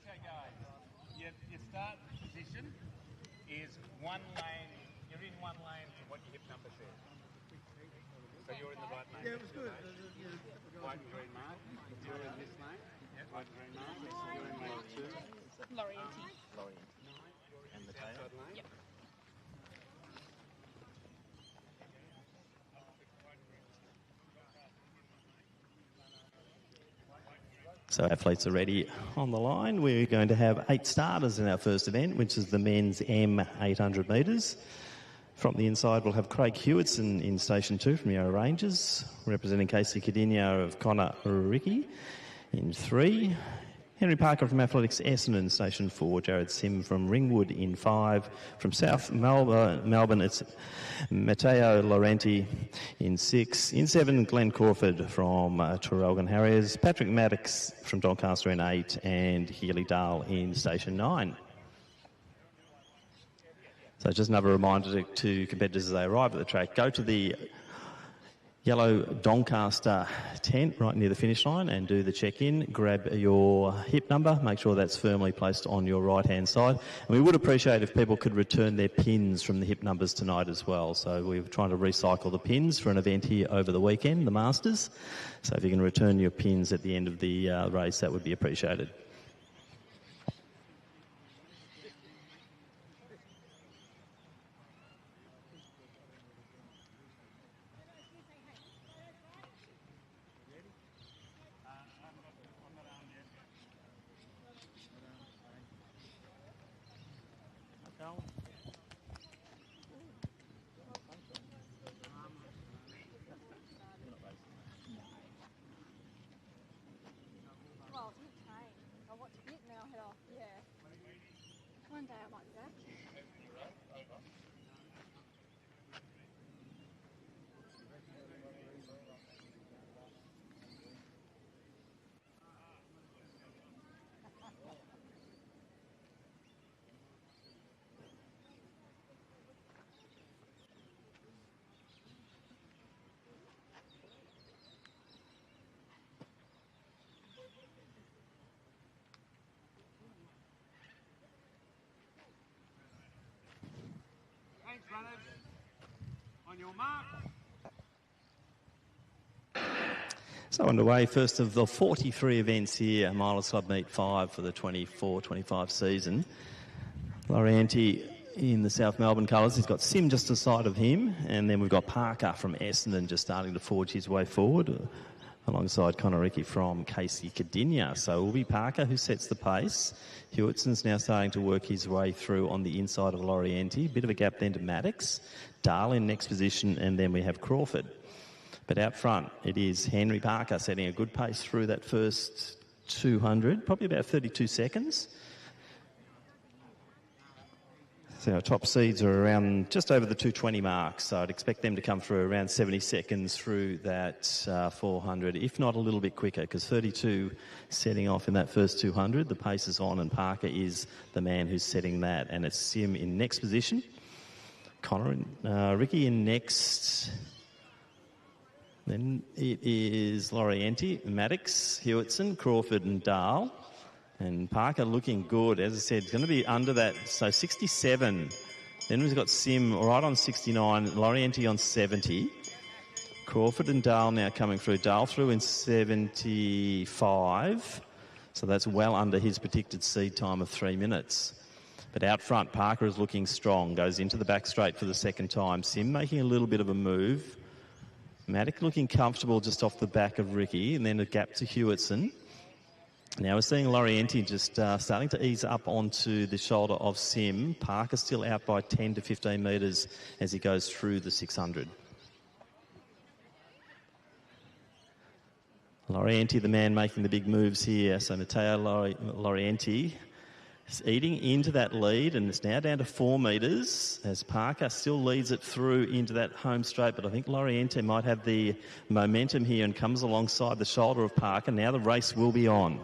Okay, guys. Your start position is one lane. You're in one lane to what your hip number says. So you're in the right lane. Yeah, it was good. White and green mark. You're in this lane. White and green mark. You're in lane 2. Lorienti. And the outside lane. Yep. So athletes are ready on the line. We're going to have 8 starters in our first event, which is the men's M 800 metres. From the inside, we'll have Craig Hewitson in Station 2 from Yarra Rangers, representing Casey Cadinho of Connor Ricky in 3. Henry Parker from Athletics Essendon, Station 4. Jared Sim from Ringwood in 5. From South Melbourne, it's Matteo Laurenti in 6. In 7, Glenn Crawford from Traralgon Harriers. Patrick Maddox from Doncaster in 8. And Healy Dahl in Station 9. So just another reminder to competitors as they arrive at the track, go to the yellow Doncaster tent right near the finish line and do the check-in. Grab your hip number, make sure that's firmly placed on your right-hand side. And we would appreciate if people could return their pins from the hip numbers tonight as well. So we're trying to recycle the pins for an event here over the weekend, the Masters. So if you can return your pins at the end of the race, that would be appreciated. Well, it's a bit tame. I'll watch a bit and then I'll head off. Yeah. One day I might be back. Thanks, runners. On your mark. So underway, first of the 43 events here, Milers Club Meet 5 for the 24-25 season. Lorienti in the South Melbourne colours. He's got Sim just aside of him, and then we've got Parker from Essendon just starting to forge his way forward, alongside Connor Ricky from Casey Cadinho. So it will be Parker who sets the pace. Hewitson's now starting to work his way through on the inside of Lorienti. Bit of a gap then to Maddox. Dahl in next position, and then we have Crawford. But out front, it is Henry Parker setting a good pace through that first 200, probably about 32 seconds. So our top seeds are around just over the 220 mark, so I'd expect them to come through around 70 seconds through that 400, if not a little bit quicker, because 32 setting off in that first 200. The pace is on, and Parker is the man who's setting that, and it's Sim in next position. Connor and Ricky in next. Then it is Lorienti, Maddox, Hewitson, Crawford and Dahl. And Parker looking good. As I said, it's going to be under that. So 67. Then we've got Sim right on 69. Lorienti on 70. Crawford and Dahl now coming through. Dahl through in 75. So that's well under his predicted seed time of 3 minutes. But out front, Parker is looking strong. Goes into the back straight for the second time. Sim making a little bit of a move. Maddox looking comfortable just off the back of Ricky. And then a gap to Hewitson. Now we're seeing Lorienti just starting to ease up onto the shoulder of Sim. Parker still out by 10 to 15 metres as he goes through the 600. Lorienti, the man making the big moves here. So Matteo Lorienti is eating into that lead, and it's now down to 4 metres as Parker still leads it through into that home straight. But I think Lorienti might have the momentum here and comes alongside the shoulder of Parker. Now the race will be on.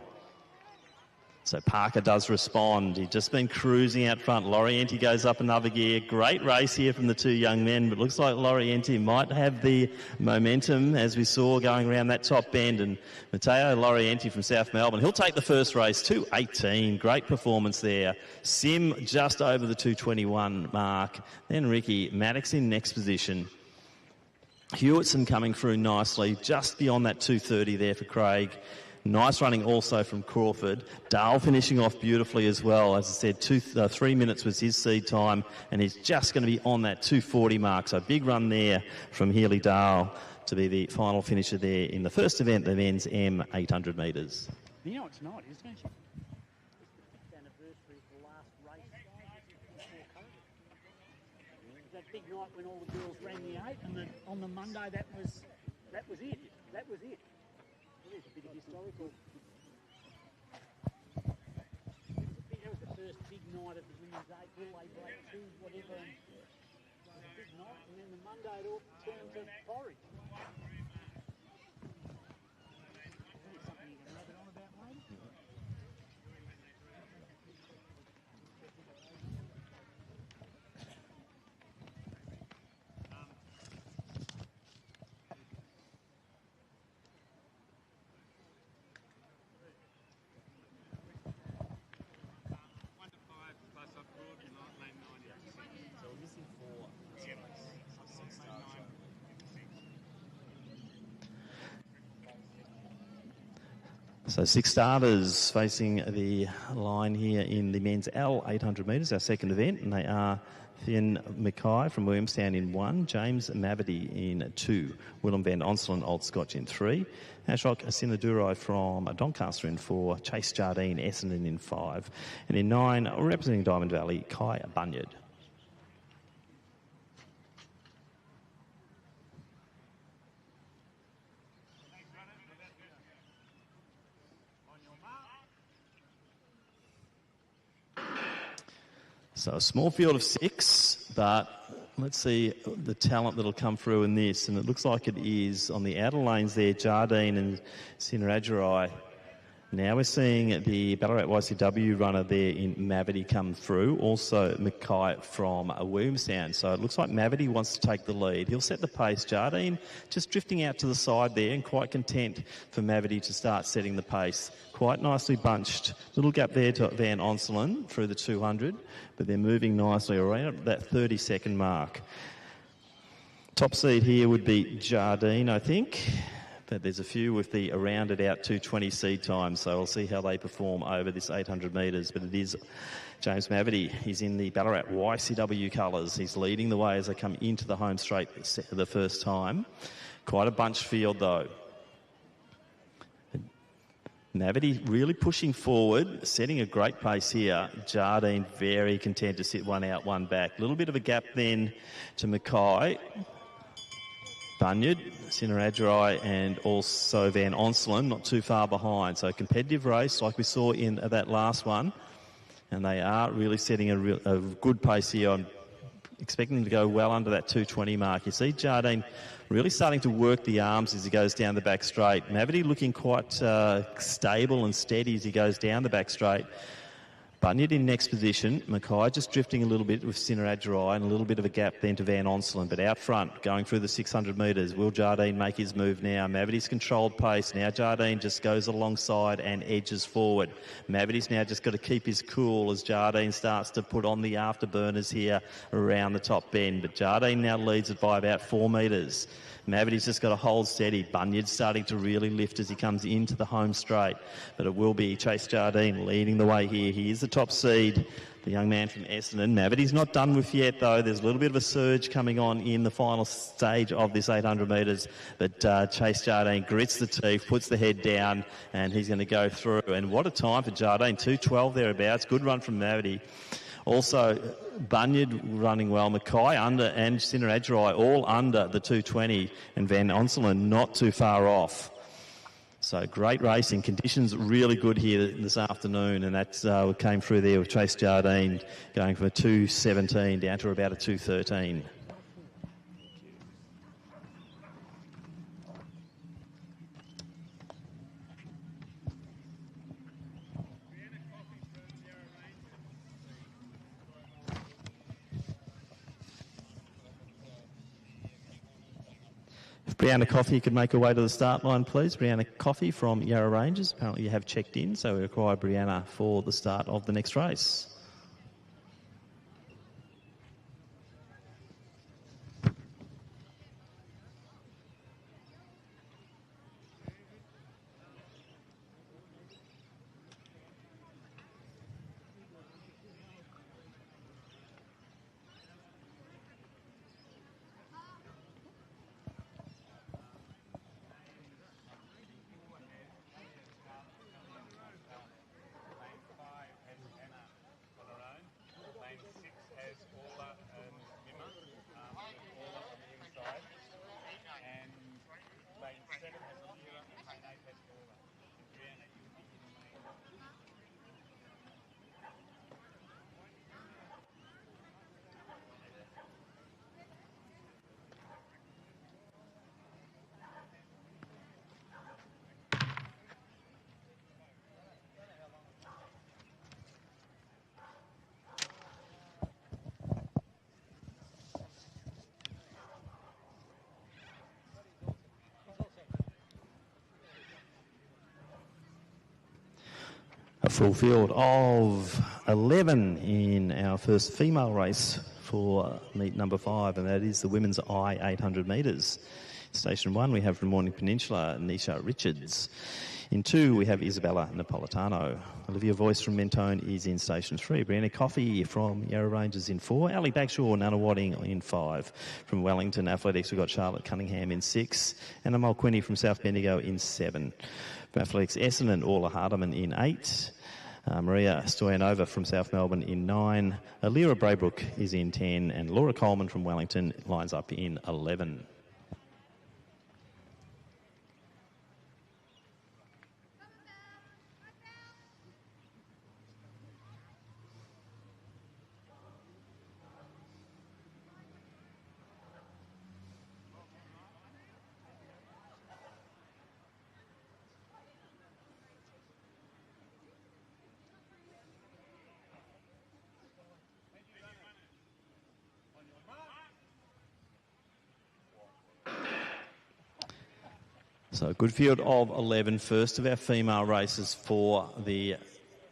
So Parker does respond. He's just been cruising out front. Lorienti goes up another gear. Great race here from the two young men, but looks like Lorienti might have the momentum, as we saw going around that top bend. And Matteo Lorienti from South Melbourne, he'll take the first race, 2:18. Great performance there. Sim just over the 2:21 mark. Then Ricky Maddox in next position. Hewitson coming through nicely, just beyond that 2:30 there for Craig. Nice running also from Crawford. Dale finishing off beautifully as well. As I said, 3 minutes was his seed time, and he's just going to be on that 2:40 mark. So a big run there from Healy Dale to be the final finisher there in the first event, the men's M 800 metres. You know it's not, isn't it? It's the anniversary of the last race before COVID. It was that big night when all the girls ran the 8, and on the Monday that was it. That was it. There's a bit of historical. That was the first big night of the women's 8. Will they break 2, whatever? And it was a big night, and then the Monday it all turned to porridge. Something you can rub it on about later. So 6 starters facing the line here in the men's L 800 metres, our second event, and they are Finn Mackay from Williamstown in 1, James Mavity in 2, Willem van Onselen Old Scotch in 3, Ashok Sinadurai from Doncaster in 4, Chase Jardine Essendon in 5, and in 9, representing Diamond Valley, Kai Bunyard. So a small field of 6, but let's see the talent that'll come through in this. And it looks like it is on the outer lanes there, Jardine and Sinarajarai. Now we're seeing the Ballarat YCW runner there in Mavity come through. Also Mackay from Williamstown. So it looks like Mavity wants to take the lead. He'll set the pace. Jardine just drifting out to the side there, and quite content for Mavity to start setting the pace. Quite nicely bunched. Little gap there to Van Onselen through the 200, but they're moving nicely around that 30-second mark. Top seed here would be Jardine, I think. But there's a few with the rounded out 2:20 seed time, so we'll see how they perform over this 800 metres. But it is James Mavity. He's in the Ballarat YCW colours. He's leading the way as they come into the home straight the first time. Quite a bunched field though. Mavity really pushing forward, setting a great pace here. Jardine very content to sit one out, one back. A little bit of a gap then to Mackay. Bunyard, Sinarajarai and also Van Onselen not too far behind. So a competitive race like we saw in that last one. And they are really setting a good pace here. I'm expecting them to go well under that 2:20 mark. You see Jardine really starting to work the arms as he goes down the back straight. Mavity looking quite stable and steady as he goes down the back straight. Bunyard in next position. Mackay just drifting a little bit with Sinarajarai and a little bit of a gap then to Van Onselen. But out front, going through the 600 metres, will Jardine make his move now? Mavity's controlled pace. Now Jardine just goes alongside and edges forward. Mavity's now just got to keep his cool as Jardine starts to put on the afterburners here around the top bend. But Jardine now leads it by about 4 metres. Mavity's just got to hold steady. Bunyard's starting to really lift as he comes into the home straight. But it will be Chase Jardine leading the way here. He is the top seed, the young man from Essendon. Mavity's not done with yet, though. There's a little bit of a surge coming on in the final stage of this 800 metres. But Chase Jardine grits the teeth, puts the head down, and he's going to go through. And what a time for Jardine. 2:12 thereabouts. Good run from Mavity. Also, Bunyard running well, Mackay under and Sinarajarai all under the 2:20, and Van Onselen not too far off. So great racing. Conditions really good here this afternoon, and that's what came through there with Chase Jardine going from a 2:17 down to about a 2:13. Brianna Coffey could make her way to the start line, please. Brianna Coffey from Yarra Rangers. Apparently you have checked in, so we require Brianna for the start of the next race. A full field of 11 in our first female race for meet number 5, and that is the women's I 800 metres. Station 1, we have from Morning Peninsula, Nisha Richards. In 2, we have Isabella Napolitano. Olivia Voice from Mentone is in Station 3. Brianna Coffey from Yarra Rangers in 4. Ali Bagshaw, Nana Wadding in 5. From Wellington Athletics, we've got Charlotte Cunningham in 6. Anna Mulquinny from South Bendigo in 7. From Athletics, Essendon, Orla Hardeman in 8. Maria Stoyanova from South Melbourne in 9. Alira Braybrook is in 10. And Laura Coleman from Wellington lines up in 11. So a good field of 11, first of our female races for the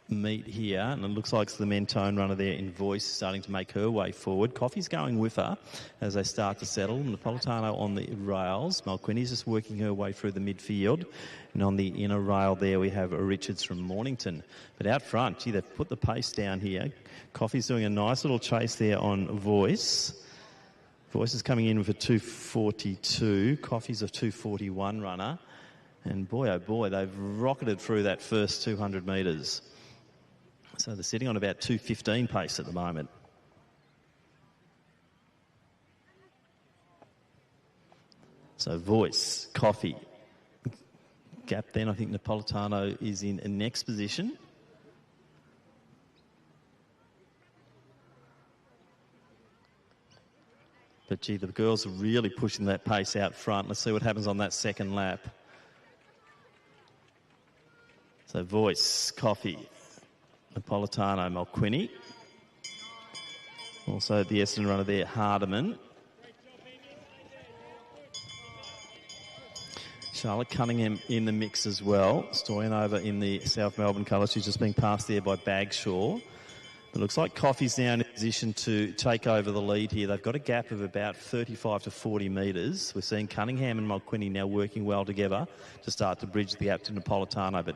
meet here. And it looks like it's the Mentone runner there in Voice starting to make her way forward. Coffey's going with her as they start to settle. Napolitano on the rails. Mulquinny's just working her way through the midfield. And on the inner rail there we have Richards from Mornington. But out front, gee, they've put the pace down here. Coffey's doing a nice little chase there on Voice. Voice is coming in with a 2:42. Coffey's a 2:41 runner. And boy, oh boy, they've rocketed through that first 200 metres. So they're sitting on about 2:15 pace at the moment. So Voice, Coffey. Gap then, I think Napolitano is in a next position. But, gee, the girls are really pushing that pace out front. Let's see what happens on that second lap. So, Voice, Coffey, Napolitano, Mulquinny. Also the Essendon runner there, Hardeman. Charlotte Cunningham in the mix as well. Stoyanova in the South Melbourne colours. She's just being passed there by Bagshaw. It looks like Coffey's now in a position to take over the lead here. They've got a gap of about 35 to 40 metres. We're seeing Cunningham and Mulquinny now working well together to start to bridge the gap to Napolitano. But,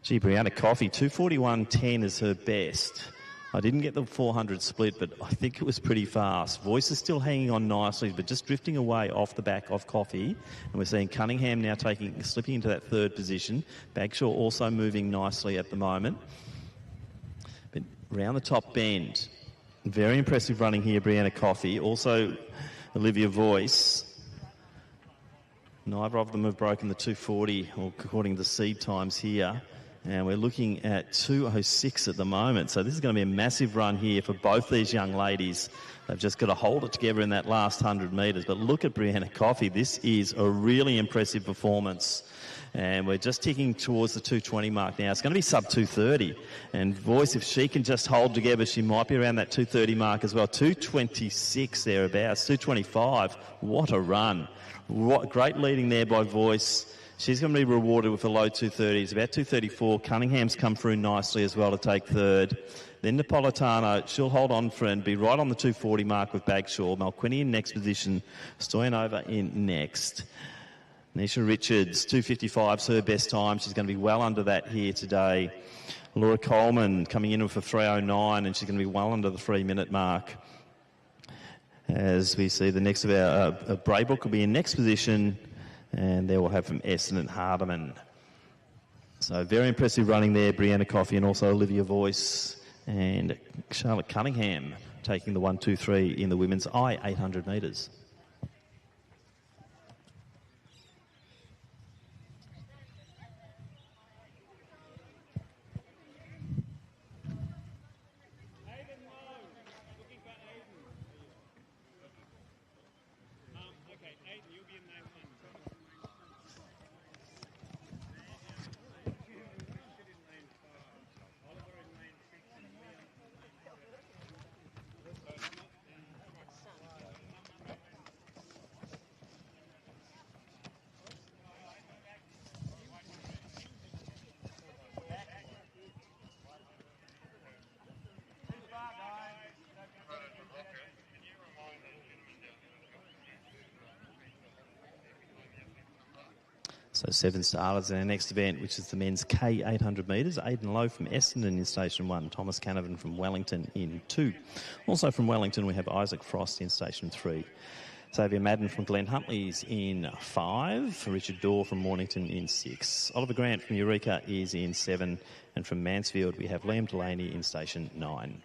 gee, Brianna Coffey, 2:41.10 is her best. I didn't get the 400 split, but I think it was pretty fast. Voice is still hanging on nicely, but just drifting away off the back of Coffey. And we're seeing Cunningham now slipping into that third position. Bagshaw also moving nicely at the moment. But round the top bend, very impressive running here, Brianna Coffey. Also Olivia Voice. Neither of them have broken the 2:40, or according to the seed times here. And we're looking at 2:06 at the moment. So this is going to be a massive run here for both these young ladies. They've just got to hold it together in that last 100 metres. But look at Brianna Coffey. This is a really impressive performance. And we're just ticking towards the 220 mark now. It's going to be sub 230. And Voice, if she can just hold together, she might be around that 230 mark as well. 226 thereabouts, 225. What a run. What great leading there by Voice. She's going to be rewarded with a low 230s, about 234. Cunningham's come through nicely as well to take third. Then Napolitano, she'll hold on for and be right on the 240 mark with Bagshaw. Malquini in next position. Stoyanova in next. Nisha Richards, 255's her best time. She's going to be well under that here today. Laura Coleman coming in with a 309 and she's going to be well under the 3-minute mark. As we see the next of our Braybrook will be in next position. And there we'll have from Essendon Hardiman. So very impressive running there, Brianna Coffey and also Olivia Voice and Charlotte Cunningham taking the 1-2-3 in the women's 800 metres. So 7 starters in our next event, which is the men's K 800 metres. Aidan Lowe from Essendon in Station 1. Thomas Canavan from Wellington in 2. Also from Wellington, we have Isaac Frost in Station 3. Xavier Madden from Glen Huntley's in 5. Richard Dorr from Mornington in 6. Oliver Grant from Eureka is in 7. And from Mansfield, we have Liam Delaney in Station 9.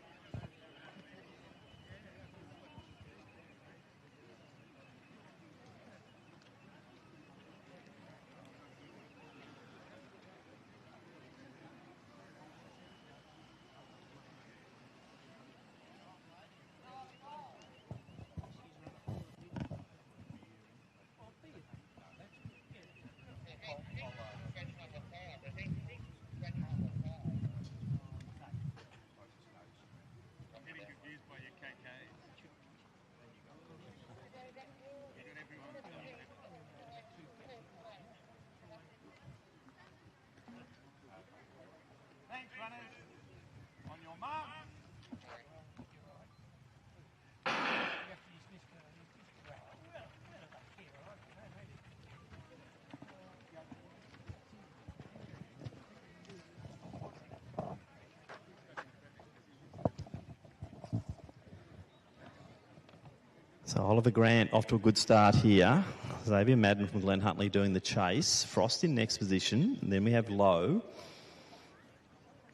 So Oliver Grant off to a good start here. Xavier Madden from Glen Huntley doing the chase. Frost in next position. And then we have Lowe.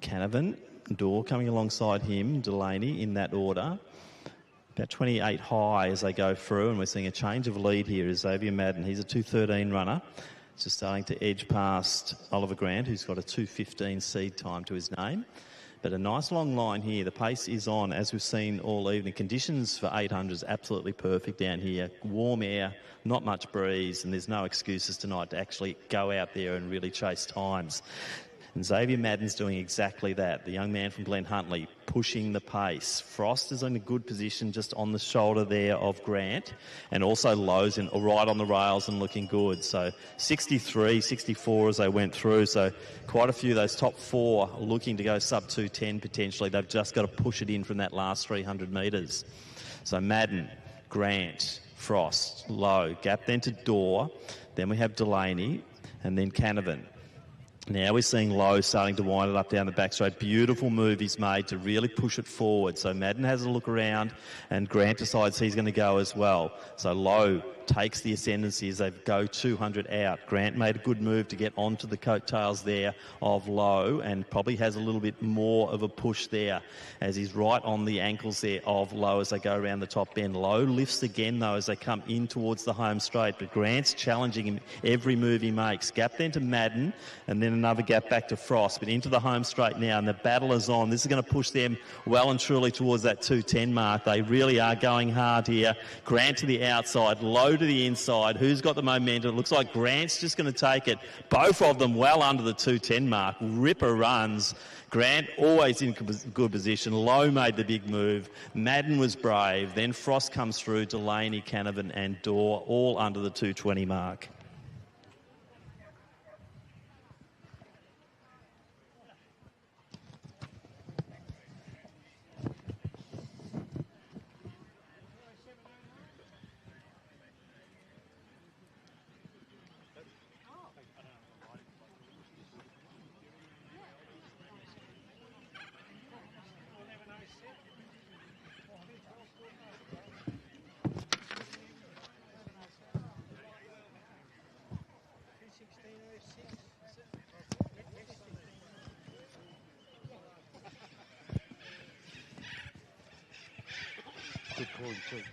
Canavan, Dorr coming alongside him. Delaney in that order. About 28 high as they go through. And we're seeing a change of lead here is Xavier Madden. He's a 2:13 runner. Just starting to edge past Oliver Grant, who's got a 2:15 seed time to his name. But a nice long line here. The pace is on, as we've seen all evening. Conditions for 800s absolutely perfect down here. Warm air, not much breeze, and there's no excuses tonight to actually go out there and really chase times. And Xavier Madden's doing exactly that. The young man from Glen Huntley pushing the pace. Frost is in a good position just on the shoulder there of Grant. And also Lowe's in, right on the rails and looking good. So 63, 64 as they went through. So quite a few of those top 4 looking to go sub 210 potentially. They've just got to push it in from that last 300 metres. So Madden, Grant, Frost, Lowe. Gap then to Dorr. Then we have Delaney and then Canavan. Now we're seeing Lowe starting to wind it up down the back straight. Beautiful move he's made to really push it forward. So Madden has a look around and Grant decides he's going to go as well. So Lowe takes the ascendancy as they go 200 out. Grant made a good move to get onto the coattails there of Lowe and probably has a little bit more of a push there as he's right on the ankles there of Lowe as they go around the top bend. Lowe lifts again though as they come in towards the home straight, but Grant's challenging him every move he makes. Gap then to Madden and then another gap back to Frost, but into the home straight now and the battle is on. This is going to push them well and truly towards that 210 mark. They really are going hard here. Grant to the outside, Lowe to the inside. Who's got the momentum? It looks like Grant's just going to take it. Both of them well under the 2:10 mark. Ripper runs. Grant always in good position. Lowe made the big move. Madden was brave. Then Frost comes through. Delaney, Canavan and Dorr all under the 2:20 mark. Good call, too.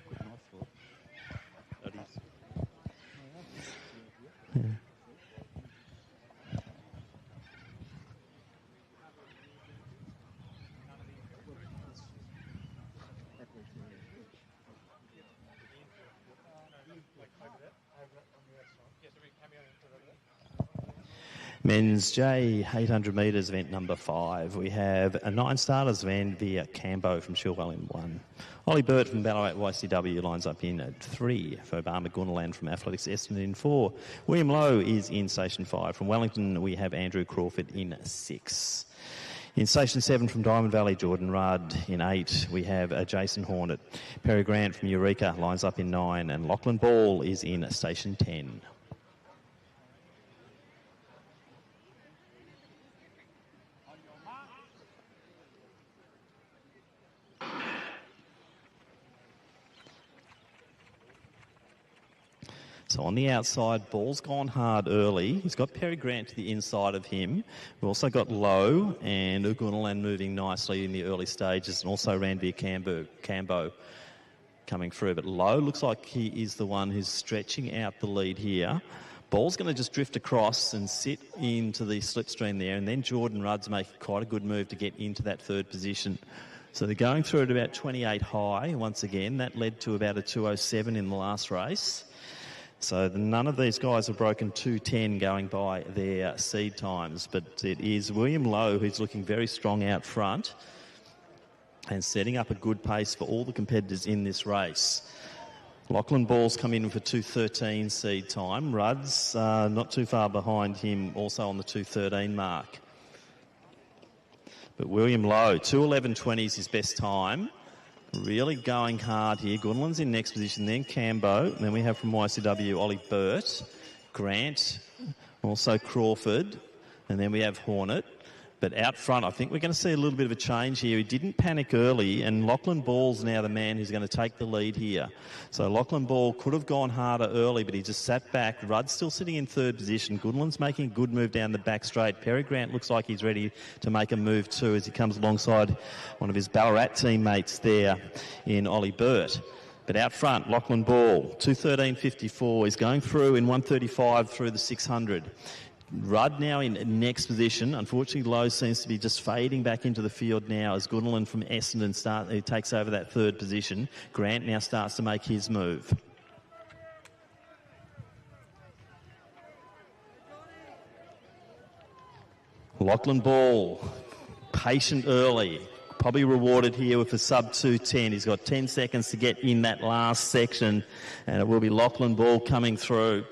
Good knife for That is. Men's J 800 metres event number 5. We have a 9 starters van via Cambo from Shilwell in 1. Ollie Burt from Ballarat YCW lines up in 3. For Obama Gunnerland from Athletics Essendon in 4. William Lowe is in Station 5. From Wellington we have Andrew Crawford in 6. In Station 7 from Diamond Valley, Jordan Rudd. In 8, we have Jason Hornet. Perry Grant from Eureka lines up in 9. And Lachlan Ball is in Station 10. So on the outside, Ball's gone hard early. He's got Perry Grant to the inside of him. We've also got Lowe and Ugunaland moving nicely in the early stages, and also Ranveer Cambo coming through. But Lowe looks like he is the one who's stretching out the lead here. Ball's going to just drift across and sit into the slipstream there, and then Jordan Rudd's making quite a good move to get into that third position. So they're going through at about 28 high once again. That led to about a 2:07 in the last race. So none of these guys have broken 2:10 going by their seed times, but it is William Lowe who's looking very strong out front and setting up a good pace for all the competitors in this race. Lachlan Ball's come in for 2:13 seed time. Rudd's not too far behind him, also on the 2:13 mark. But William Lowe, 2:11.20 is his best time. Really going hard here. Gunland's in next position, then Cambo. And then we have from YCW, Ollie Burt, Grant, also Crawford. And then we have Hornet. But out front, I think we're going to see a little bit of a change here. He didn't panic early, and Lachlan Ball's now the man who's going to take the lead here. So Lachlan Ball could have gone harder early, but he just sat back. Rudd's still sitting in third position. Goodland's making a good move down the back straight. Perry Grant looks like he's ready to make a move too as he comes alongside one of his Ballarat teammates there in Ollie Burt. But out front, Lachlan Ball, 2:13.54. He's going through in 1:35 through the 600. Rudd now in next position. Unfortunately, Lowe seems to be just fading back into the field now as Gunnerland from Essendon who takes over that third position. Grant now starts to make his move. Lachlan Ball, patient early. Probably rewarded here with a sub 2:10. He's got 10 seconds to get in that last section, and it will be Lachlan Ball coming through.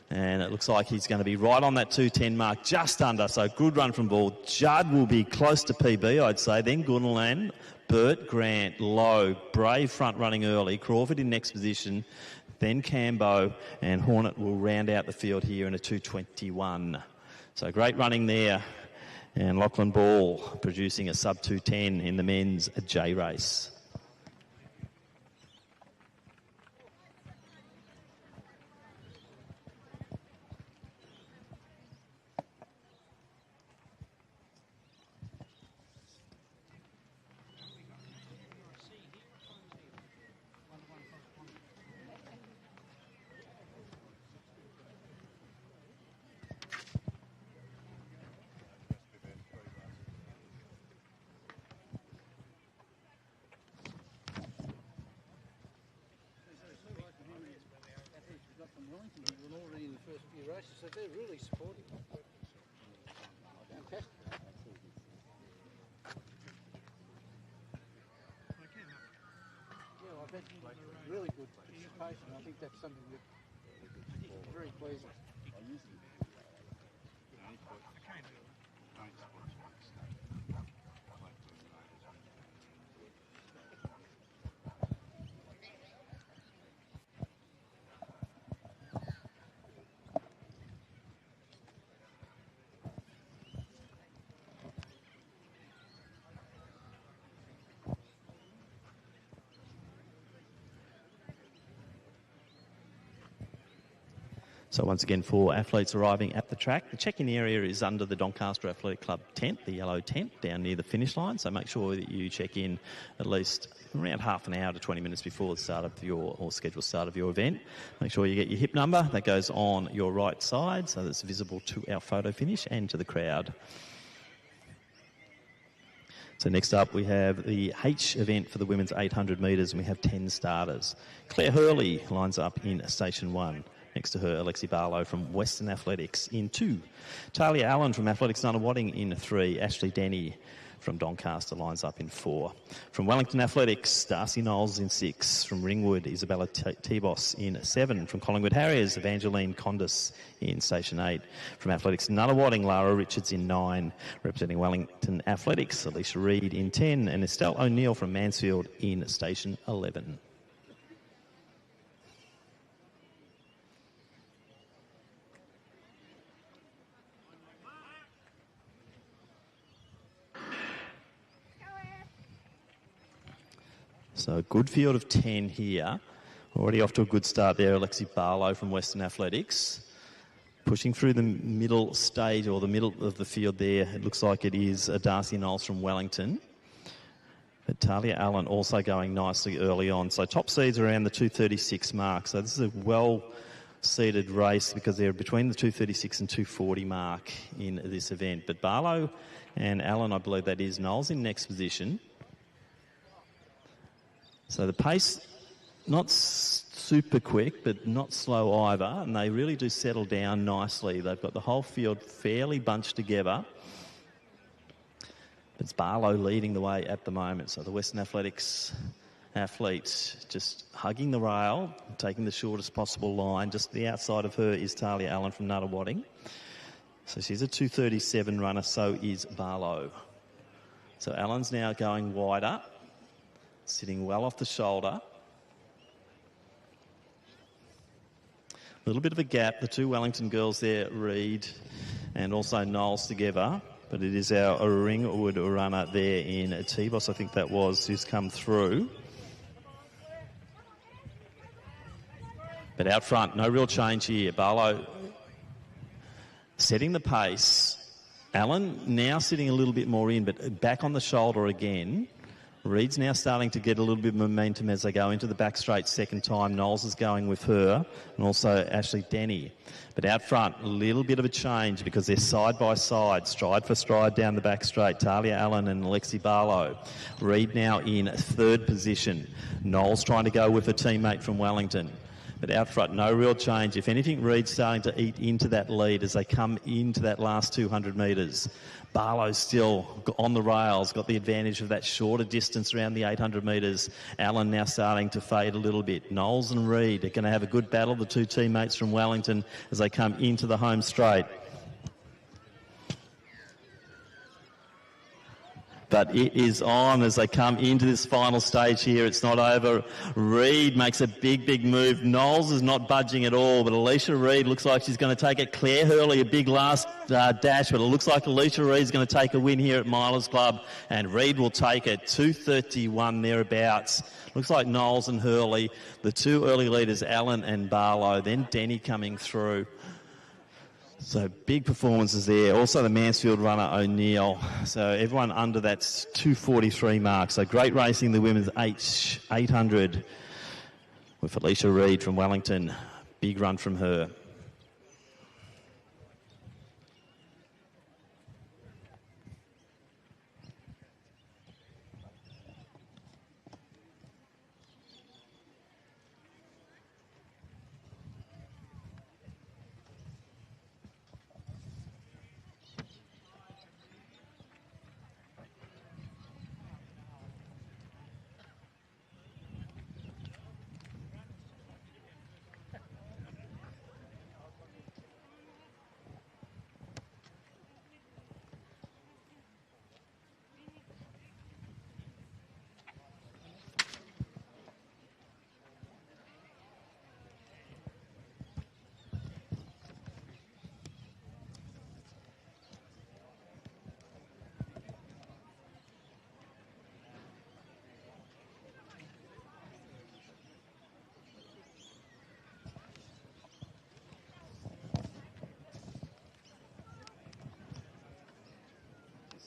And it looks like he's going to be right on that 2:10 mark, just under. So good run from Ball. Judd will be close to PB, I'd say. Then Gunnerland, Burt, Grant, Lowe. Brave front running early. Crawford in next position. Then Cambo. And Hornet will round out the field here in a 2:21. So great running there. And Lachlan Ball producing a sub 2:10 in the men's J race. Wellington were already in the first few races, so they're really supportive. Fantastic. Yeah, well, I've had really good participation. I think that's something that is very pleasing. So once again, for athletes arriving at the track, the check-in area is under the Doncaster Athletic Club tent, the yellow tent, down near the finish line. So make sure that you check in at least around half an hour to 20 minutes before the start of your scheduled start of your event. Make sure you get your hip number. That goes on your right side, so that's visible to our photo finish and to the crowd. So next up we have the H event for the women's 800 metres, and we have 10 starters. Claire Hurley lines up in station 1. Next to her, Alexi Barlow from Western Athletics in 2. Talia Allen from Athletics Nunawading in 3. Ashley Denny from Doncaster lines up in 4. From Wellington Athletics, Darcy Knowles in 6. From Ringwood, Isabella Tebos in 7. From Collingwood Harriers, Evangeline Condis in Station 8. From Athletics Nunawading, Lara Richards in 9. Representing Wellington Athletics, Alicia Reid in 10. And Estelle O'Neill from Mansfield in Station 11. So a good field of 10 here. Already off to a good start there, Alexi Barlow from Western Athletics. Pushing through the middle stage, or the middle of the field there, it looks like it is Darcy Knowles from Wellington. But Talia Allen also going nicely early on. So top seeds around the 2:36 mark. So this is a well-seeded race because they're between the 2:36 and 2:40 mark in this event. But Barlow and Allen, I believe that is, Knowles in next position. So the pace, not super quick, but not slow either, and they really do settle down nicely. They've got the whole field fairly bunched together. It's Barlow leading the way at the moment. So the Western Athletics athlete just hugging the rail, taking the shortest possible line. Just the outside of her is Talia Allen from Nunawading. So she's a 2:37 runner, so is Barlow. So Allen's now going wider, sitting well off the shoulder. A little bit of a gap. The two Wellington girls there, Reid and also Knowles together. But it is our Ringwood runner there in Tebos, I think that was, who's come through. But out front, no real change here. Barlow setting the pace. Allen now sitting a little bit more in, but back on the shoulder again. Reid's now starting to get a little bit of momentum as they go into the back straight second time. Knowles is going with her, and also Ashley Denny. But out front, a little bit of a change because they're side by side, stride for stride down the back straight. Talia Allen and Alexi Barlow. Reid now in third position. Knowles trying to go with a teammate from Wellington. But out front, no real change. If anything, Reid's starting to eat into that lead as they come into that last 200 metres. Barlow's still on the rails, got the advantage of that shorter distance around the 800 metres. Allen now starting to fade a little bit. Knowles and Reid are going to have a good battle, the two teammates from Wellington, as they come into the home straight. But it is on as they come into this final stage here. It's not over. Reid makes a big, big move. Knowles is not budging at all, but Alicia Reid looks like she's going to take it. Claire Hurley, a big last dash, but it looks like Alicia Reid's going to take a win here at Milers Club, and Reid will take it. 2:31 thereabouts. Looks like Knowles and Hurley, the two early leaders, Allen and Barlow, then Denny coming through. So big performances there. Also the Mansfield runner O'Neill. So everyone under that 2:43 mark. So great racing, the women's 800 with Alicia Reid from Wellington. Big run from her.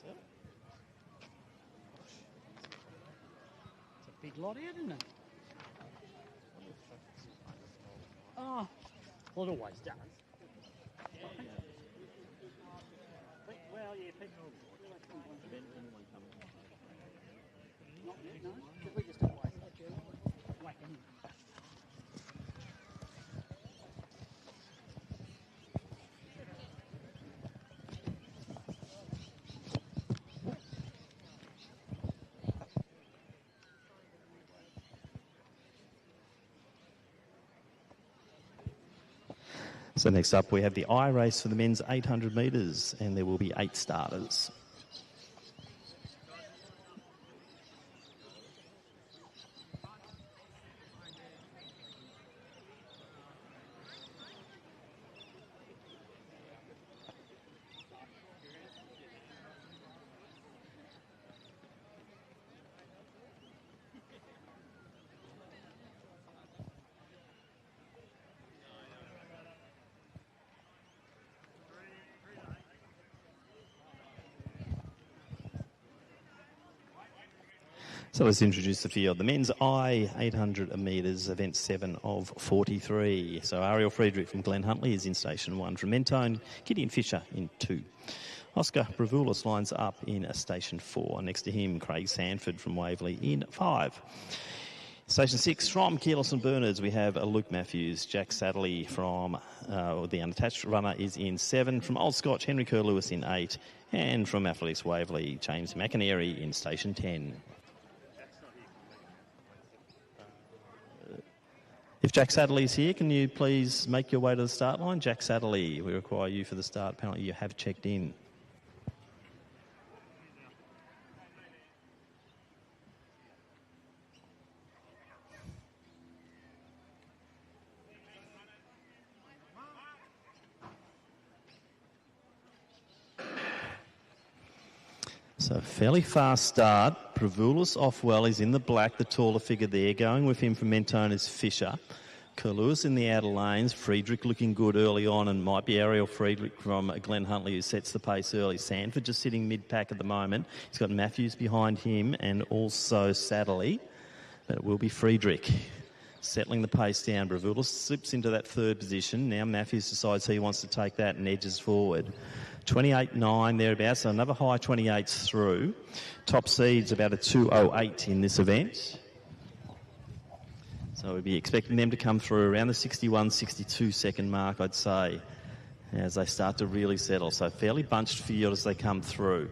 It's a big lot out, isn't it? Oh, well, it always does. Well, yeah, people. Not yet, no. Because we just always whack in. So next up we have the I race for the men's 800 metres, and there will be 8 starters. So let's introduce the field. The men's I 800 metres, event 7 of 43. So Ariel Friedrich from Glen Huntly is in station 1. From Mentone, Gideon Fisher in 2. Oscar Bravoulis lines up in station 4. Next to him, Craig Sanford from Waverley in 5. Station 6, from Keyless and Bernards, we have Luke Matthews. Jack Sadley from the unattached runner is in 7. From Old Scotch, Henry Kerr-Lewis in 8. And from Athletics Waverley, James McInerney in station 10. If Jack Sadley's here, can you please make your way to the start line? Jack Sadley, we require you for the start. Apparently you have checked in. So fairly fast start. Bravoulis off well. He's in the black, the taller figure there. Going with him from Mentone is Fisher. Kerr-Lewis in the outer lanes. Friedrich looking good early on, and might be Ariel Friedrich from Glen Huntly who sets the pace early. Sanford just sitting mid-pack at the moment. He's got Matthews behind him and also Sadley. But it will be Friedrich settling the pace down. Bravoulis slips into that third position. Now Matthews decides he wants to take that and edges forward. 28.9 thereabouts, so another high 28's through. Top seed's about a 2.08 in this event. So we'd be expecting them to come through around the 61, 62 second mark, I'd say, as they start to really settle. So fairly bunched field as they come through.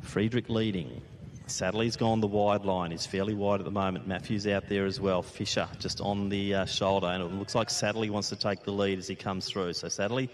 Friedrich leading. Sadley's gone the wide line. He's fairly wide at the moment. Matthews out there as well. Fisher just on the shoulder, and it looks like Sadley wants to take the lead as he comes through. So Sadley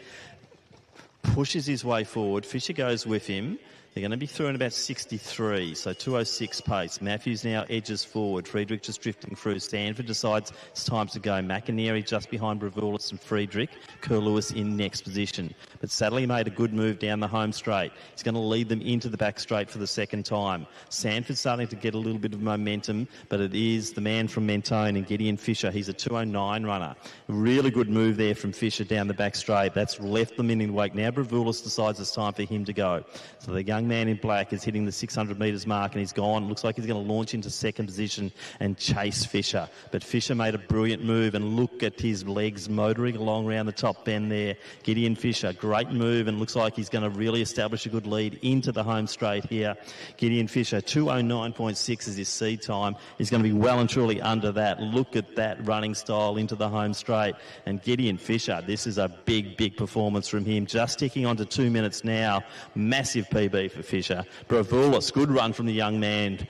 pushes his way forward. Fisher goes with him. They're going to be through in about 63, so 2.06 pace. Matthews now edges forward. Friedrich just drifting through. Sanford decides it's time to go. McInerney just behind Bravoulis and Friedrich. Kerr-Lewis in next position. But Sadley made a good move down the home straight. He's going to lead them into the back straight for the second time. Sanford's starting to get a little bit of momentum, but it is the man from Mentone and Gideon Fisher. He's a 2.09 runner. Really good move there from Fisher down the back straight. That's left them in the wake. Now Bravoulis decides it's time for him to go. So the young man in black is hitting the 600 metres mark and he's gone. Looks like he's going to launch into second position and chase Fisher. But Fisher made a brilliant move, and look at his legs motoring along around the top bend there. Gideon Fisher, great move, and looks like he's going to really establish a good lead into the home straight here. Gideon Fisher, 2.09.6 is his seed time. He's going to be well and truly under that. Look at that running style into the home straight. And Gideon Fisher, this is a big, big performance from him. Just ticking on to 2 minutes now. Massive PB for Fisher. Bravoulis, good run from the young man.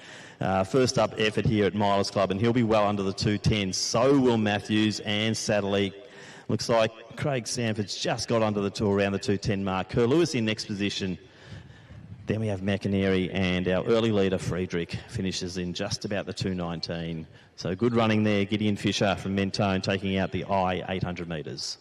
First up effort here at Milers Club, and he'll be well under the 2.10. So will Matthews and Sadley. Looks like Craig Sanford's just got under the two around the 2.10 mark. Kerr-Lewis in next position. Then we have McInerney, and our early leader Friedrich finishes in just about the 2.19. So good running there. Gideon Fisher from Mentone taking out the I 800 metres.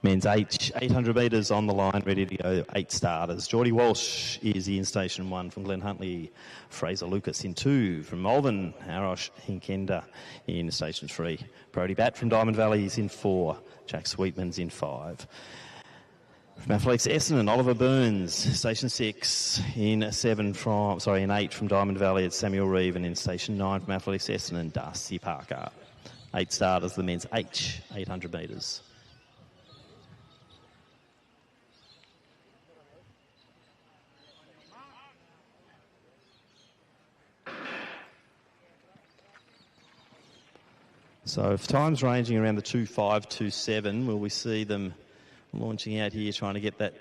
Men's H, 800 metres on the line, ready to go, 8 starters. Geordie Walsh is in station 1 from Glen Huntley. Fraser Lucas in 2 from Malvern. Harosh Hinkenda in station 3. Brody Batt from Diamond Valley is in 4. Jack Sweetman's in 5. From Athletics Essendon, Oliver Burns, station 6 in 8 from Diamond Valley. It's Samuel Reeve, and in station 9 from Athletics Essendon, Darcy Parker. 8 starters, the men's H, 800 metres. So if time's ranging around the 2.5, 2.7, will we see them launching out here trying to get that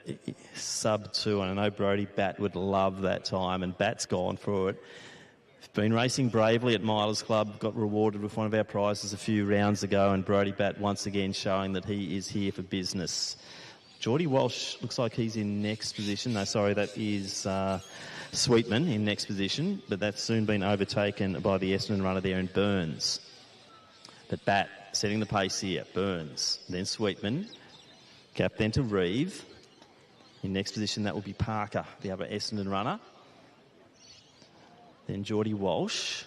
sub 2? And I know Brody Batt would love that time, and Batt's gone for it. Been racing bravely at Milers Club, got rewarded with one of our prizes a few rounds ago, and Brody Batt once again showing that he is here for business. Geordie Walsh looks like he's in next position. No, sorry, that is Sweetman in next position, but that's soon been overtaken by the Essendon runner there in Burns. But Batt setting the pace here. Burns, then Sweetman. Gap then to Reeve. In next position, that will be Parker, the other Essendon runner. Then Geordie Walsh.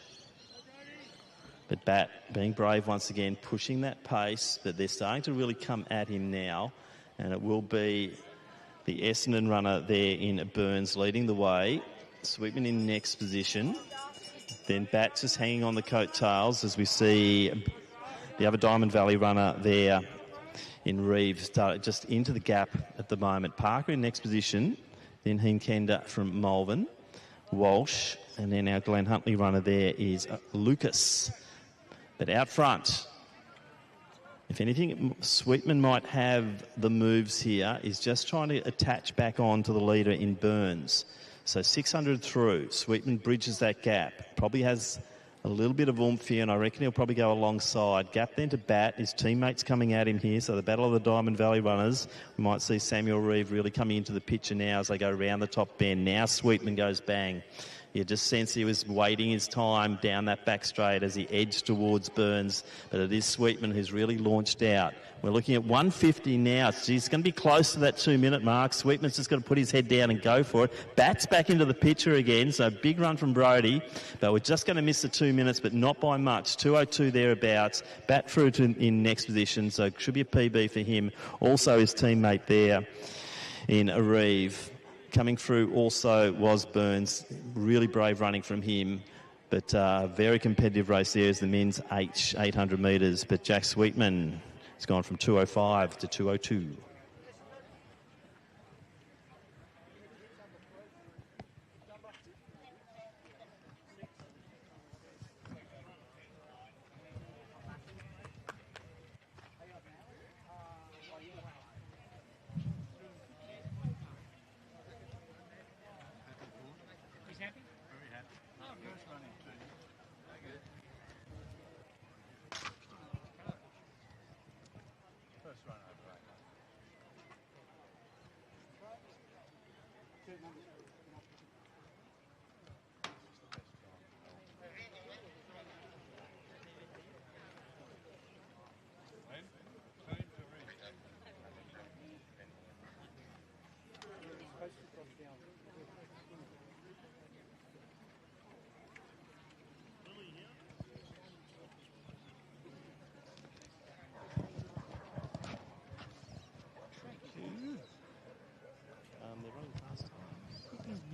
But Batt being brave once again, pushing that pace. But they're starting to really come at him now. And it will be the Essendon runner there in Burns leading the way. Sweetman in next position. Then Batt just hanging on the coattails as we see the other Diamond Valley runner there in Reeves just into the gap at the moment. Parker in next position, then Hinkenda from Malvern, Walsh, and then our Glen Huntley runner there is Lucas. But out front, if anything, Sweetman might have the moves here, is just trying to attach back on to the leader in Burns. So 600 through, Sweetman bridges that gap, probably has a little bit of oomph here, and I reckon he'll probably go alongside. Gap then to Batt. His teammates coming at him here. So the battle of the Diamond Valley runners. We might see Samuel Reeve really coming into the picture now as they go around the top bend. Now Sweetman goes bang. You just sense he was waiting his time down that back straight as he edged towards Burns. But it is Sweetman who's really launched out. We're looking at 150 now. He's going to be close to that 2-minute mark. Sweetman's just got to put his head down and go for it. Batt's back into the picture again, so big run from Brody. But we're just going to miss the 2 minutes, but not by much. 2:02 thereabouts. Batt through in next position, so it should be a PB for him. Also his teammate there in Reeve. Coming through also was Burns. Really brave running from him. But very competitive race there is the men's H, 800 metres. But Jack Sweetman has gone from 2:05 to 2:02.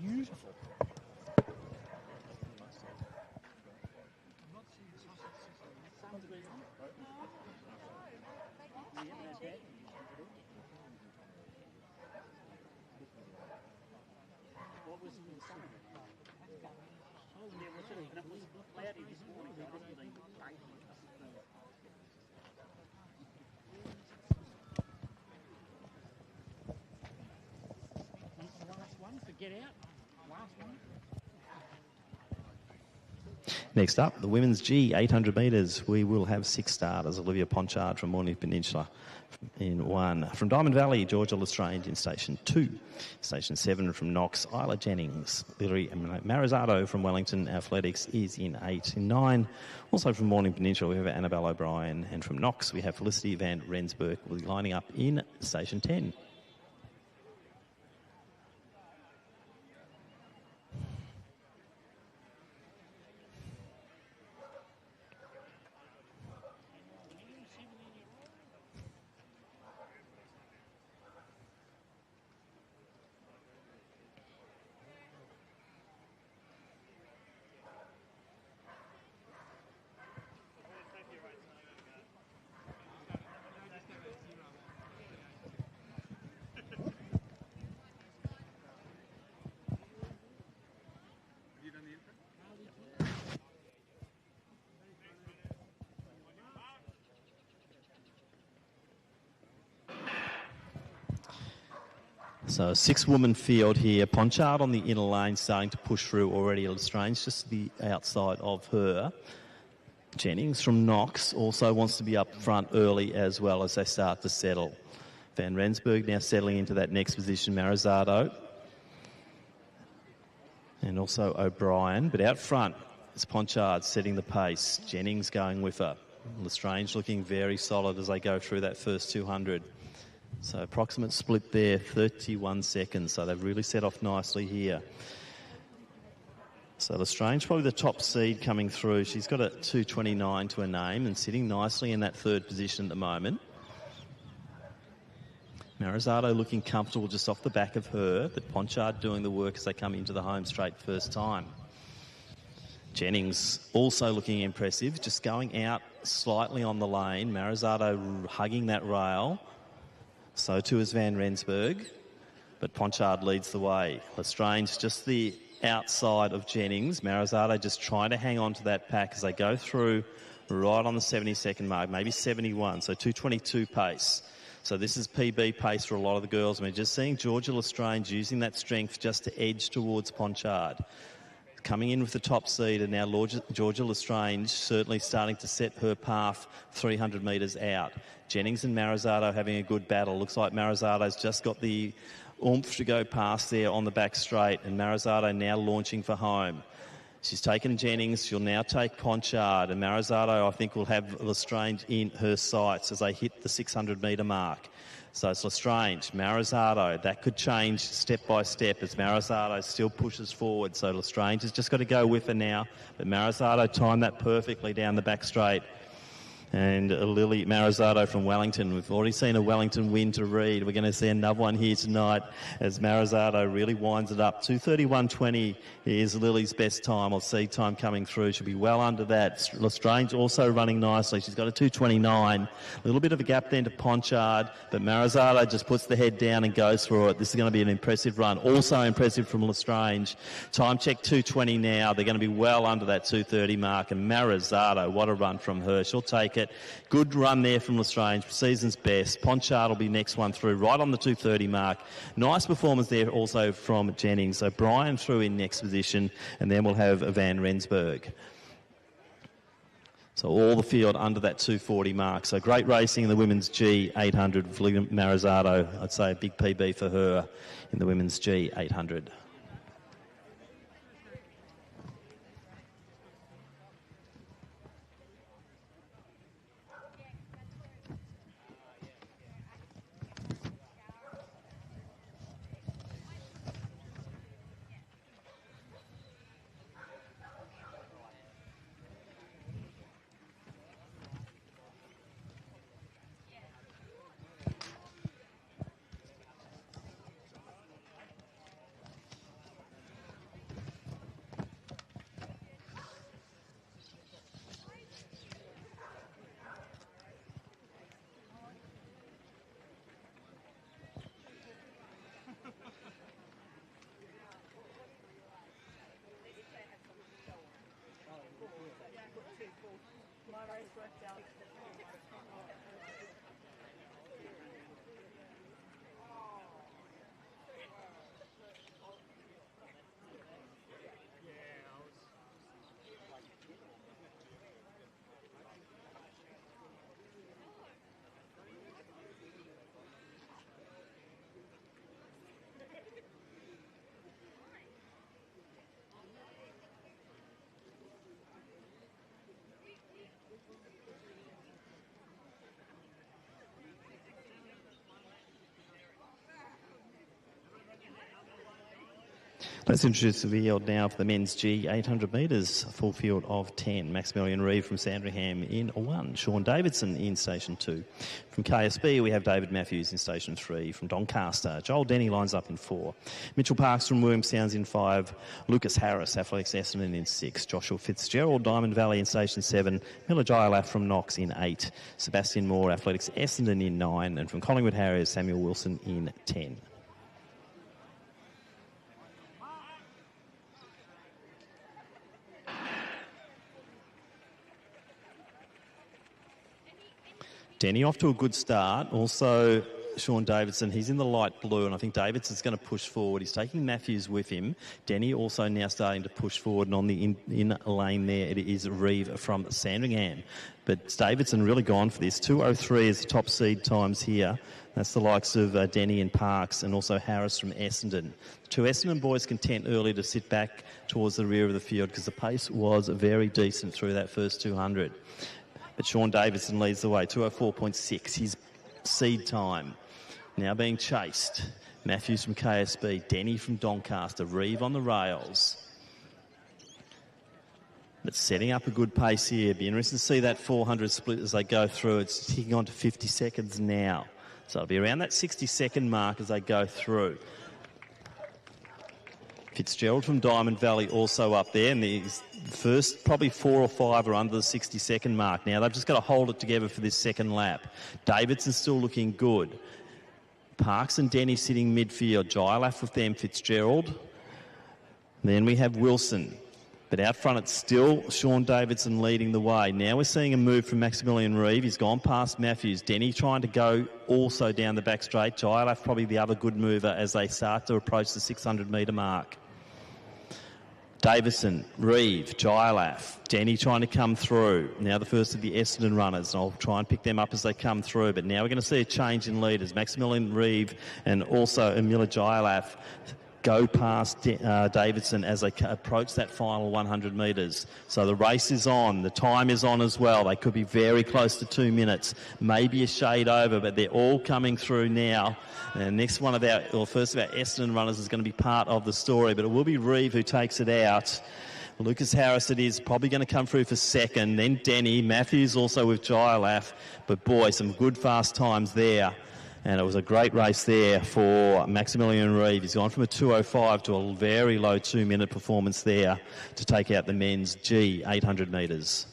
Beautiful. What was in the summer? Oh, yeah, well, sort of, and it was cloudy this morning. It must have been raining. Last one to get out. Last one. Next up, the women's G 800 metres. We will have 6 starters. Olivia Ponchard from Mornington Peninsula in 1. From Diamond Valley, Georgia Lestrange in Station 2. Station 7 from Knox, Isla Jennings. Lily Marizzato from Wellington Athletics is in 8. In 9, also from Mornington Peninsula, we have Annabelle O'Brien. And from Knox, we have Felicity van Rensburg will be lining up in Station 10. So a 6-woman field here. Ponchard on the inner lane starting to push through already. Lestrange just to the outside of her. Jennings from Knox also wants to be up front early as well as they start to settle. Van Rensburg now settling into that next position. Marizzato. And also O'Brien. But out front is Ponchard setting the pace. Jennings going with her. Lestrange looking very solid as they go through that first 200. So approximate split there, 31 seconds. So they've really set off nicely here. So Lestrange, probably the top seed coming through. She's got a 2:29 to her name and sitting nicely in that third position at the moment. Marizzato looking comfortable just off the back of her, but Ponchard doing the work as they come into the home straight first time. Jennings also looking impressive, just going out slightly on the lane. Marizzato hugging that rail. So too is Van Rensburg, but Ponchard leads the way. Lestrange just the outside of Jennings. Marizzato just trying to hang on to that pack as they go through right on the 70-second mark, maybe 71, so 2:22 pace. So this is PB pace for a lot of the girls. I mean, just seeing Georgia Lestrange using that strength just to edge towards Ponchard. Coming in with the top seed, and now Georgia Lestrange certainly starting to set her path 300 metres out. Jennings and Marizzato having a good battle. Looks like Marizzato's just got the oomph to go past there on the back straight, and Marizzato now launching for home. She's taken Jennings. She'll now take Ponchard, and Marizzato, I think, will have Lestrange in her sights as they hit the 600-metre mark. So it's Lestrange, Marizzato. That could change step by step as Marizzato still pushes forward. So Lestrange has just got to go with her now. But Marizzato timed that perfectly down the back straight. And Lily Marizzato from Wellington. We've already seen a Wellington win to read. We're going to see another one here tonight as Marizzato really winds it up. 2:31.20 is Lily's best time or seed time coming through. She'll be well under that. Lestrange also running nicely. She's got a 2:29. A little bit of a gap then to Ponchard, but Marizzato just puts the head down and goes for it. This is going to be an impressive run. Also impressive from Lestrange. Time check 2:20 now. They're going to be well under that 2:30 mark. And Marizzato, what a run from her. She'll take it. Good run there from Lestrange, season's best. Ponchard will be next one through, right on the 2:30 mark. Nice performance there also from Jennings. O'Brien through in next position, and then we'll have Van Rensburg. So all the field under that 2:40 mark. So great racing in the women's G 800 with Marizzato. I'd say a big PB for her in the women's G 800. Let's introduce the field now for the men's G 800 metres, full field of 10. Maximilian Reeve from Sandringham in 1. Sean Davidson in station 2. From KSB, we have David Matthews in station 3. From Doncaster, Joel Denny lines up in 4. Mitchell Parks from Williamstown in 5. Lucas Harris, Athletics Essendon in 6. Joshua Fitzgerald, Diamond Valley in station 7. Miller Jyalaf from Knox in 8. Sebastian Moore, Athletics Essendon in 9. And from Collingwood Harriers, Samuel Wilson in 10. Denny off to a good start. Also, Sean Davidson, he's in the light blue, and I think Davidson's going to push forward. He's taking Matthews with him. Denny also now starting to push forward, and on the in lane there, it is Reeve from Sandringham. But Davidson really gone for this. 2:03 is the top seed times here. That's the likes of Denny and Parks, and also Harris from Essendon. The two Essendon boys content early to sit back towards the rear of the field because the pace was very decent through that first 200. But Sean Davidson leads the way, 2:04.6, his seed time. Now being chased. Matthews from KSB, Denny from Doncaster, Reeve on the rails. But setting up a good pace here. Be interested to see that 400 split as they go through. It's ticking on to 50 seconds now. So it'll be around that 60-second mark as they go through. Fitzgerald from Diamond Valley also up there, and the first probably 4 or 5 are under the 60-second mark. Now they've just got to hold it together for this second lap. Davidson's still looking good. Parks and Denny sitting midfield. Jyalaf with them, Fitzgerald. Then we have Wilson. But out front, it's still Sean Davidson leading the way. Now we're seeing a move from Maximilian Reeve. He's gone past Matthews. Denny trying to go also down the back straight. Jyalaf probably the other good mover as they start to approach the 600-metre mark. Davison, Reeve, Jyalaf, Denny trying to come through. Now the first of the Essendon runners, and I'll try and pick them up as they come through. But now we're going to see a change in leaders. Maximilian Reeve and also Emila Jyalaf go past Davidson as they approach that final 100 metres. So the race is on. The time is on as well. They could be very close to 2 minutes, maybe a shade over, but they're all coming through now. And next one of our, or first of our Essendon runners is going to be part of the story, but it will be Reeve who takes it out. Lucas Harris it is, probably going to come through for second. Then Denny, Matthews also with Jyalaf. But boy, some good fast times there. And it was a great race there for Maximilian Reeve. He's gone from a 2:05 to a very low 2-minute performance there to take out the men's G 800 metres.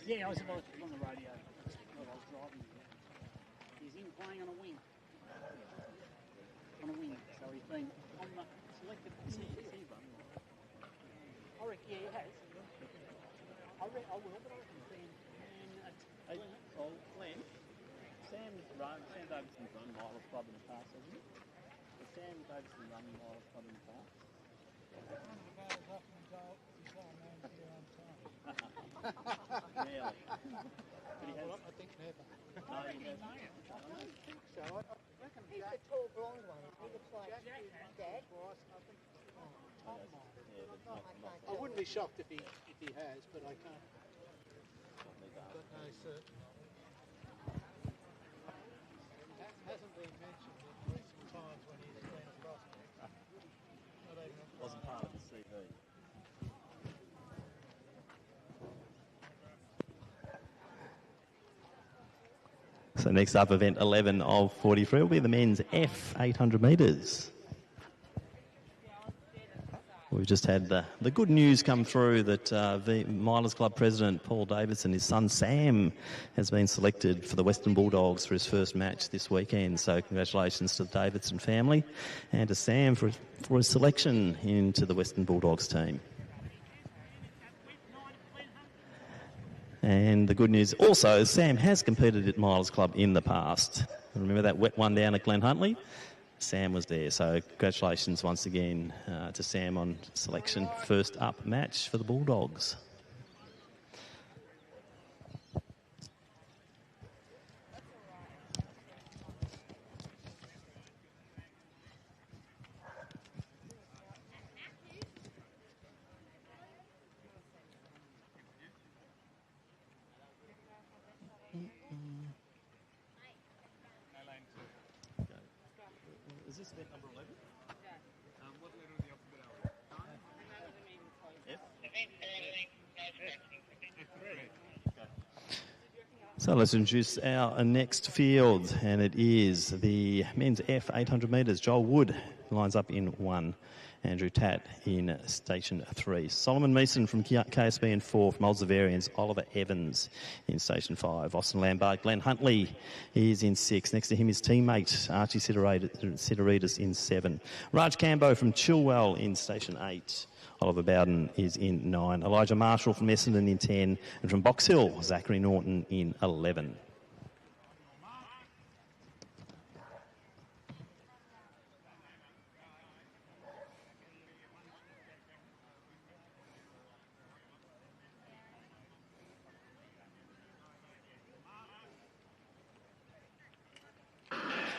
Yeah, I was on the radio while I was driving. He's in playing on a wing. On a wing, so he's been on the selected position. I reckon, yeah, he has. I will, but I reckon Glenn. Sam Davidson's run Miles Club in the past, hasn't he? So Sam Davidson run Miles Club in the past. Really? But he has, I think never. no, he hasn't. I don't think so. I reckon He's Jack the tall blonde one. He looks like Dad. Bryce, I think Tom might. Yeah, but Oh, not, I not can't I wouldn't be shocked if he has, but I can't. certainly Got don't. no certainty. That hasn't been mentioned in recent times when he's been across. Not even Wasn't part of the CV. So next up, event 11 of 43 will be the men's F 800 metres. We've We've just had the good news come through that the Milers Club president, Paul Davidson, his son Sam, has been selected for the Western Bulldogs for his first match this weekend. So congratulations to the Davidson family and to Sam for his selection into the Western Bulldogs team. And the good news also, Sam has competed at Milers Club in the past. Remember that wet one down at Glen Huntly? Sam was there, so congratulations once again to Sam on selection. First up match for the Bulldogs. Is this event number 11? What letter of the alphabet are we? So let's introduce our next field, and it is the men's F 800 metres. Joel Wood lines up in 1. Andrew Tatt in Station 3. Solomon Meeson from KSB in 4. From Oldsavarians, Oliver Evans in Station 5. Austin Lambert, Glenn Huntley is in 6. Next to him is teammate Archie Sidorides in 7. Raj Cambo from Chilwell in Station 8. Oliver Bowden is in 9. Elijah Marshall from Essendon in 10. And from Box Hill, Zachary Norton in 11.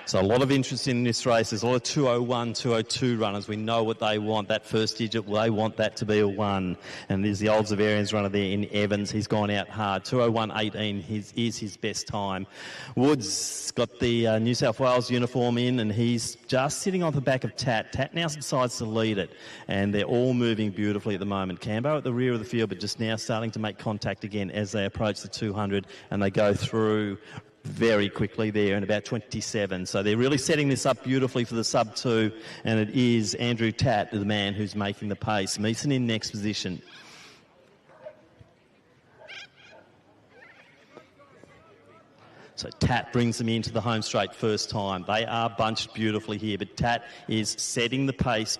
So a lot of interest in this race. There's a lot of 201, 202 runners. We know what they want. That first digit, they want that to be a 1. And there's the Oldsavarians runner there in Evans. He's gone out hard. 201.18 is his best time. Woods got the New South Wales uniform in, and he's just sitting on the back of Tat. Tat now decides to lead it, and they're all moving beautifully at the moment. Cambo at the rear of the field, but just now starting to make contact again as they approach the 200, and they go through very quickly there in about 27. So they're really setting this up beautifully for the sub-2, and it is Andrew Tatt, the man who's making the pace. Meeson in next position. So Tatt brings them into the home straight first time. They are bunched beautifully here, but Tatt is setting the pace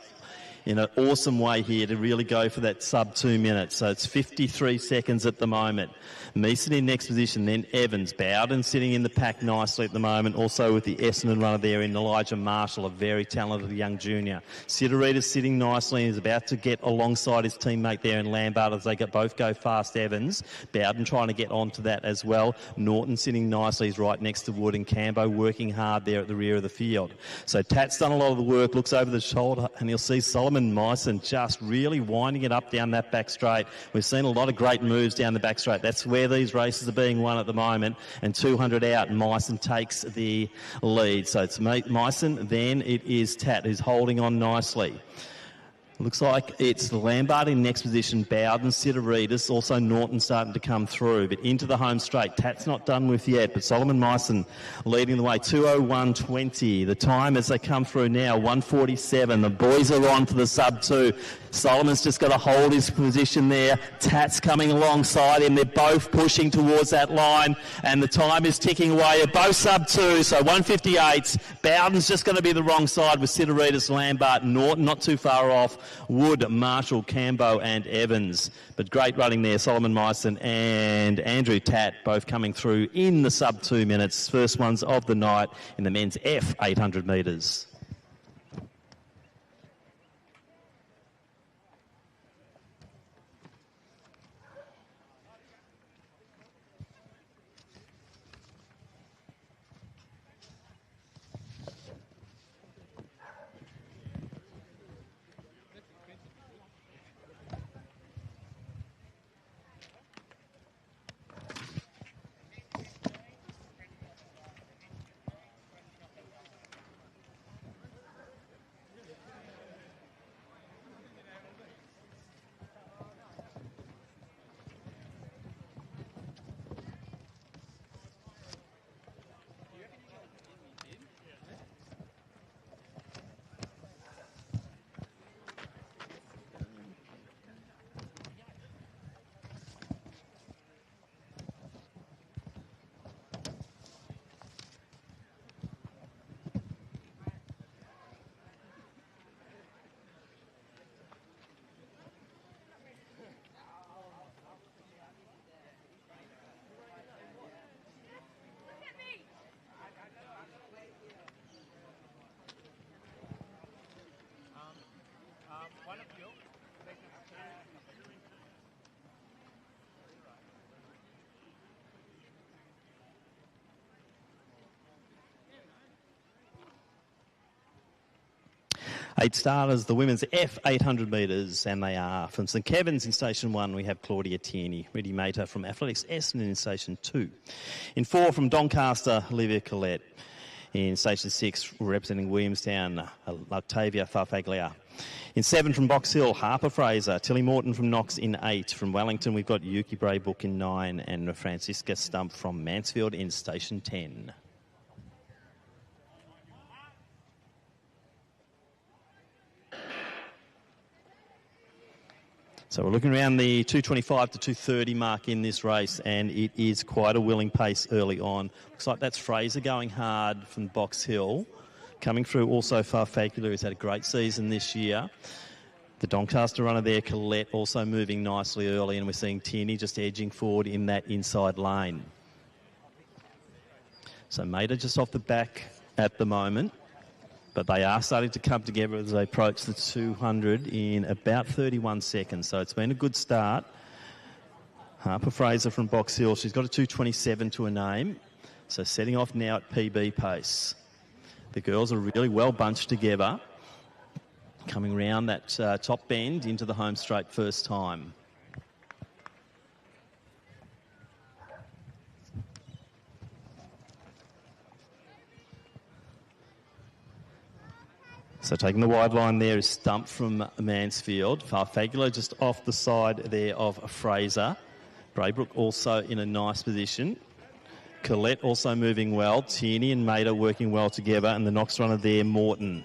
in an awesome way here to really go for that sub 2 minutes. So it's 53 seconds at the moment. Meeson in next position, then Evans. Bowden sitting in the pack nicely at the moment, also with the Essendon runner there in Elijah Marshall, a very talented young junior. Sidorides sitting nicely and is about to get alongside his teammate there in Lambert as they both go fast. Evans. Bowden trying to get onto that as well. Norton sitting nicely, he's right next to Wood, and Cambo working hard there at the rear of the field. So Tat's done a lot of the work, looks over the shoulder, and you'll see Solomon Meeson just really winding it up down that back straight. We've seen a lot of great moves down the back straight. That's where these races are being won at the moment, and 200 out, and Meeson takes the lead. So it's Meeson, then it is Tat who's holding on nicely. Looks like it's Lambert in next position, Bowden, Sidorides, also Norton starting to come through, but into the home straight. Tat's not done with yet, but Solomon Meeson leading the way, 2:01.20. The time as they come through now, 1:47. The boys are on for the sub-2. Solomon's just got to hold his position there. Tat's coming alongside him. They're both pushing towards that line, and the time is ticking away. They're both sub-2, so 1:58. Bowden's just going to be the wrong side with Sidorides, Lambert, Norton not too far off. Wood, Marshall, Cambo and Evans. But great running there, Solomon Meeson and Andrew Tatt both coming through in the sub 2 minutes. First ones of the night in the men's F 800 metres. 8 starters, the women's F 800 metres, and they are from St Kevin's in Station 1, we have Claudia Tierney. Ready Mater from Athletics Essendon in Station 2. In 4 from Doncaster, Olivia Collette. In Station 6, representing Williamstown, Octavia Farfaglia. In 7 from Box Hill, Harper Fraser. Tilly Morton from Knox in 8. From Wellington, we've got Yuki Braybook in 9. And Francisca Stump from Mansfield in Station 10. So we're looking around the 225 to 230 mark in this race, and it is quite a willing pace early on. Looks like that's Fraser going hard from Box Hill. Coming through also Farfaglia, who's had a great season this year. The Doncaster runner there, Collette, also moving nicely early, and we're seeing Tierney just edging forward in that inside lane. So Mater just off the back at the moment. But they are starting to come together as they approach the 200 in about 31 seconds. So it's been a good start. Harper Fraser from Box Hill, she's got a 2:27 to her name. So setting off now at PB pace. The girls are really well bunched together. Coming round that top bend into the home straight first time. So taking the wide line there is Stump from Mansfield. Farfaglia just off the side there of Fraser. Braybrook also in a nice position. Collette also moving well. Tierney and Mater working well together. And the Knox runner there, Morton.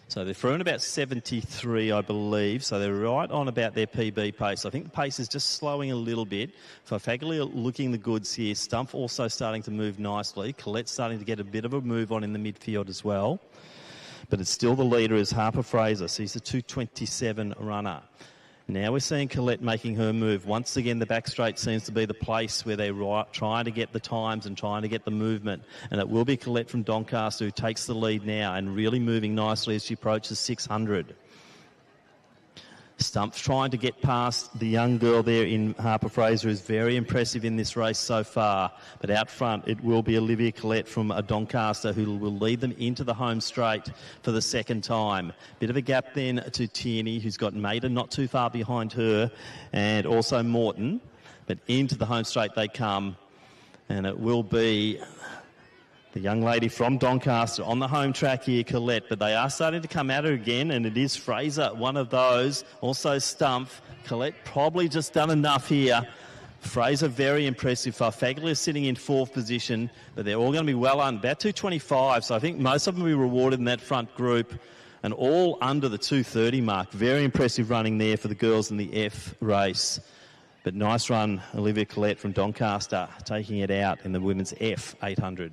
So they're through in about 73, I believe. So they're right on about their PB pace. I think the pace is just slowing a little bit. Farfaglia looking the goods here. Stump also starting to move nicely. Collette starting to get a bit of a move on in the midfield as well. But it's still the leader is Harper Fraser. So he's a 2:27 runner. Now we're seeing Collette making her move. Once again, the back straight seems to be the place where they're trying to get the times and trying to get the movement. And it will be Collette from Doncaster who takes the lead now and really moving nicely as she approaches 600. Stump's trying to get past the young girl there in Harper Fraser, who's very impressive in this race so far. But out front, it will be Olivia Collette from Doncaster who will lead them into the home straight for the second time. Bit of a gap then to Tierney, who's got Mater not too far behind her, and also Morton. But into the home straight they come, and it will be the young lady from Doncaster on the home track here, Collette, but they are starting to come at her again, and it is Fraser, one of those. Also Stump. Collette probably just done enough here. Fraser very impressive. Farfaglia sitting in 4th position, but they're all going to be well under, about 225, so I think most of them will be rewarded in that front group, and all under the 230 mark. Very impressive running there for the girls in the F race. But nice run, Olivia Collette from Doncaster, taking it out in the women's F 800.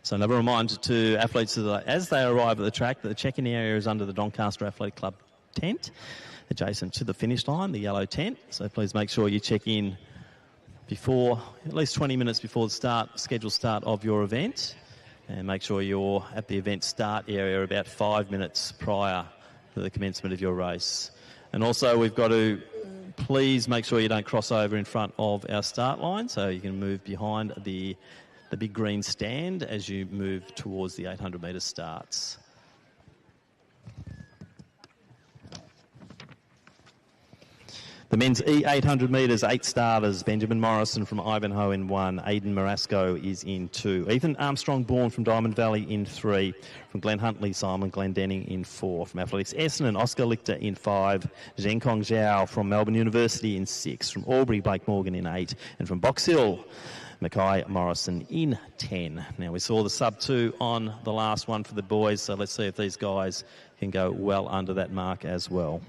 So another reminder to athletes as they arrive at the track that the check-in area is under the Doncaster Athletic Club tent, adjacent to the finish line, the yellow tent. So please make sure you check in before, at least 20 minutes before the scheduled start of your event. And make sure you're at the event start area about 5 minutes prior to the commencement of your race. And also we've got to please make sure you don't cross over in front of our start line, so you can move behind the big green stand as you move towards the 800 metre starts. The men's E800 metres, 8 starters. Benjamin Morrison from Ivanhoe in 1. Aidan Marasco is in 2. Ethan Armstrong-Bourne from Diamond Valley in 3. From Glen Huntley, Simon Glendenning in 4. From Athletics Essendon, Oscar Lichter in 5. Zheng Kong Zhao from Melbourne University in 6. From Albury, Blake Morgan in 8. And from Box Hill, Mackay Morrison in 10. Now, we saw the sub-2 on the last one for the boys, so let's see if these guys can go well under that mark as well.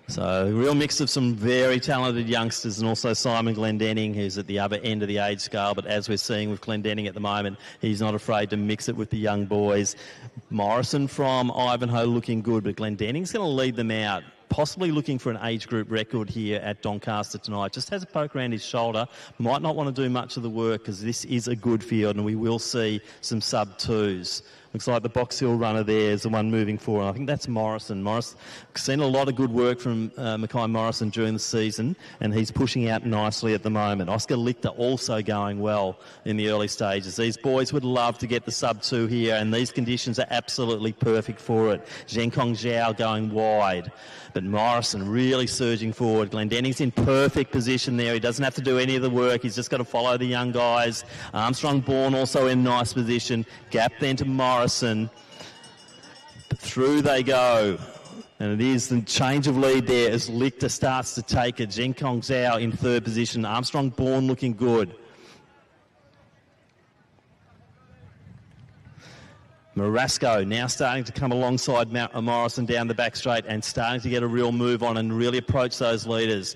So a real mix of some very talented youngsters, and also Simon Glendenning, who's at the other end of the age scale. But as we're seeing with Glendenning at the moment, he's not afraid to mix it with the young boys. Morrison from Ivanhoe looking good, but Glendenning's going to lead them out, possibly looking for an age group record here at Doncaster tonight. Just has a poke around his shoulder. Might not want to do much of the work because this is a good field, and we will see some sub-2s. Looks like the Box Hill runner there is the one moving forward. I think that's Morrison. Seen a lot of good work from Mackay Morrison during the season, and he's pushing out nicely at the moment. Oscar Lichter also going well in the early stages. These boys would love to get the sub-2 here, and these conditions are absolutely perfect for it. Zhenkong Zhao going wide, but Morrison really surging forward. Glendenning's in perfect position there. He doesn't have to do any of the work. He's just got to follow the young guys. Armstrong Bourne also in nice position. Gap then to Morrison. But through they go. And it is the change of lead there as Lichter starts to take it. Zhenkong Zhao in third position. Armstrong Bourne looking good. Marasco now starting to come alongside Morrison down the back straight and starting to get a real move on and really approach those leaders.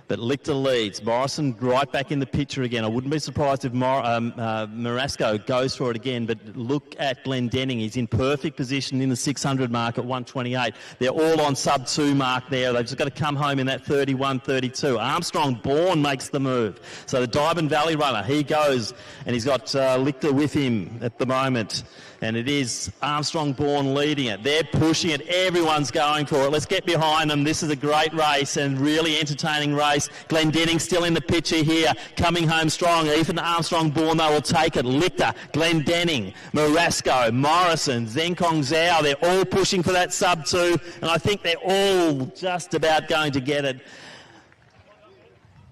But Lichter leads. Morrison right back in the picture again. I wouldn't be surprised if Marasco goes for it again, but look at Glendenning. He's in perfect position in the 600 mark at 128. They're all on sub-2 mark there. They've just got to come home in that 31-32. Armstrong Bourne makes the move. So the Diamond Valley runner, he goes, and he's got Lichter with him at the moment. And it is Armstrong Bourne leading it. They're pushing it. Everyone's going for it. Let's get behind them. This is a great race and really entertaining race. Glendenning still in the picture here, coming home strong. Even Armstrong Bourne, they will take it. Lichter, Glendenning, Marasco, Morrison, Zhenkong Zhao. They're all pushing for that sub-2, and I think they're all just about going to get it.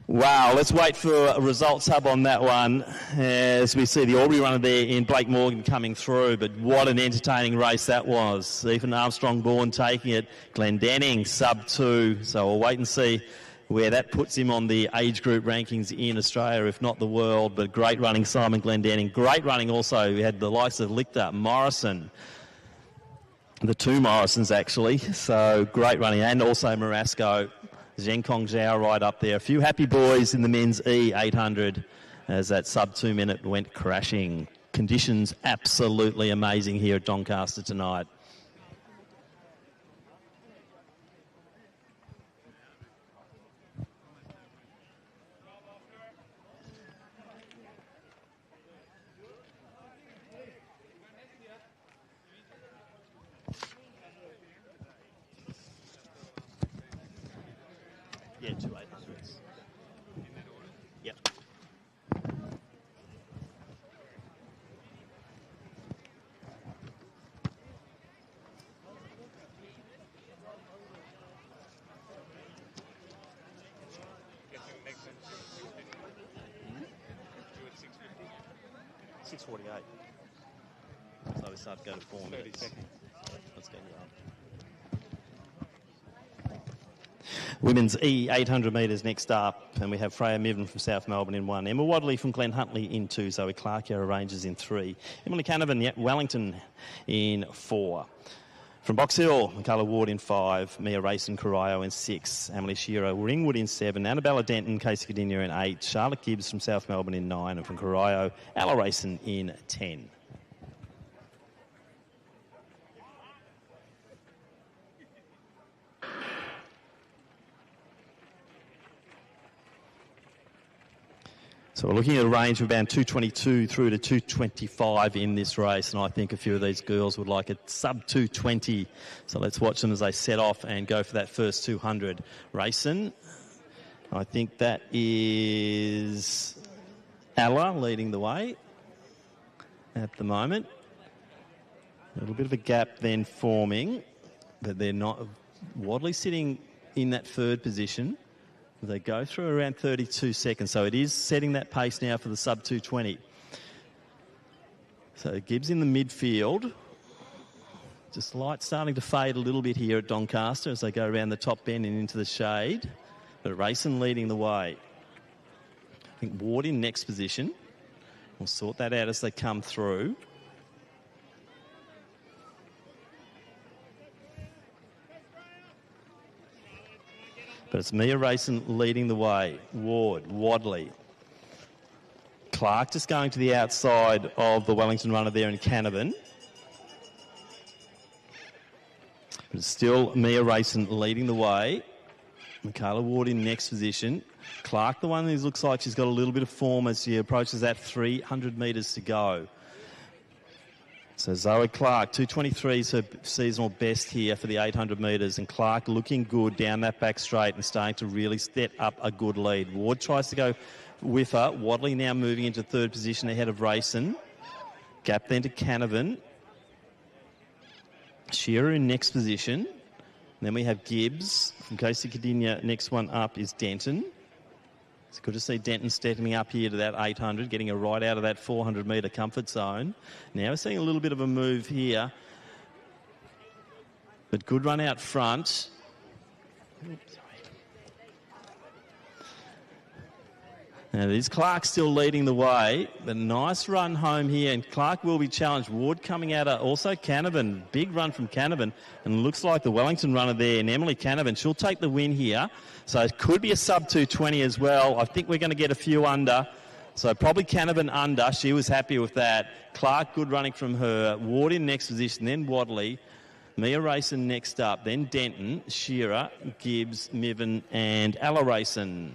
Wow, let's wait for a results hub on that one as we see the Albury runner there in Blake Morgan coming through. But what an entertaining race that was. Even Armstrong Bourne taking it. Glendenning sub-2. So we'll wait and see where that puts him on the age group rankings in Australia, if not the world. But great running, Simon Glendenning. Great running also. We had the likes of Lichter, Morrison. The two Morrisons actually. So great running. And also Marasco. Zhenkong Zhao right up there. A few happy boys in the men's E800 as that sub-2 minute went crashing. Conditions absolutely amazing here at Doncaster tonight. Yeah, 2 800s. Yep. Guessing next one, 650. 6:48. So we start to go to 4 30 minutes. seconds. Let's go down. Women's E800 metres next up, and we have Freya Miven from South Melbourne in 1, Emma Wadley from Glen Huntly in 2, Zoe Clark, Yarra Rangers in 3, Emily Canavan, Wellington in 4. From Box Hill, Michaela Ward in 5, Mia Racing Corio in 6, Emily Shearer Ringwood in 7, Annabella Denton, Casey Cadinia in 8, Charlotte Gibbs from South Melbourne in 9, and from Corio, Ella Racing in 10. So we're looking at a range of about 222 through to 225 in this race, and I think a few of these girls would like a sub-220. So let's watch them as they set off and go for that first 200. Racing, I think that is Ella leading the way at the moment. A little bit of a gap then forming, but they're not. Wadley sitting in that third position. They go through around 32 seconds, so it is setting that pace now for the sub-220. So Gibbs in the midfield. Just light starting to fade a little bit here at Doncaster as they go around the top bend and into the shade. But Racing leading the way. I think Ward in next position. We'll sort that out as they come through. But it's Mia Racing leading the way. Ward, Wadley. Clark just going to the outside of the Wellington runner there in Canavan. But it's still Mia Racing leading the way. Michaela Ward in next position. Clark, the one who looks like she's got a little bit of form as she approaches that 300 metres to go. So Zoe Clark, 2:23 is her seasonal best here for the 800 metres, and Clark looking good down that back straight and starting to really step up a good lead. Ward tries to go with her. Wadley now moving into third position ahead of Rayson. Gap then to Canavan. Shearer in next position. And then we have Gibbs from Casey Cadinia. Next one up is Denton. It's good to see Denton stepping up here to that 800, getting her right out of that 400-metre comfort zone. Now we're seeing a little bit of a move here. But good run out front. Now, there's Clark still leading the way, but nice run home here, and Clark will be challenged. Ward coming out, also Canavan, big run from Canavan, and looks like the Wellington runner there, and Emily Canavan, she'll take the win here. So it could be a sub 220 as well. I think we're going to get a few under, so probably Canavan under. She was happy with that. Clark, good running from her. Ward in next position, then Wadley. Mia Rayson next up, then Denton, Shearer, Gibbs, Mivan, and Ella Rayson.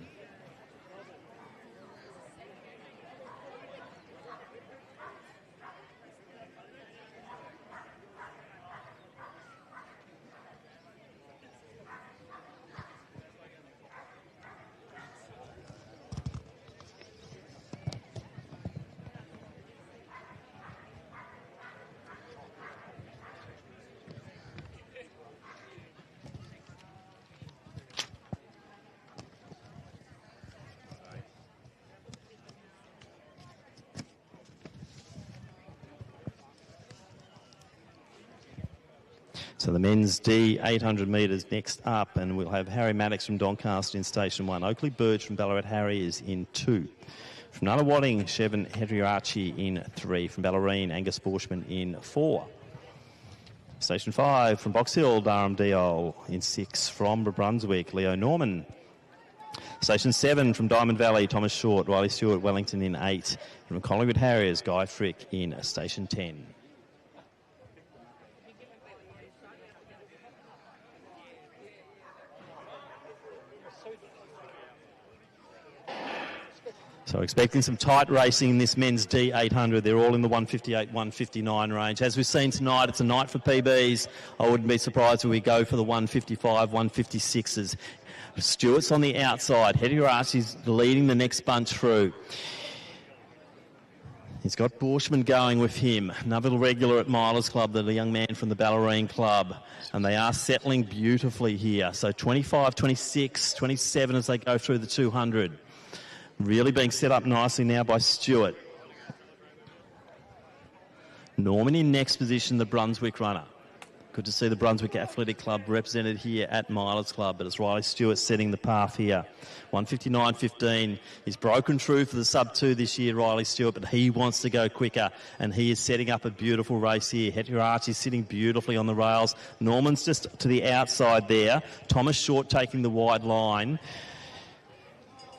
So the men's D 800 metres next up, and we'll have Harry Maddox from Doncaster in station 1. Oakley Burge from Ballarat Harry is in 2. From Nunawading, Chevan Hedriarchi in 3. From Ballerine, Angus Borshman in 4. Station 5 from Box Hill, Durham Diol in 6. From Brunswick, Leo Norman. Station 7 from Diamond Valley, Thomas Short, Riley Stewart, Wellington in 8. From Collingwood Harriers, Guy Frick in station 10. So expecting some tight racing in this men's D800. They're all in the 158, 159 range. As we've seen tonight, it's a night for PBs. I wouldn't be surprised if we go for the 155, 156s. Stewart's on the outside. Hedriarchi's leading the next bunch through. He's got Borshman going with him. Another regular at Milers Club, the young man from the Ballerine Club. And they are settling beautifully here. So 25, 26, 27 as they go through the 200. Really being set up nicely now by Stewart. Norman in next position, the Brunswick runner. Good to see the Brunswick Athletic Club represented here at Milers Club, but it's Riley Stewart setting the path here. 159.15. He's broken through for the sub-2 this year, Riley Stewart, but he wants to go quicker, and he is setting up a beautiful race here. Hedriarchi sitting beautifully on the rails. Norman's just to the outside there. Thomas Short taking the wide line.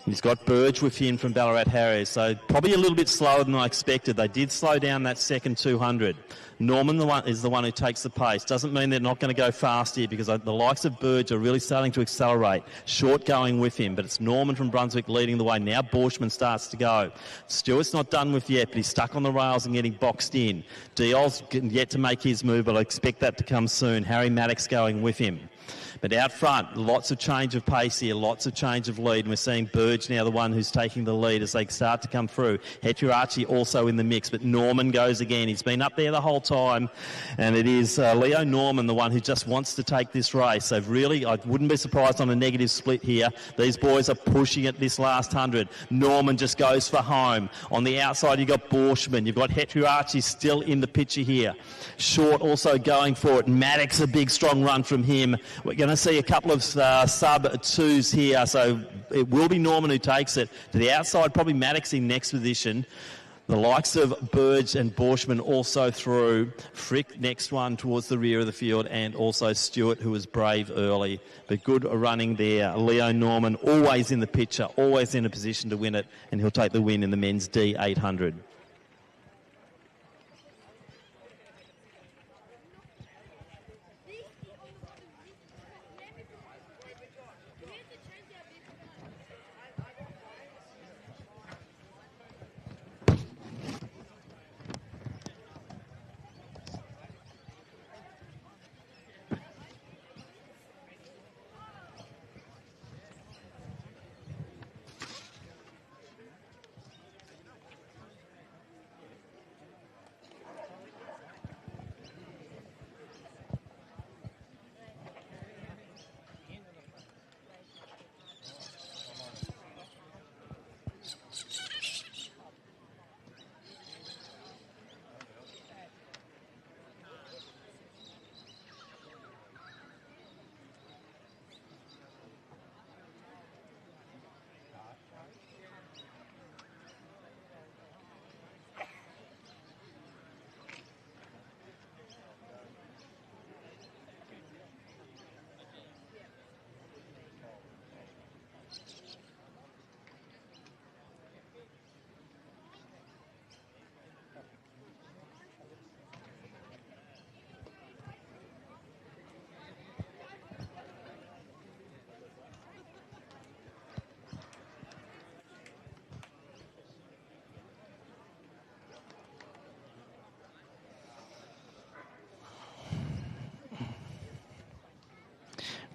He's got Burge with him from Ballarat Harriers, so probably a little bit slower than I expected. They did slow down that second 200. Norman is the one who takes the pace. Doesn't mean they're not going to go fast here, because the likes of Burge are really starting to accelerate. Short going with him, but it's Norman from Brunswick leading the way. Now Borshman starts to go. Stewart's not done with yet, but he's stuck on the rails and getting boxed in. Diol's yet to make his move, but I expect that to come soon. Harry Maddox going with him. But out front, lots of change of pace here, lots of change of lead. And we're seeing Burge now the one who's taking the lead as they start to come through. Hedriarchi also in the mix, but Norman goes again. He's been up there the whole time. And it is Leo Norman, the one who just wants to take this race. So really, I wouldn't be surprised on a negative split here. These boys are pushing it this last 100. Norman just goes for home. On the outside, you've got Borshman. You've got Hedriarchi still in the picture here. Short also going for it. Maddox, a big strong run from him. We're going to see a couple of sub-2s here, so it will be Norman who takes it. To the outside, probably Maddox in next position. The likes of Burge and Borshman also through. Frick next one towards the rear of the field, and also Stewart, who was brave early. But good running there. Leo Norman always in the picture, always in a position to win it, and he'll take the win in the men's D800.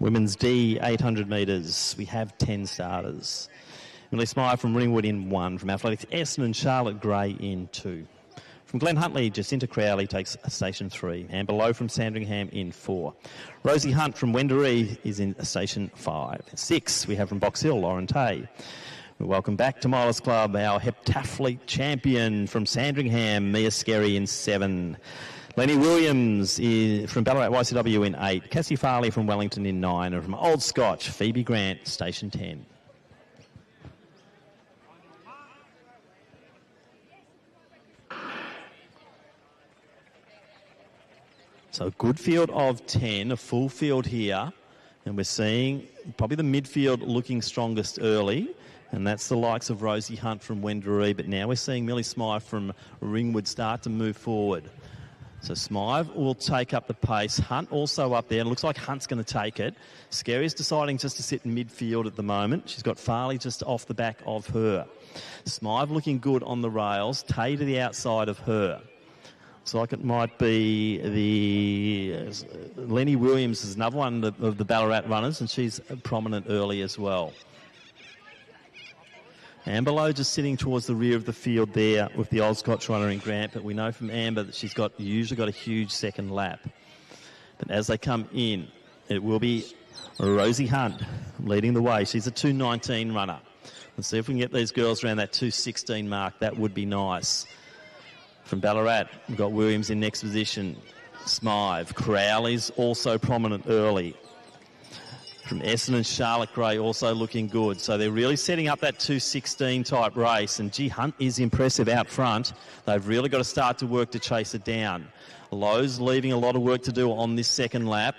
Women's D, 800 metres. We have 10 starters. Millie Smythe from Ringwood in 1. From Athletics, Essendon, Charlotte Gray in 2. From Glen Huntley, Jacinta Crowley takes station 3. Amber Lowe from Sandringham in 4. Rosie Hunt from Wendouree is in station 5. 6, we have from Box Hill, Lauren Tay. We welcome back to Milers Club our heptathlete champion from Sandringham, Mia Skerry in 7. Lenny Williams from Ballarat YCW in 8. Cassie Farley from Wellington in 9. And from Old Scotch, Phoebe Grant, station 10. So a good field of 10, a full field here. And we're seeing probably the midfield looking strongest early. And that's the likes of Rosie Hunt from Wendouree. But now we're seeing Millie Smythe from Ringwood start to move forward. So Smythe will take up the pace. Hunt also up there. It looks like Hunt's going to take it. Scary's deciding just to sit in midfield at the moment. She's got Farley just off the back of her. Smythe looking good on the rails. Tay to the outside of her. So like it might be the Lenny Williams is another one of the Ballarat runners, and she's prominent early as well. Amber Lowe just sitting towards the rear of the field there with the Old Scotch runner in Grant, but we know from Amber that she's usually got a huge second lap. But as they come in, it will be Rosie Hunt leading the way. She's a 2:19 runner. Let's see if we can get these girls around that 2:16 mark. That would be nice. From Ballarat, we've got Williams in next position. Smythe. Crowley's also prominent early. From Essendon, Charlotte Gray also looking good. So they're really setting up that 2:16 type race. And G Hunt is impressive out front. They've really got to start to work to chase it down. Lowe's leaving a lot of work to do on this second lap.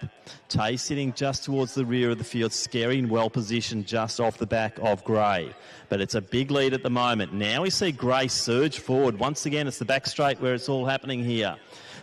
Tay sitting just towards the rear of the field. Scary and well positioned just off the back of Gray. But it's a big lead at the moment. Now we see Gray surge forward. Once again, it's the back straight where it's all happening here.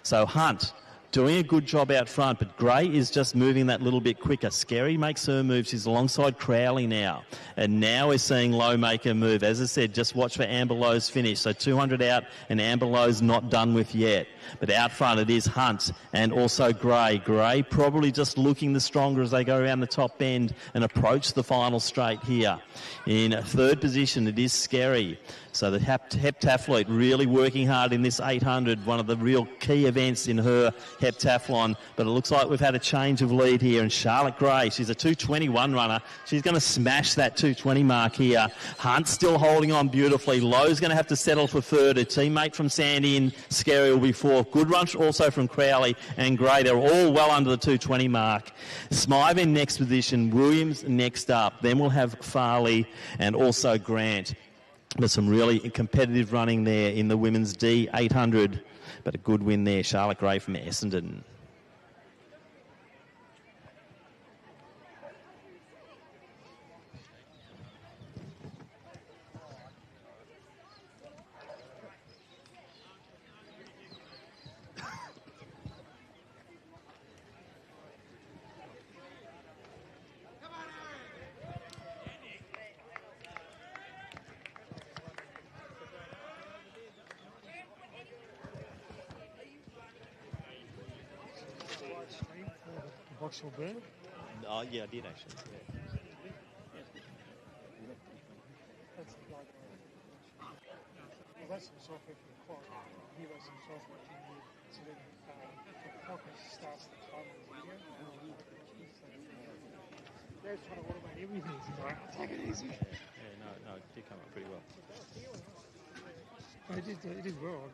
So Hunt doing a good job out front, but Gray is just moving that little bit quicker. Scary makes her move. She's alongside Crowley now. And now we're seeing Lowe make her move. As I said, just watch for Amber Lowe's finish. So 200 out and Amber Lowe's not done with yet. But out front it is Hunt and also Gray. Gray probably just looking the stronger as they go around the top bend and approach the final straight here. In third position it is Scary. So the heptathlete really working hard in this 800, one of the real key events in her heptathlon. But it looks like we've had a change of lead here. And Charlotte Gray, she's a 2:21 runner. She's going to smash that 2:20 mark here. Hunt still holding on beautifully. Lowe's going to have to settle for third. Her teammate from Sandy and Scary will be fourth. Good run also from Crowley and Gray. They're all well under the 2:20 mark. Smythe in next position. Williams next up. Then we'll have Farley and also Grant. There's some really competitive running there in the women's D 800, but a good win there. Charlotte Gray from Essendon. Vauxhall Burn? Oh, yeah, I did actually. Yeah. Well, that's some software for the clock. Here was some software for you. So then the clock starts the time of the video. Dad's trying to automate everything. He's like, take it easy. Yeah, no, it did come up pretty well. It did well.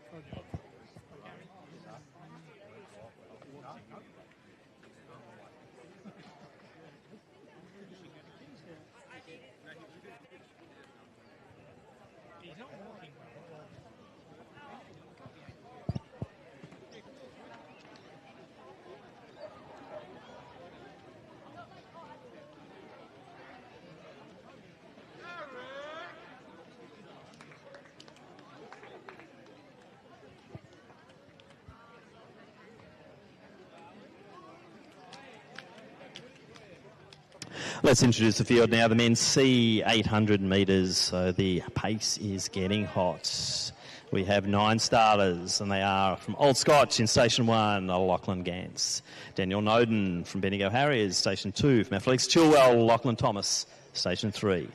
Let's introduce the field now. The men's C 800 metres. So the pace is getting hot. We have 9 starters, and they are from Old Scotch in Station 1, Lachlan Gance. Daniel Noden from Bendigo Harriers, Station 2. From Athletics Chilwell, Lachlan Thomas, Station 3.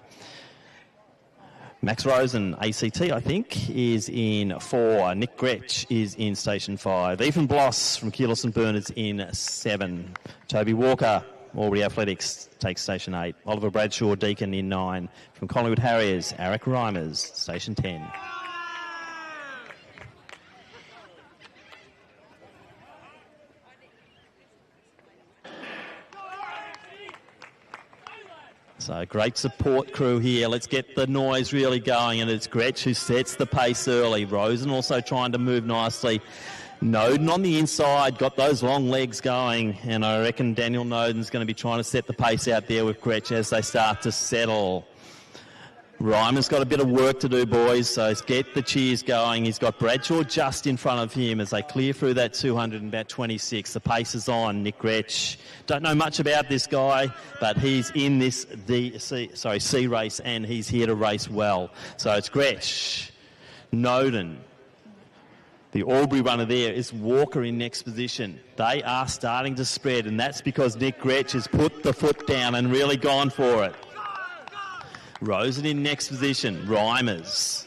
Max Rosen, ACT, I think, is in 4. Nick Gretsch is in Station 5. Ethan Bloss from Keyless and Bernards in 7. Toby Walker, Albury Athletics, takes Station 8. Oliver Bradshaw, Deakin in 9. From Collingwood Harriers, Eric Reimers, Station 10. So great support crew here. Let's get the noise really going, and it's Gretsch who sets the pace early. Rosen also trying to move nicely. Noden on the inside, got those long legs going, and I reckon Daniel Noden's going to be trying to set the pace out there with Gretsch as they start to settle. Ryman's got a bit of work to do, boys, so let's get the cheers going. He's got Bradshaw just in front of him as they clear through that 200 and about 26. The pace is on. Nick Gretsch. Don't know much about this guy, but he's in this C race, and he's here to race well. So it's Gretsch, Noden. The Albury runner there is Walker in next position. They are starting to spread, and that's because Nick Gretsch has put the foot down and really gone for it. Rosen in next position, Reimers.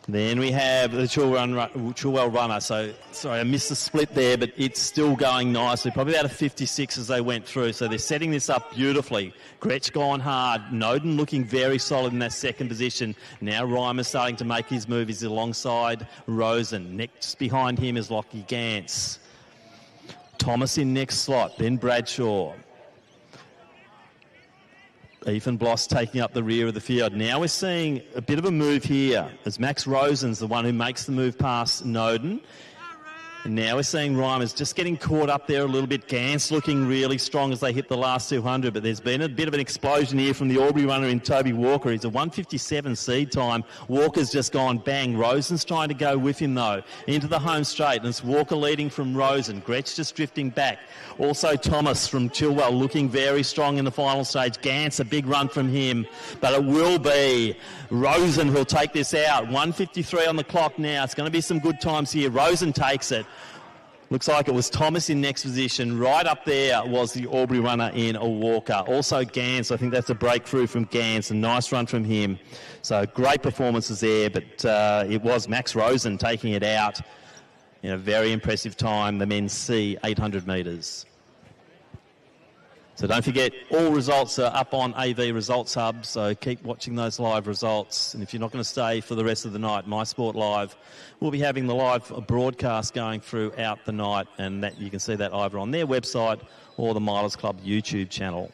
Then we have the Chilwell runner. So, sorry, I missed the split there, but it's still going nicely. Probably about a 56 as they went through. So they're setting this up beautifully. Gretsch gone hard. Noden looking very solid in that second position. Now Reimers starting to make his move. He's alongside Rosen. Next behind him is Lockie Gance. Thomas in next slot, then Bradshaw. Ethan Bloss taking up the rear of the field. Now we're seeing a bit of a move here as Max Rosen's the one who makes the move past Noden. And now we're seeing Reimers just getting caught up there a little bit. Gance looking really strong as they hit the last 200, but there's been a bit of an explosion here from the Albury runner in Toby Walker. He's a 1:57 seed time. Walker's just gone bang. Rosen's trying to go with him though, into the home straight, and it's Walker leading from Rosen. Gretsch just drifting back. Also Thomas from Chilwell looking very strong in the final stage. Gance, a big run from him, but it will be Rosen who'll take this out. 1:53 on the clock now. It's going to be some good times here. Rosen takes it. Looks like it was Thomas in next position. Right up there was the Albury runner in a Walker. Also Gance, I think that's a breakthrough from Gance. A nice run from him. So great performances there, but it was Max Rosen taking it out in a very impressive time, the men's C 800 metres. So don't forget, all results are up on AV Results Hub, so keep watching those live results. And if you're not going to stay for the rest of the night, My Sport Live will be having the live broadcast going throughout the night, and that you can see that either on their website or the Milers Club YouTube channel.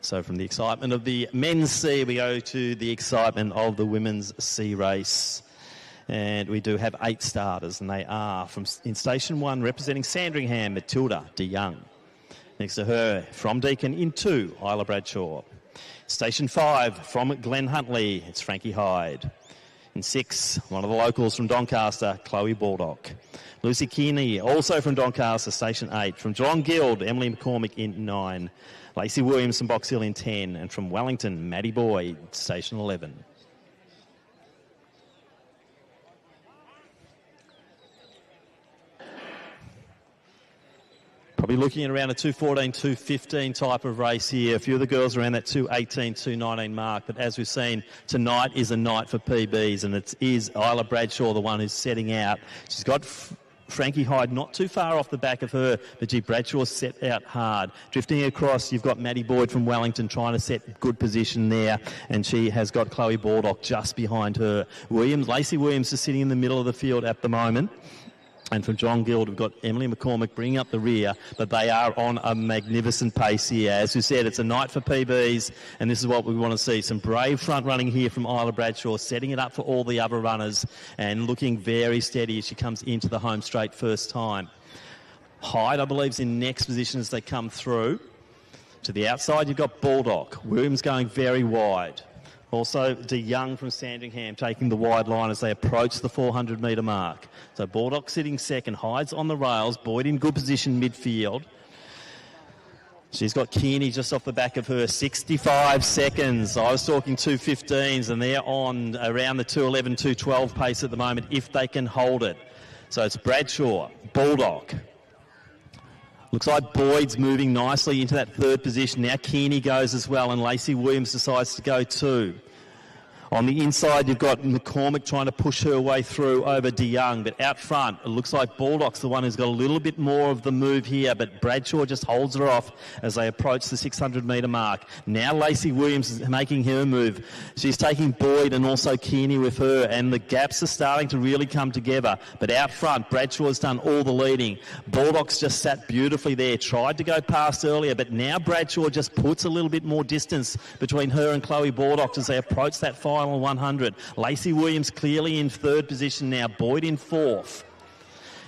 So from the excitement of the men's C, we go to the excitement of the women's C race. And we do have 8 starters, and they are from in Station 1, representing Sandringham, Matilda de Young. Next to her, from Deakin in 2, Isla Bradshaw. Station 5, from Glen Huntley, it's Frankie Hyde. In 6, one of the locals from Doncaster, Chloe Baldock. Lucy Kearney, also from Doncaster, Station 8. From Geelong Guild, Emily McCormick in 9. Lacey Williams from Box Hill in 10. And from Wellington, Maddie Boyd, Station 11. Probably looking at around a 2:14, 2:15 type of race here. A few of the girls around that 2:18, 2:19 mark. But as we've seen, tonight is a night for PBs, and it is Isla Bradshaw, the one who's setting out. She's got Frankie Hyde not too far off the back of her, but Bradshaw set out hard. Drifting across, you've got Maddie Boyd from Wellington trying to set good position there, and she has got Chloe Baldock just behind her. Lacey Williams is sitting in the middle of the field at the moment. And from John Guild, we've got Emily McCormick bringing up the rear, but they are on a magnificent pace here. As we said, it's a night for PBs, and this is what we want to see. Some brave front running here from Isla Bradshaw, setting it up for all the other runners and looking very steady as she comes into the home straight first time. Hyde, I believe, is in next position as they come through. To the outside, you've got Baldock. Williams going very wide. Also, De Young from Sandringham taking the wide line as they approach the 400-metre mark. So Baldock sitting second, Hyde's on the rails, Boyd in good position midfield. She's got Kearney just off the back of her, 65 seconds. I was talking 2:15s, and they're on around the 2:11, 2:12 pace at the moment if they can hold it. So it's Bradshaw, Baldock. Looks like Boyd's moving nicely into that third position. Now Kearney goes as well, and Lacey Williams decides to go too. On the inside, you've got McCormick trying to push her way through over De Young, but out front, it looks like Baldock's the one who's got a little bit more of the move here, but Bradshaw just holds her off as they approach the 600-metre mark. Now Lacey Williams is making her move. She's taking Boyd and also Kearney with her, and the gaps are starting to really come together. But out front, Bradshaw's done all the leading. Baldock's just sat beautifully there, tried to go past earlier, but now Bradshaw just puts a little bit more distance between her and Chloe Baldock as they approach that final 100. Lacey Williams clearly in third position now, Boyd in fourth.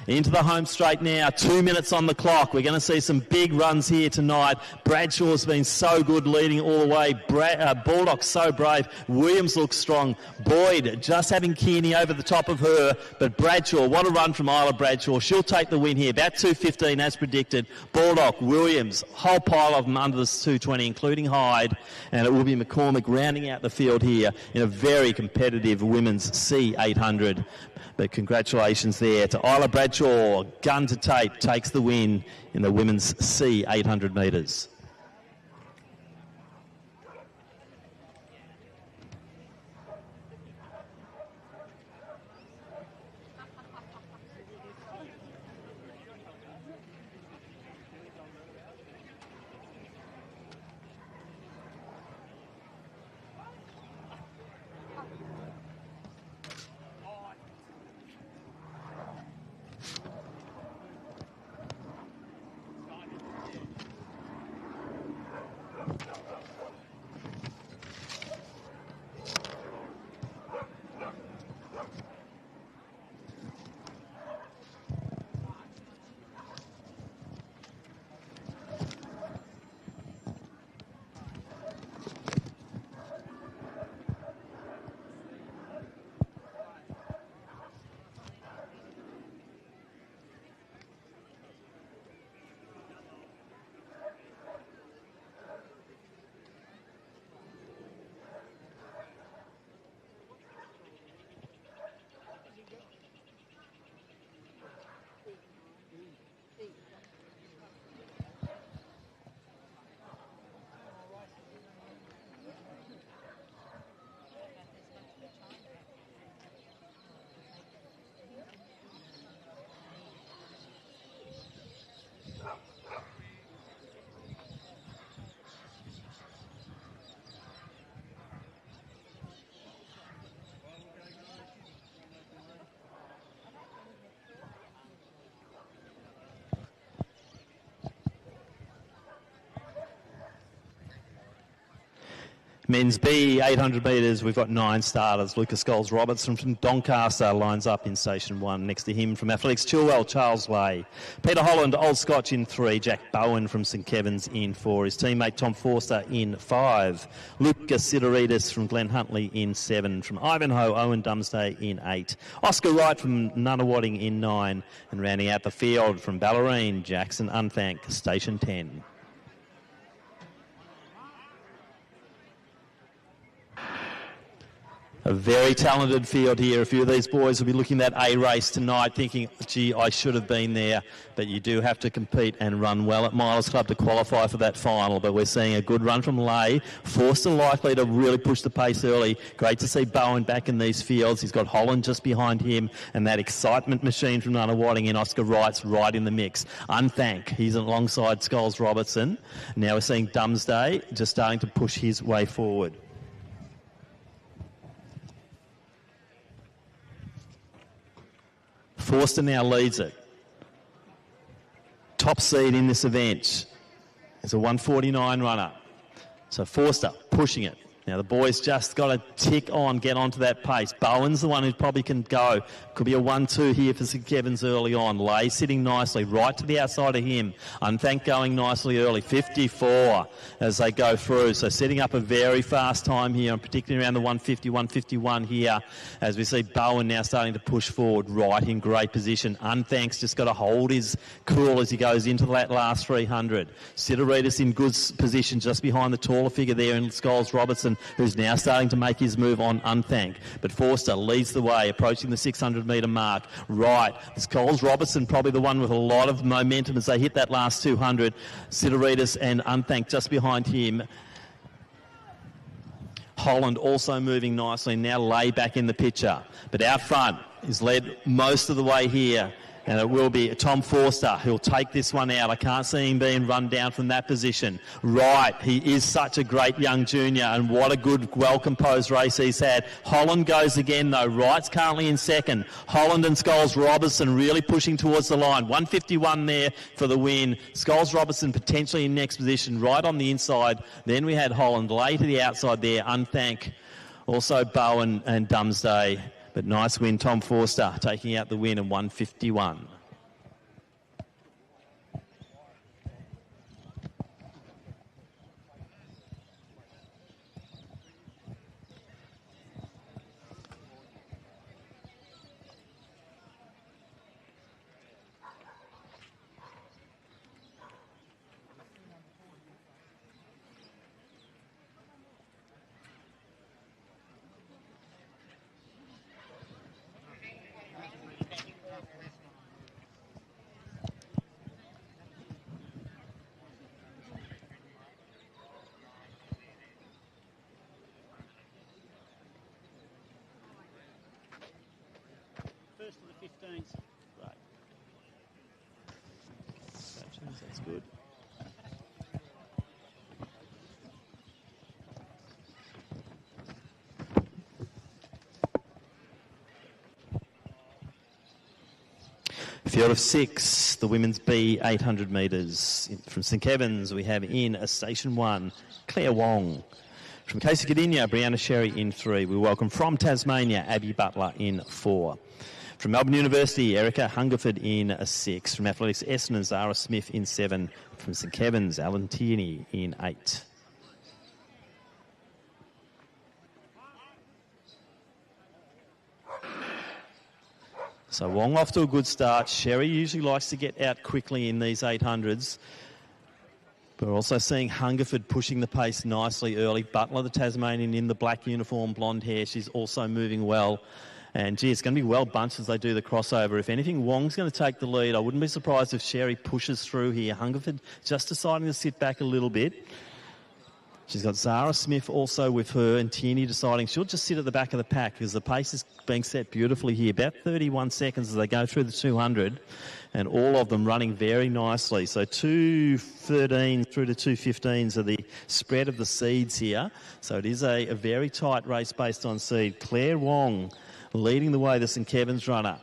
Into the home straight now, 2 minutes on the clock. We're going to see some big runs here tonight. Bradshaw's been so good leading all the way. Baldock's so brave. Williams looks strong. Boyd just having Kearney over the top of her, but Bradshaw, what a run from Isla Bradshaw. She'll take the win here, about 2:15 as predicted. Baldock, Williams, whole pile of them under the 2:20, including Hyde, and it will be McCormick rounding out the field here in a very competitive women's C800. But congratulations there to Isla Bradshaw. Gun to tape, takes the win in the women's C800 metres. Men's B, 800 metres, we've got 9 starters. Lucas Scholes-Robertson from Doncaster lines up in Station 1. Next to him from Athletics Chilwell, Charles Way. Peter Holland, Old Scotch in 3. Jack Bowen from St Kevin's in 4. His teammate Tom Forster in 5. Lucas Sidoridis from Glen Huntly in 7. From Ivanhoe, Owen Dumsday in 8. Oscar Wright from Nunawading in 9. And rounding out the field from Ballerine, Jackson Unthank, Station 10. A very talented field here. A few of these boys will be looking at A race tonight thinking, gee, I should have been there. But you do have to compete and run well at Miles Club to qualify for that final. But we're seeing a good run from Lay. Forster likely to really push the pace early. Great to see Bowen back in these fields. He's got Holland just behind him. And that excitement machine from Nunawading in Oscar Wright's right in the mix. Unthank, he's alongside Scholes-Robertson. Now we're seeing Dumsday just starting to push his way forward. Forster now leads it. Top seed in this event is a 149 runner. So Forster pushing it. Now the boys just got to tick on, get onto that pace. Bowen's the one who probably can go. Could be a 1-2 here for St Kevin's early on. Lay sitting nicely right to the outside of him. Unthank going nicely early. 54 as they go through. So setting up a very fast time here, and particularly around the 150, 151 here, as we see Bowen now starting to push forward right in great position. Unthank's just got to hold his cool as he goes into that last 300. Sidoritas in good position just behind the taller figure there in Scholes Robertson, who's now starting to make his move on Unthank. But Forster leads the way, approaching the 600-metre mark. Right, Scholes Robertson probably the one with a lot of momentum as they hit that last 200. Sidoritas and Unthank just behind him. Holland also moving nicely, now Lay back in the picture. But out front is led most of the way here. And it will be Tom Forster who'll take this one out. I can't see him being run down from that position. Right, he is such a great young junior, and what a good, well-composed race he's had. Holland goes again, though. Wright's currently in second. Holland and Scholes Robertson really pushing towards the line. 151 there for the win. Scholes Robertson potentially in next position, right on the inside. Then we had Holland lay to the outside there. Unthank, also Bowen and Dumsday. But nice win, Tom Forster taking out the win in 151. First of the 15s. Right. That's good. Field of 6, the women's B 800 metres. From St Kevin's, we have in a Station 1, Claire Wong. From Casey Gdynia, Brianna Sherry in 3. We welcome from Tasmania, Abby Butler in 4. From Melbourne University, Erica Hungerford in a 6. From Athletics Essendon, Zara Smith in 7. From St Kevin's, Alan Tierney in 8. So Wong off to a good start. Sherry usually likes to get out quickly in these 800s. But we're also seeing Hungerford pushing the pace nicely early. Butler, the Tasmanian, in the black uniform, blonde hair. She's also moving well. And, gee, it's going to be well bunched as they do the crossover. If anything, Wong's going to take the lead. I wouldn't be surprised if Sherry pushes through here. Hungerford just deciding to sit back a little bit. She's got Zara Smith also with her, and Tierney deciding she'll just sit at the back of the pack because the pace is being set beautifully here. About 31 seconds as they go through the 200, and all of them running very nicely. So 2:13 through to 2:15s are the spread of the seeds here. So it is a very tight race based on seed. Claire Wong leading the way, the St Kevin's runner.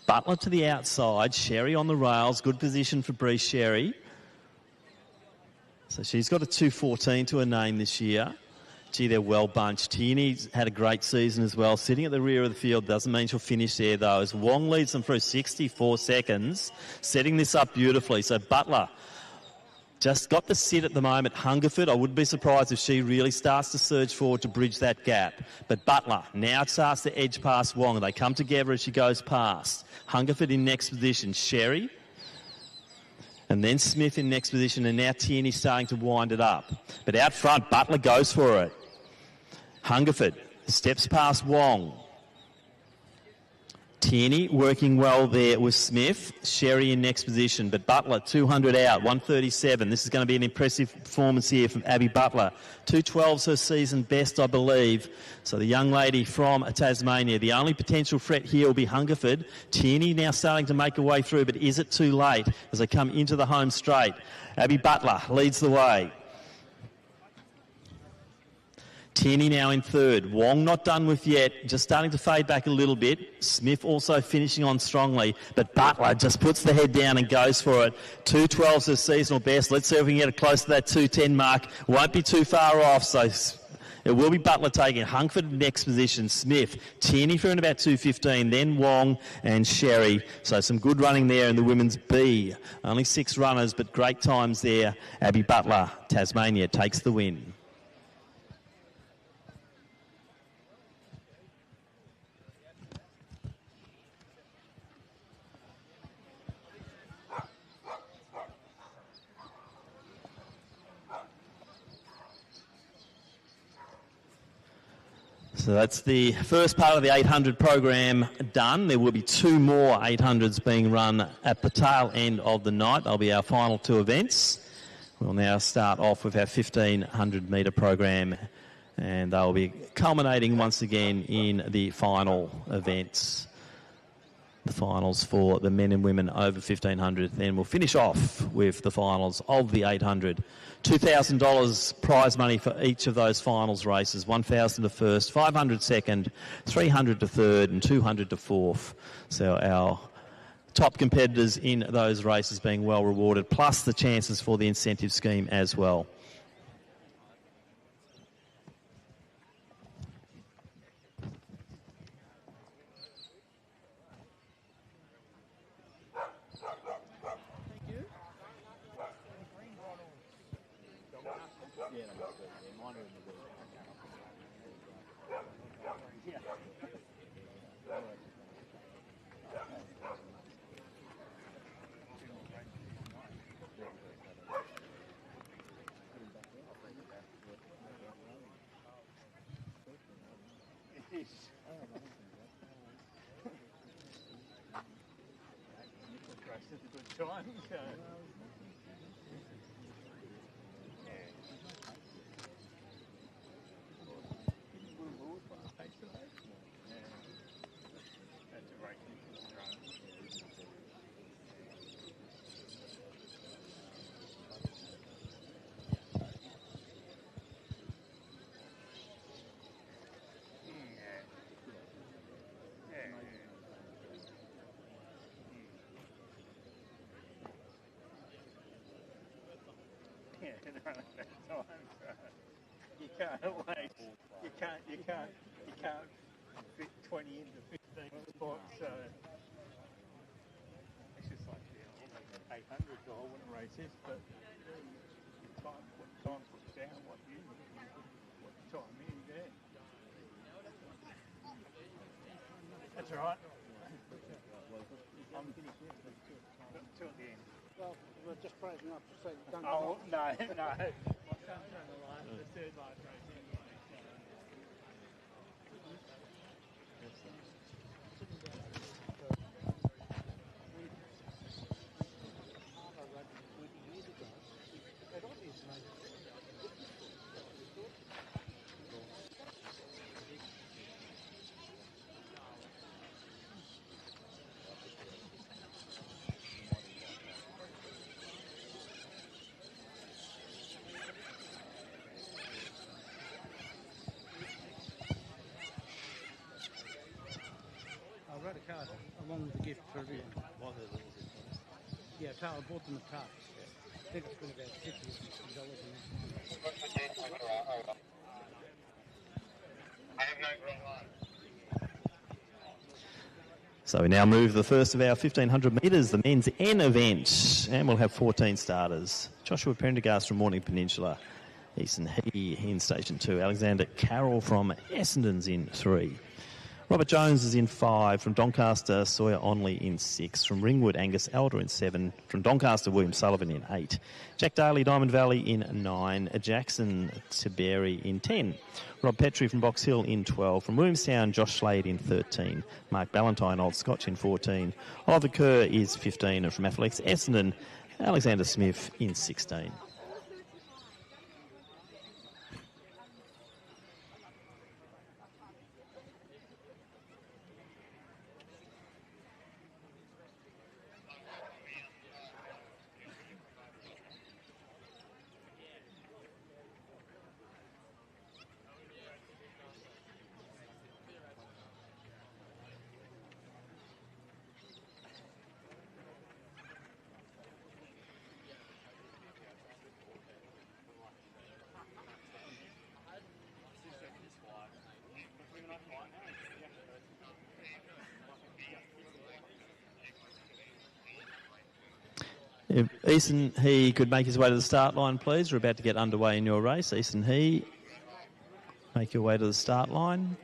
Butler to the outside, Sherry on the rails, good position for Bree Sherry. So she's got a 2:14 to her name this year. Gee, they're well bunched. Tierney's had a great season as well. Sitting at the rear of the field doesn't mean she'll finish there, though, as Wong leads them through 64 seconds, setting this up beautifully. So Butler just got the sit at the moment. Hungerford, I wouldn't be surprised if she really starts to surge forward to bridge that gap. But Butler now starts to edge past Wong. They come together as she goes past. Hungerford in next position. Sherry. And then Smith in next position, and now Tierney starting to wind it up. But out front, Butler goes for it. Hungerford steps past Wong. Tierney working well there with Smith. Sherry in next position, but Butler 200 out, 137. This is going to be an impressive performance here from Abby Butler. 212's her season best, I believe. So the young lady from Tasmania. The only potential threat here will be Hungerford. Tierney now starting to make her way through, but is it too late as they come into the home straight? Abby Butler leads the way. Tierney now in third. Wong not done with yet, just starting to fade back a little bit. Smith also finishing on strongly, but Butler just puts the head down and goes for it. 2:12's the seasonal best. Let's see if we can get it close to that 2:10 mark. Won't be too far off, so it will be Butler taking Hunkford next position. Smith, Tierney through in about 2:15, then Wong and Sherry. So some good running there in the women's B. Only 6 runners, but great times there. Abby Butler, Tasmania, takes the win. So that's the first part of the 800 program done. There will be 2 more 800s being run at the tail end of the night. They'll be our final 2 events. We'll now start off with our 1500 metre program, and they'll be culminating once again in the final events. The finals for the men and women over 1500. Then we'll finish off with the finals of the 800. $2,000 prize money for each of those finals races. 1,000 to first, 500 second, 300 to third, and 200 to fourth. So our top competitors in those races being well rewarded, plus the chances for the incentive scheme as well. You can't fit 20 into 15 spots. So it's just like 800 or I wouldn't race this, but what time puts down what time is there. That's all right. I'm till the end. Well, we're just praising up to say don't. Oh no. My son's trying to line the third last race anyway. I wrote a card along with the gift for everyone. Yeah, Taylor bought them a card. I think it's been about $50 or $60 in it. I have no green line. So we now move the first of our 1500 metres, the men's N event, and we'll have 14 starters. Joshua Prendergast from Morning Peninsula, Easton He in Station 2, Alexander Carroll from Essendon's in 3. Robert Jones is in 5, from Doncaster, Sawyer Onley in 6, from Ringwood, Angus Elder in 7, from Doncaster, William Sullivan in 8, Jack Daly, Diamond Valley in 9, Jackson Tiberi in 10, Rob Petrie from Box Hill in 12, from Williamstown, Josh Slade in 13, Mark Ballantyne, Old Scotch in 14, Oliver Kerr is 15, and from Athletics Essendon, Alexander Smith in 16. If Easton He could make his way to the start line, please. We're about to get underway in your race. Easton He, make your way to the start line.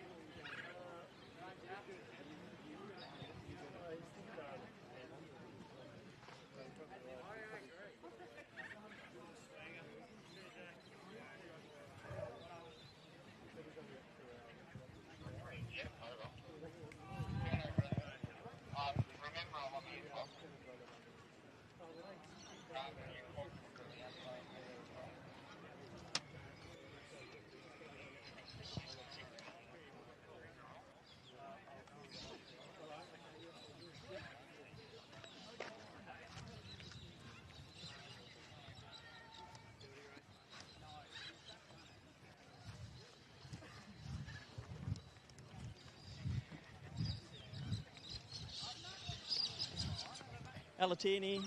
Ella Tierney.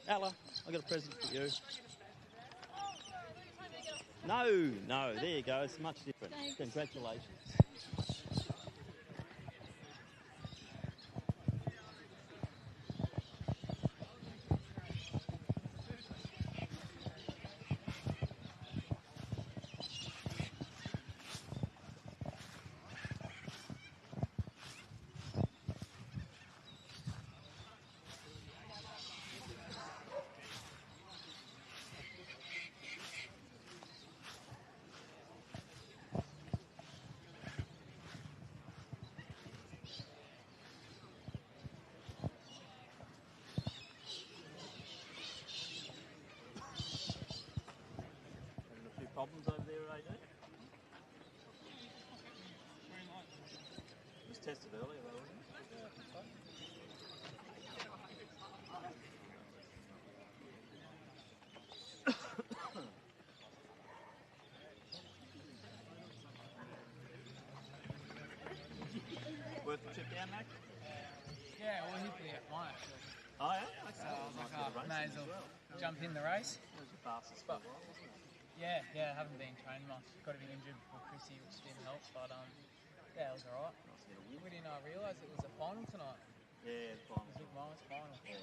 Ella, I've got a present for you. No, there you go. It's much different. Thanks. Congratulations. Problems over there, AJ? It was tested earlier, though, wasn't it? Worth the trip down, Mac? Yeah, well, he'd be at mine, actually. Oh, yeah? So I was like, may as well jump in the race. That was your fastest for a while, wasn't it? Yeah, I haven't been trained much. Got a bit injured before Chrissy, which didn't help, but yeah, it was alright. Nice to get a win. We didn't realise it was a final tonight. Yeah, It fine. was a big miles final. Yeah.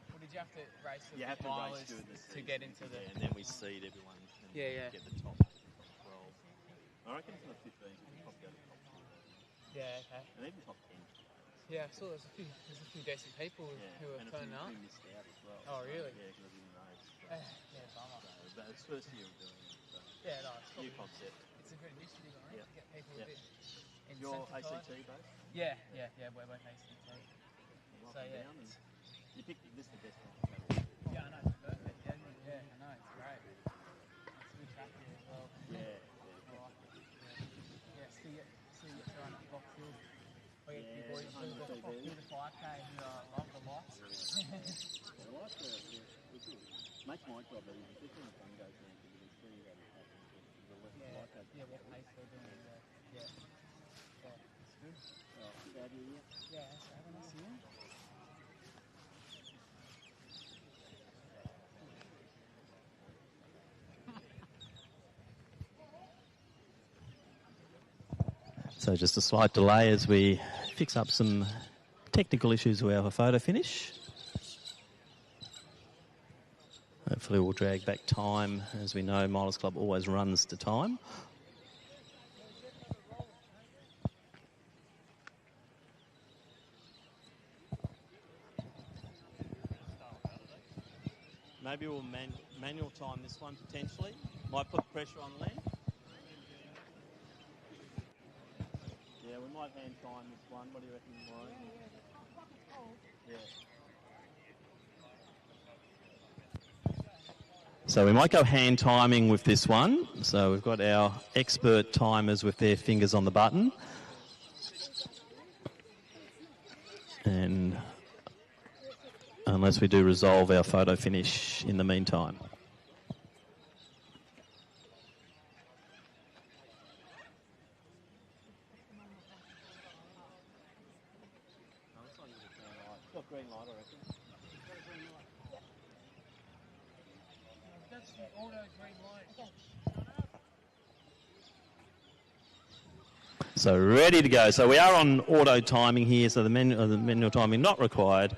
Well, did you have to race the You have to mileage race through the to season, get into the... yeah, and then we seed everyone and Yeah. get the top 12. I reckon from the 15 we can probably go to the top 2. Yeah, okay. And even top 10. Yeah, I saw there's a few decent people who were and turning up. we missed out as well. Oh, really? Yeah, because I didn't know. Yeah, bummer. But it's first year of doing it. So. Yeah, no, it's New probably, concept. it's a good initiative, I think, Yeah. to get people Yeah. a bit Your incentivized. ACT base? Yeah, we're both ACT. Up So, and yeah. down, and you picked this is the best one. Yeah, I know, it's perfect. Yeah, I know, it's great. It's a good track here as well. Yeah. I like it. Yeah, see you throwing up Box Hill. Oh, yeah, you boys do the 5K who love the lights. I like the makes my job easy, particularly when the sun goes down, because you can see that it's happening. The left light goes Yeah, what pace they're doing. Yeah, it's good. How do you Yeah, so have a nice year. So just a slight delay as we fix up some technical issues with our photo finish. Hopefully we'll drag back time. As we know, Milers Club always runs to time. Maybe we'll manual time this one potentially. Might put pressure on Len. Yeah, we might hand time this one. What do you reckon, Lauren? Yeah. So we might go hand timing with this one. So we've got our expert timers with their fingers on the button. And unless we do resolve our photo finish in the meantime. Green light, I reckon. That's the auto green light. So ready to go. So we are on auto timing here, so the manual timing not required.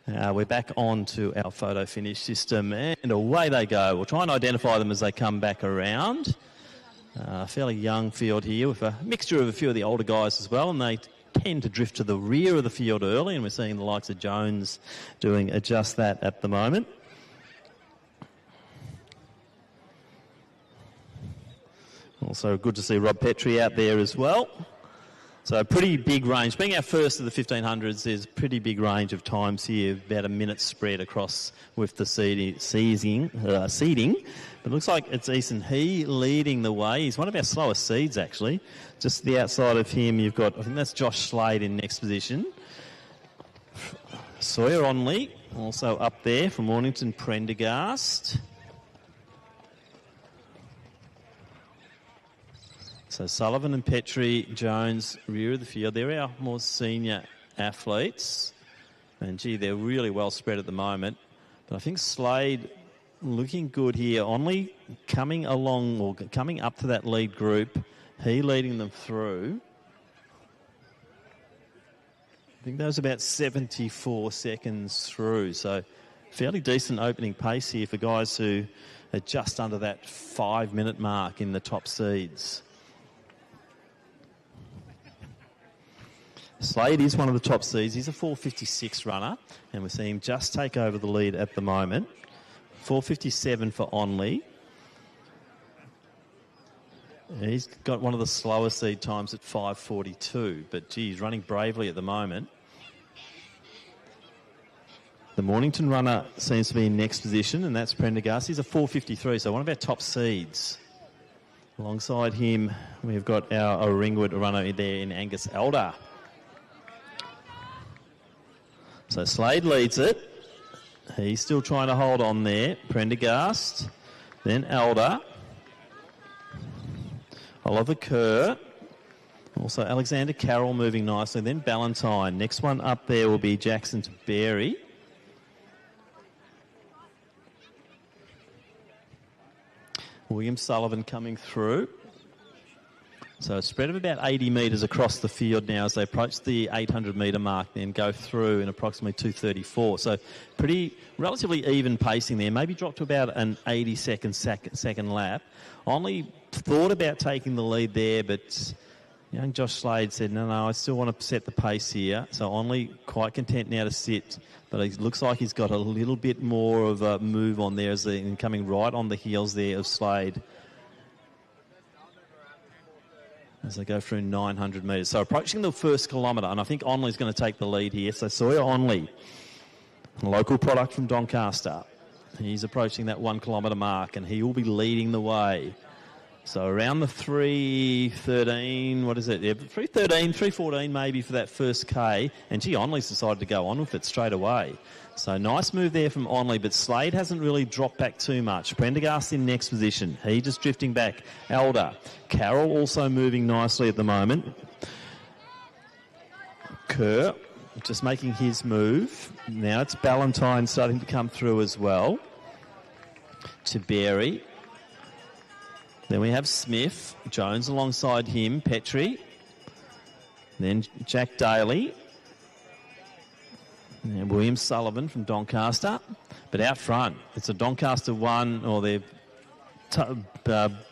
We're back on to our photo finish system, and away they go. We'll try and identify them as they come back around. Fairly young field here with a mixture of a few of the older guys as well, and they tend to drift to the rear of the field early, and we're seeing the likes of Jones doing just that at the moment. Also good to see Rob Petrie out there as well. So a pretty big range. Being our first of the 1500s, there's a pretty big range of times here, about a minute spread across with the seeding. But it looks like it's Eason He leading the way. He's one of our slowest seeds, actually. Just the outside of him, you've got, I think that's Josh Slade in next position. Sawyer Onley, also up there from Mornington, Prendergast. So Sullivan and Petrie, Jones, rear of the field. They're our more senior athletes. And, gee, they're really well spread at the moment. But I think Slade looking good here. Only coming along or coming up to that lead group. He leading them through. I think that was about 74 seconds through. So fairly decent opening pace here for guys who are just under that 5-minute mark in the top seeds. Slade is one of the top seeds. He's a 4.56 runner, and we're seeing him just take over the lead at the moment. 4.57 for Onley. He's got one of the slower seed times at 5.42, but gee, he's running bravely at the moment. The Mornington runner seems to be in next position, and that's Prendergast. He's a 4.53, so one of our top seeds. Alongside him, we've got our Ringwood runner there in Angus Elder. So Slade leads it. He's still trying to hold on there. Prendergast, then Elder. Oliver Kerr. Also Alexander Carroll moving nicely. Then Ballantyne. Next one up there will be Jackson to Berry. William Sullivan coming through. So a spread of about 80 metres across the field now as they approach the 800-metre mark, then go through in approximately 2:34. So pretty relatively even pacing there. Maybe dropped to about an 80-second lap. Only thought about taking the lead there, but young Josh Slade said, no, I still want to set the pace here. So Only quite content now to sit, but it looks like he's got a little bit more of a move on there as they're coming right on the heels there of Slade as they go through 900 metres. So approaching the first kilometre, and I think Onley's going to take the lead here. So Sawyer Onley, a local product from Doncaster. He's approaching that 1 kilometre mark, and he will be leading the way. So around the 3:13, what is it? Yeah, 3:13, 3:14 maybe for that first K. And gee, Onley's decided to go on with it straight away. So nice move there from Onley, but Slade hasn't really dropped back too much. Prendergast in next position. He just drifting back. Elder. Carroll also moving nicely at the moment. Kerr just making his move. Now it's Ballantyne starting to come through as well. To Berry. Then we have Smith. Jones alongside him. Petrie. Then Jack Daly. And William Sullivan from Doncaster. But out front, it's a Doncaster one, or they're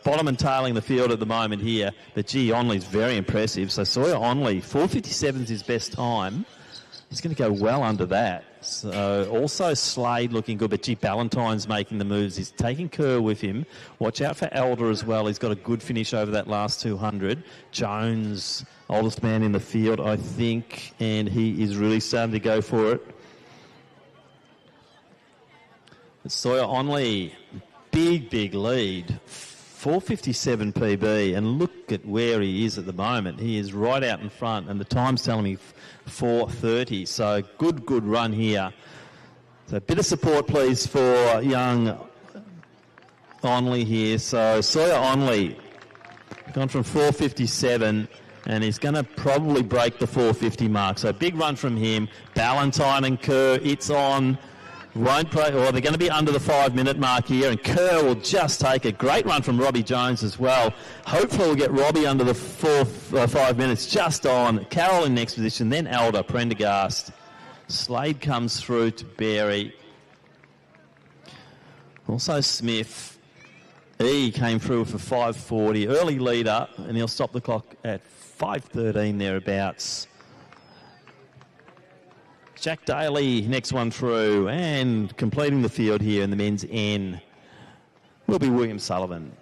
bottom and tailing the field at the moment here. But gee, Onley's very impressive. So Sawyer Onley, 4:57 is his best time. He's going to go well under that. So also Slade looking good, but gee, Ballantyne's making the moves. He's taking Kerr with him. Watch out for Elder as well. He's got a good finish over that last 200. Jones, oldest man in the field, I think, and he is really starting to go for it. It's Sawyer Onley, big lead. 4:57 PB, and look at where he is at the moment. He is right out in front, and the time's telling me 4:30. So good run here. So a bit of support, please, for young Onley here. So Sawyer Onley, gone from 4:57, and he's going to probably break the 4:50 mark. So big run from him. Ballantyne and Kerr, it's on. Won't play, or they're going to be under the 5-minute mark here, and Kerr will just take a great run from Robbie Jones as well. Hopefully we'll get Robbie under the 5 minutes, just on. Carroll in next position, then Elder, Prendergast. Slade comes through to Berry. Also Smith. He came through for 5:40. Early leader, and he'll stop the clock at 5:13 thereabouts. Jack Daly, next one through, and completing the field here in the men's N will be William Sullivan.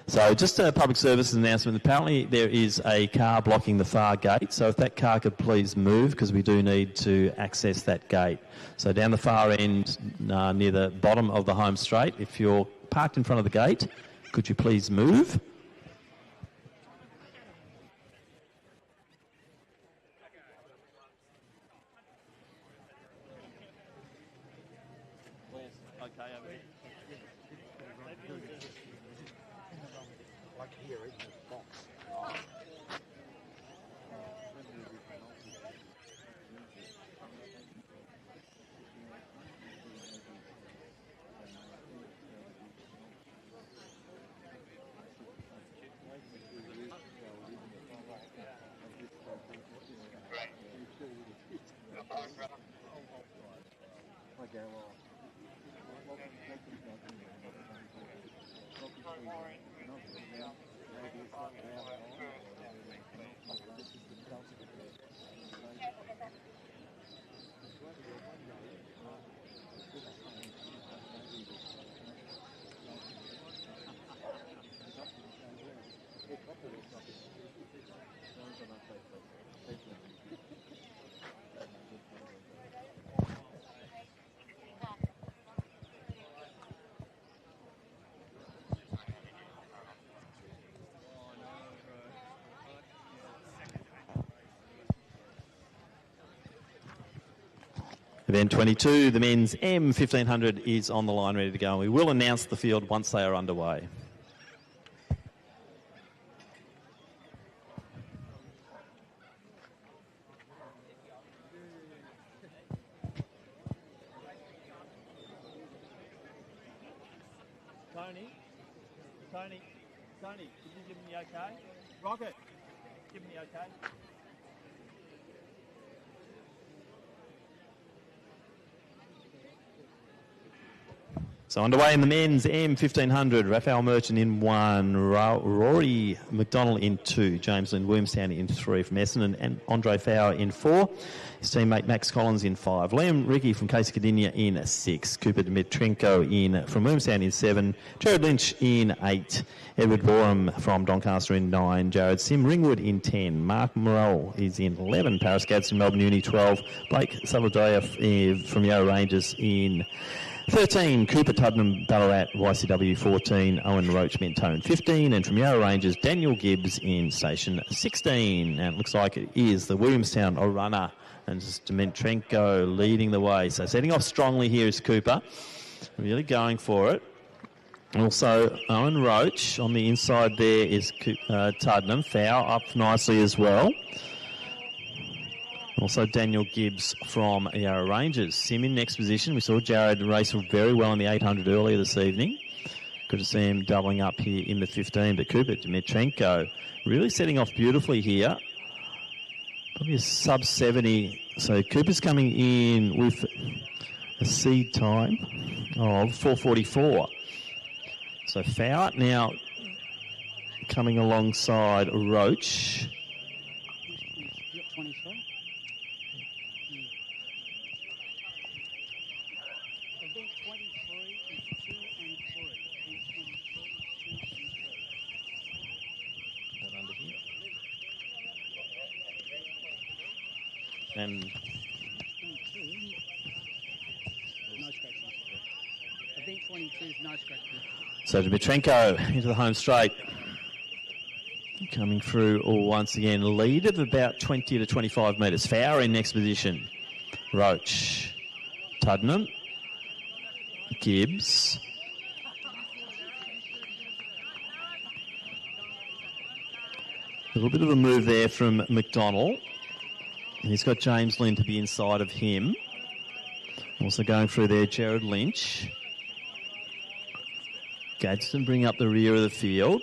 So just a public services announcement. Apparently there is a car blocking the far gate. So if that car could please move, because we do need to access that gate. So down the far end, near the bottom of the home straight, if you're parked in front of the gate, could you please move? Okay, over here. Like here, isn't it? Box. Okay, well. Event 22, the men's M1500 is on the line ready to go. We will announce the field once they are underway. Tony, did you give him the okay? Rocket, give him the okay. So underway in the men's M1500, Raphael Merchant in 1, Rory McDonald in 2, James Lynn Williamstown in 3 from Essendon, and Andre Fowler in 4, his teammate Max Collins in 5, Liam Ricky from Casey Cadinia in 6, Cooper Dimitrenko from Williamstown in 7, Jared Lynch in 8, Edward Borum from Doncaster in 9, Jared Sim Ringwood in 10, Mark Morrell is in 11, Paris Gads from Melbourne Uni 12, Blake Saladaya from Yarra Rangers in 13, Cooper Tuddenham, Ballarat, YCW 14, Owen Roach, Mentone 15, and from Yarra Rangers, Daniel Gibbs in station 16. And it looks like it is the Williamstown runner, and it's Dimitrenko leading the way. So setting off strongly here is Cooper, really going for it. Also, Owen Roach on the inside there is Tuddenham, foul up nicely as well. Also Daniel Gibbs from Yarra Rangers. Sim in next position. We saw Jared race very well in the 800 earlier this evening. Good to see him doubling up here in the 15. But Cooper Dimitrenko really setting off beautifully here. Probably a sub 70. So Cooper's coming in with a seed time of 4:44. So Fowler now coming alongside Roach. 23. Event 23 is 2 and 3. That under here. And 22. No scratches. Event 22 is no scratches. so Dimitrenko into the home straight. Coming through once again. Lead of about 20 to 25 metres. Fowler in next position. Roach. Tuddenham. Gibbs. A little bit of a move there from McDonald. He's got James Lynn to the inside of him. Also going through there, Jared Lynch. Gadsden bring up the rear of the field.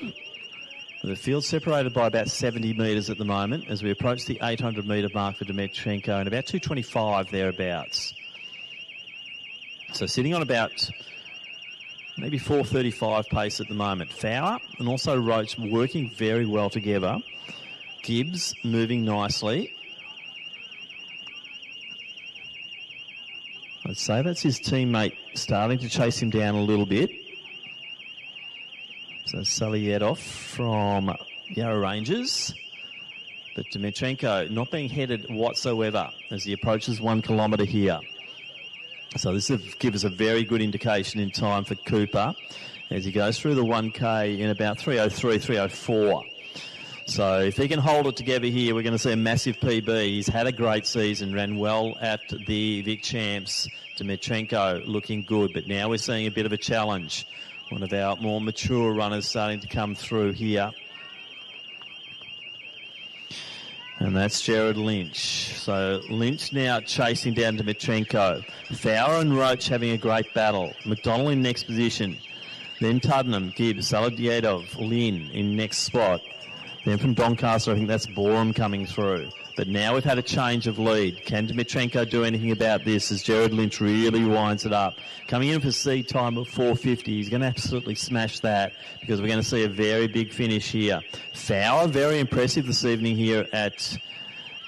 The field's separated by about 70 metres at the moment as we approach the 800-metre mark for Dmytrenko and about 225 thereabouts. So sitting on about maybe 4:35 pace at the moment. Fowler and also Roach working very well together. Gibbs moving nicely. I'd say that's his teammate starting to chase him down a little bit. So Saliedov from Yarra Rangers. But Dmytrenko not being headed whatsoever as he approaches 1 kilometre here. So this will give us a very good indication in time for Cooper as he goes through the 1K in about 3:03, 3:04. So if he can hold it together here, we're going to see a massive PB. He's had a great season, ran well at the Vic Champs. Dmytrenko looking good, but now we're seeing a bit of a challenge. One of our more mature runners starting to come through here. And that's Jared Lynch. So Lynch now chasing down Dmytrenko. Fowler and Roach having a great battle. McDonald in next position. Then Tuddenham, Gibbs, Saliedov, Lynn in next spot. Then from Doncaster, I think that's Borum coming through. But now we've had a change of lead. Can Dmytrenko do anything about this as Jared Lynch really winds it up? Coming in for seed time of 4:50. He's going to absolutely smash that because we're going to see a very big finish here. Fowler, very impressive this evening here at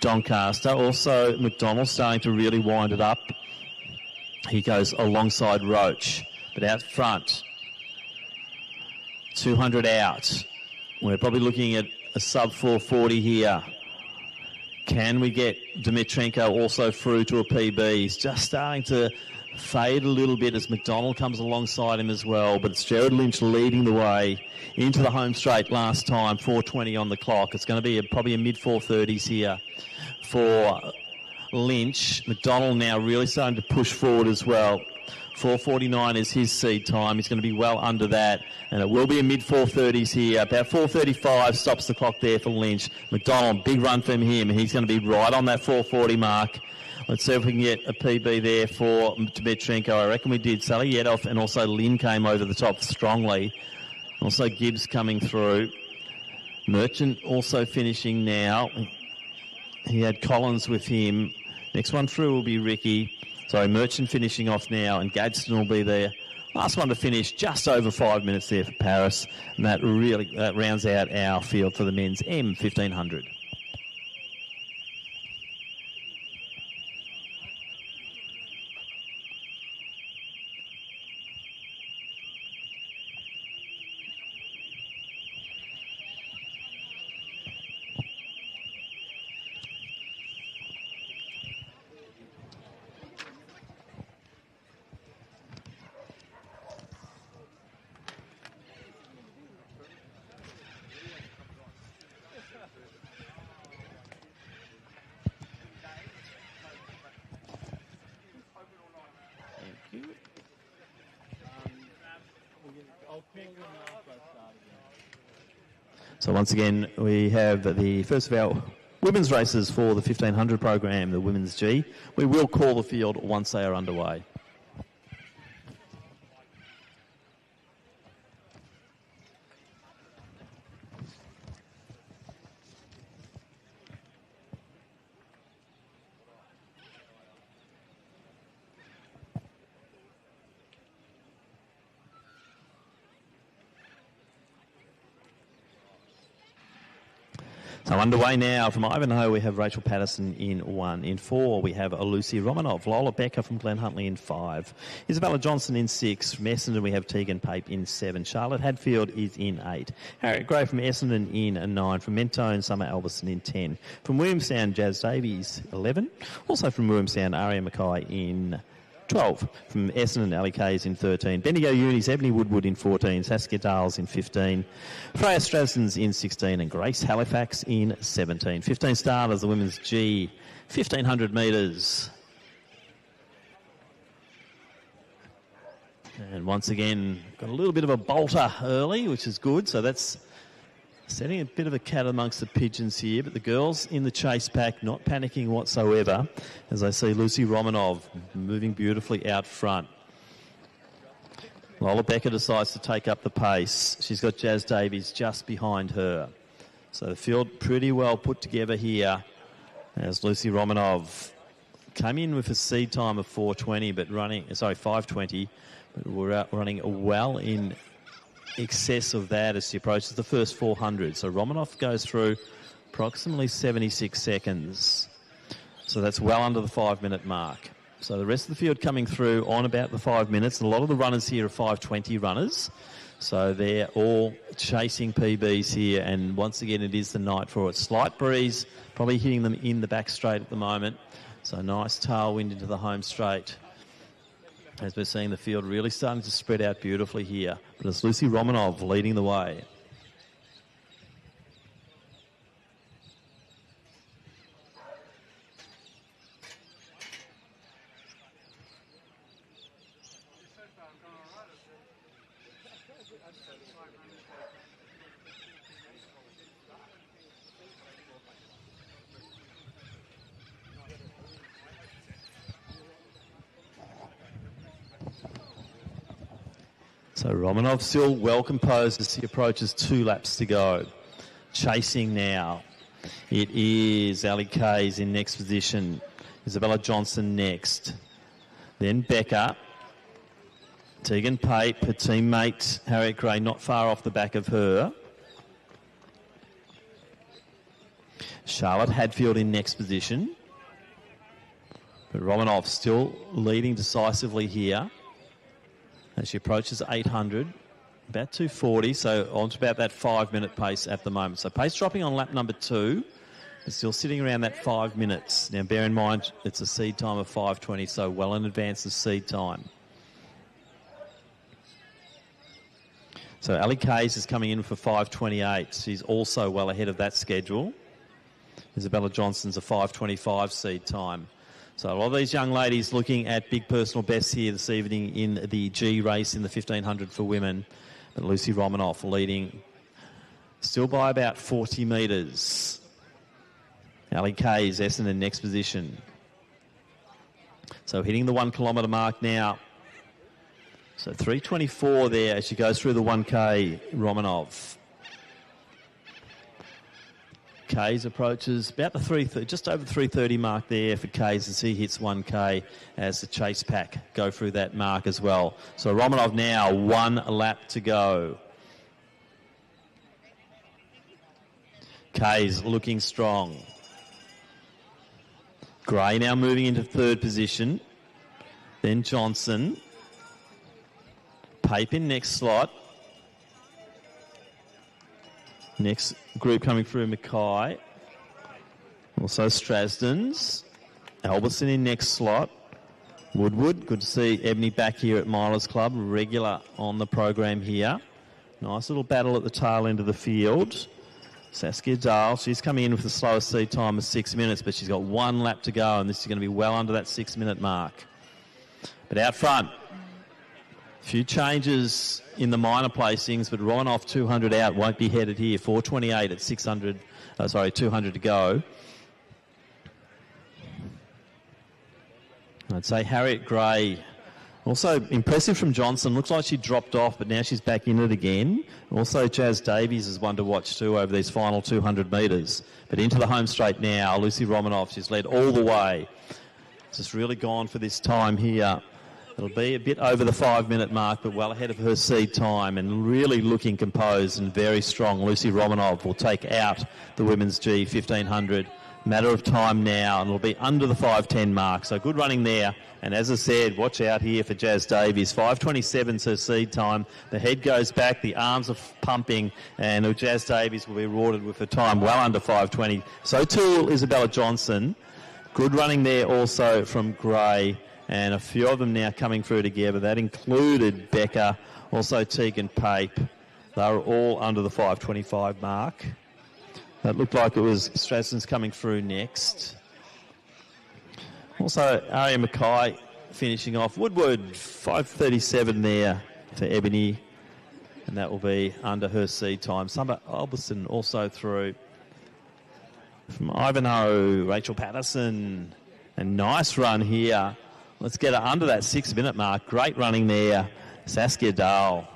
Doncaster. Also, McDonald starting to really wind it up. He goes alongside Roach. But out front, 200 out. We're probably looking at a sub 4:40 here. Can we get Dmytrenko also through to a PB? He's just starting to fade a little bit as McDonald comes alongside him as well. But it's Jared Lynch leading the way into the home straight last time, 4:20 on the clock. It's going to be probably a mid-4:30s here for Lynch. McDonald now really starting to push forward as well. 4:49 is his seed time. He's going to be well under that. And it will be a mid-4:30s here. About 4:35 stops the clock there for Lynch. McDonald, big run from him. He's going to be right on that 4:40 mark. Let's see if we can get a PB there for Dmytrenko. I reckon we did. Saliedov and also Lynn came over the top strongly. Also Gibbs coming through. Merchant also finishing now. He had Collins with him. Next one through will be Ricky. So Merchant finishing off now, and Gadsden will be there. Last one to finish, just over 5 minutes there for Paris. And that rounds out our field for the men's M1500. So once again, we have the first of our women's races for the 1500 program, the Women's G. We will call the field once they are underway. So underway now from Ivanhoe, we have Rachel Patterson in 1. In 4, we have Lucy Romanov. Lola Becker from Glen Huntly in 5. Isabella Johnson in 6. From Essendon, we have Tegan Pape in 7. Charlotte Hadfield is in 8. Harriet Gray from Essendon in 9. From Mentone, Summer Alberson in 10. From Williamstown, Jazz Davies, 11. Also from Williamstown, Aria Mackay in 12. From Essendon, Ali Kays in 13. Bendigo Unis, Ebony Woodward in 14. Saskia Dales in 15. Freya Strassens in 16. And Grace Halifax in 17. 15 starters, the Women's G, 1500 metres. And once again, got a little bit of a bolter early, which is good. So that's setting a bit of a cat amongst the pigeons here, but the girls in the chase pack not panicking whatsoever as I see Lucy Romanov moving beautifully out front. Lola Becker decides to take up the pace. She's got Jazz Davies just behind her. So the field pretty well put together here as Lucy Romanov came in with a seed time of 5:20, but we're running well in excess of that as she approaches the first 400. So Romanov goes through approximately 76 seconds. So that's well under the 5-minute mark. So the rest of the field coming through on about the 5 minutes. And a lot of the runners here are 5:20 runners. So they're all chasing PBs here. And once again, it is the night for it. Slight breeze, probably hitting them in the back straight at the moment. So nice tailwind into the home straight. As we're seeing the field really starting to spread out beautifully here. But it's Lucy Romanov leading the way. So Romanov still well composed as he approaches 2 laps to go. Chasing now. It is Ali Kays in next position. Isabella Johnson next. Then Becker. Tegan Pape, her teammate Harriet Gray not far off the back of her. Charlotte Hadfield in next position. But Romanov still leading decisively here. As she approaches 800, about 240, so on to about that 5-minute pace at the moment. So pace dropping on lap number 2, but still sitting around that 5 minutes. Now bear in mind, it's a seed time of 5:20, so well in advance of seed time. So Ali Kays is coming in for 5:28. She's also well ahead of that schedule. Isabella Johnson's a 5:25 seed time. So a lot of these young ladies looking at big personal bests here this evening in the G race in the 1500 for women. But Lucy Romanov leading still by about 40 metres. Ali Kays, Essendon next position. So hitting the 1 kilometre mark now. So 3:24 there as she goes through the 1K, Romanov. Kays approaches about the just over 3:30 mark there for Kays as he hits 1K as the chase pack go through that mark as well. So Romanov now 1 lap to go. Kays looking strong. Gray now moving into 3rd position. Then Johnson. Pape in next slot. Next group coming through, Mackay. Also Strasdon's. Alberson in next slot. Woodward. Good to see Ebony back here at Milers Club. Regular on the program here. Nice little battle at the tail end of the field. Saskia Dahl. She's coming in with the slowest seed time of 6 minutes, but she's got 1 lap to go, and this is going to be well under that 6-minute mark. But out front, a few changes in the minor placings, but Romanov 200 out, won't be headed here. 4:28 at 200 to go. I'd say Harriet Gray, also impressive from Johnson. Looks like she dropped off, but now she's back in it again. Also Jazz Davies is one to watch too over these final 200 metres. But into the home straight now, Lucy Romanov, she's led all the way. Just really gone for this time here. It'll be a bit over the 5-minute mark, but well ahead of her seed time and really looking composed and very strong. Lucy Romanov will take out the women's G 1500. Matter of time now, and it'll be under the 5:10 mark. So good running there. And as I said, watch out here for Jazz Davies. 5:27's her seed time. The head goes back, the arms are pumping, and Jazz Davies will be rewarded with a time well under 5:20. So too will Isabella Johnson. Good running there also from Gray. And a few of them now coming through together. That included Becker, also Tegan Pape. They were all under the 5:25 mark. That looked like it was Strasdon's coming through next. Also, Aria Mackay finishing off. Woodward, 5:37 there for Ebony. And that will be under her seed time. Summer Alberson also through. From Ivanhoe, Rachel Patterson. A nice run here. Let's get her under that 6-minute mark. Great running there. Saskia Dahl,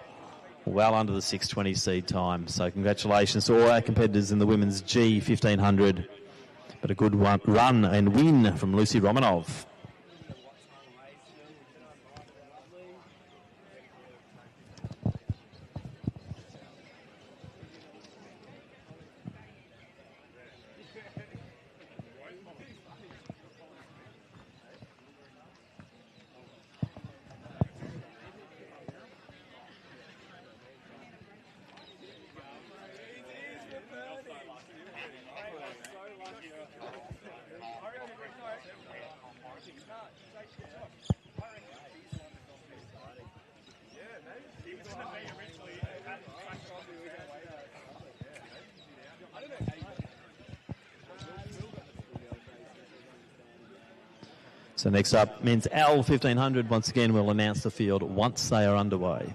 well under the 6:20 seed time. So congratulations to all our competitors in the women's G 1500. But a good run and win from Lucy Romanov. So next up, men's L 1500. Once again, we'll announce the field once they are underway.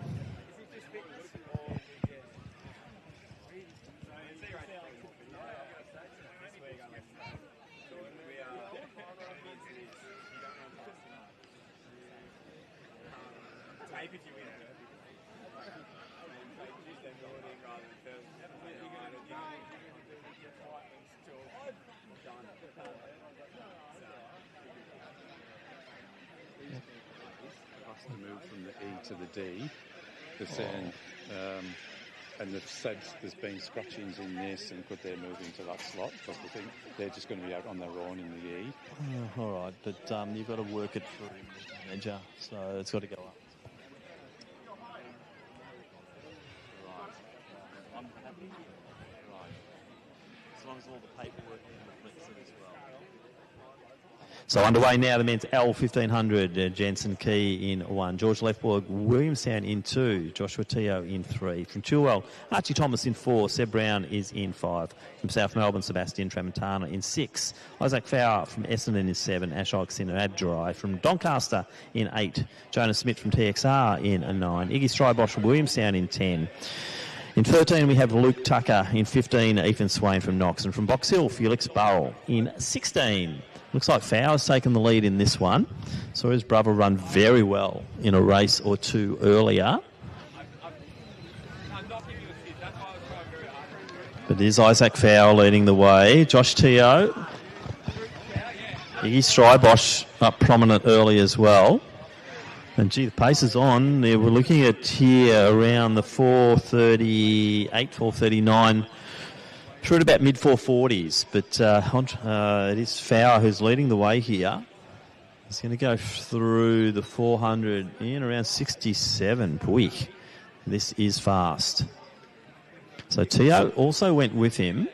To move from the E to the D, they're saying, and they've said there's been scratchings in this, and could they move into that slot? Because they think they're just going to be out on their own in the E. All right, but you've got to work it through the manager, so it's got to go up. Right. I'm happy. Right. As long as all the paperwork reflects it as well. So underway now, the men's L 1500. Jensen Key in 1. George Leftborg, Williamstown in 2. Joshua Teo in 3. From Chilwell, Archie Thomas in 4. Seb Brown is in 5. From South Melbourne, Sebastian Tramontana in 6. Isaac Fowler from Essendon in 7. Ash Alexander-Adjai from Doncaster in 8. Jonas Smith from TXR in 9. Iggy Strybosch from Williamstown in 10. In 13, we have Luke Tucker. In 15, Ethan Swain from Knox. And from Box Hill, Felix Burrell in 16. Looks like Fowler's taken the lead in this one. Saw his brother run very well in a race or two earlier. But it is Isaac Fowler leading the way. Josh Teo. Iggy Strybosch up prominent early as well. And gee, the pace is on. We're looking at here around the 4:38, 4:39. Through to about mid-440s, but it is Fowler who's leading the way here. He's going to go through the 400 in around 67. Boy, this is fast. So Teo also went with him.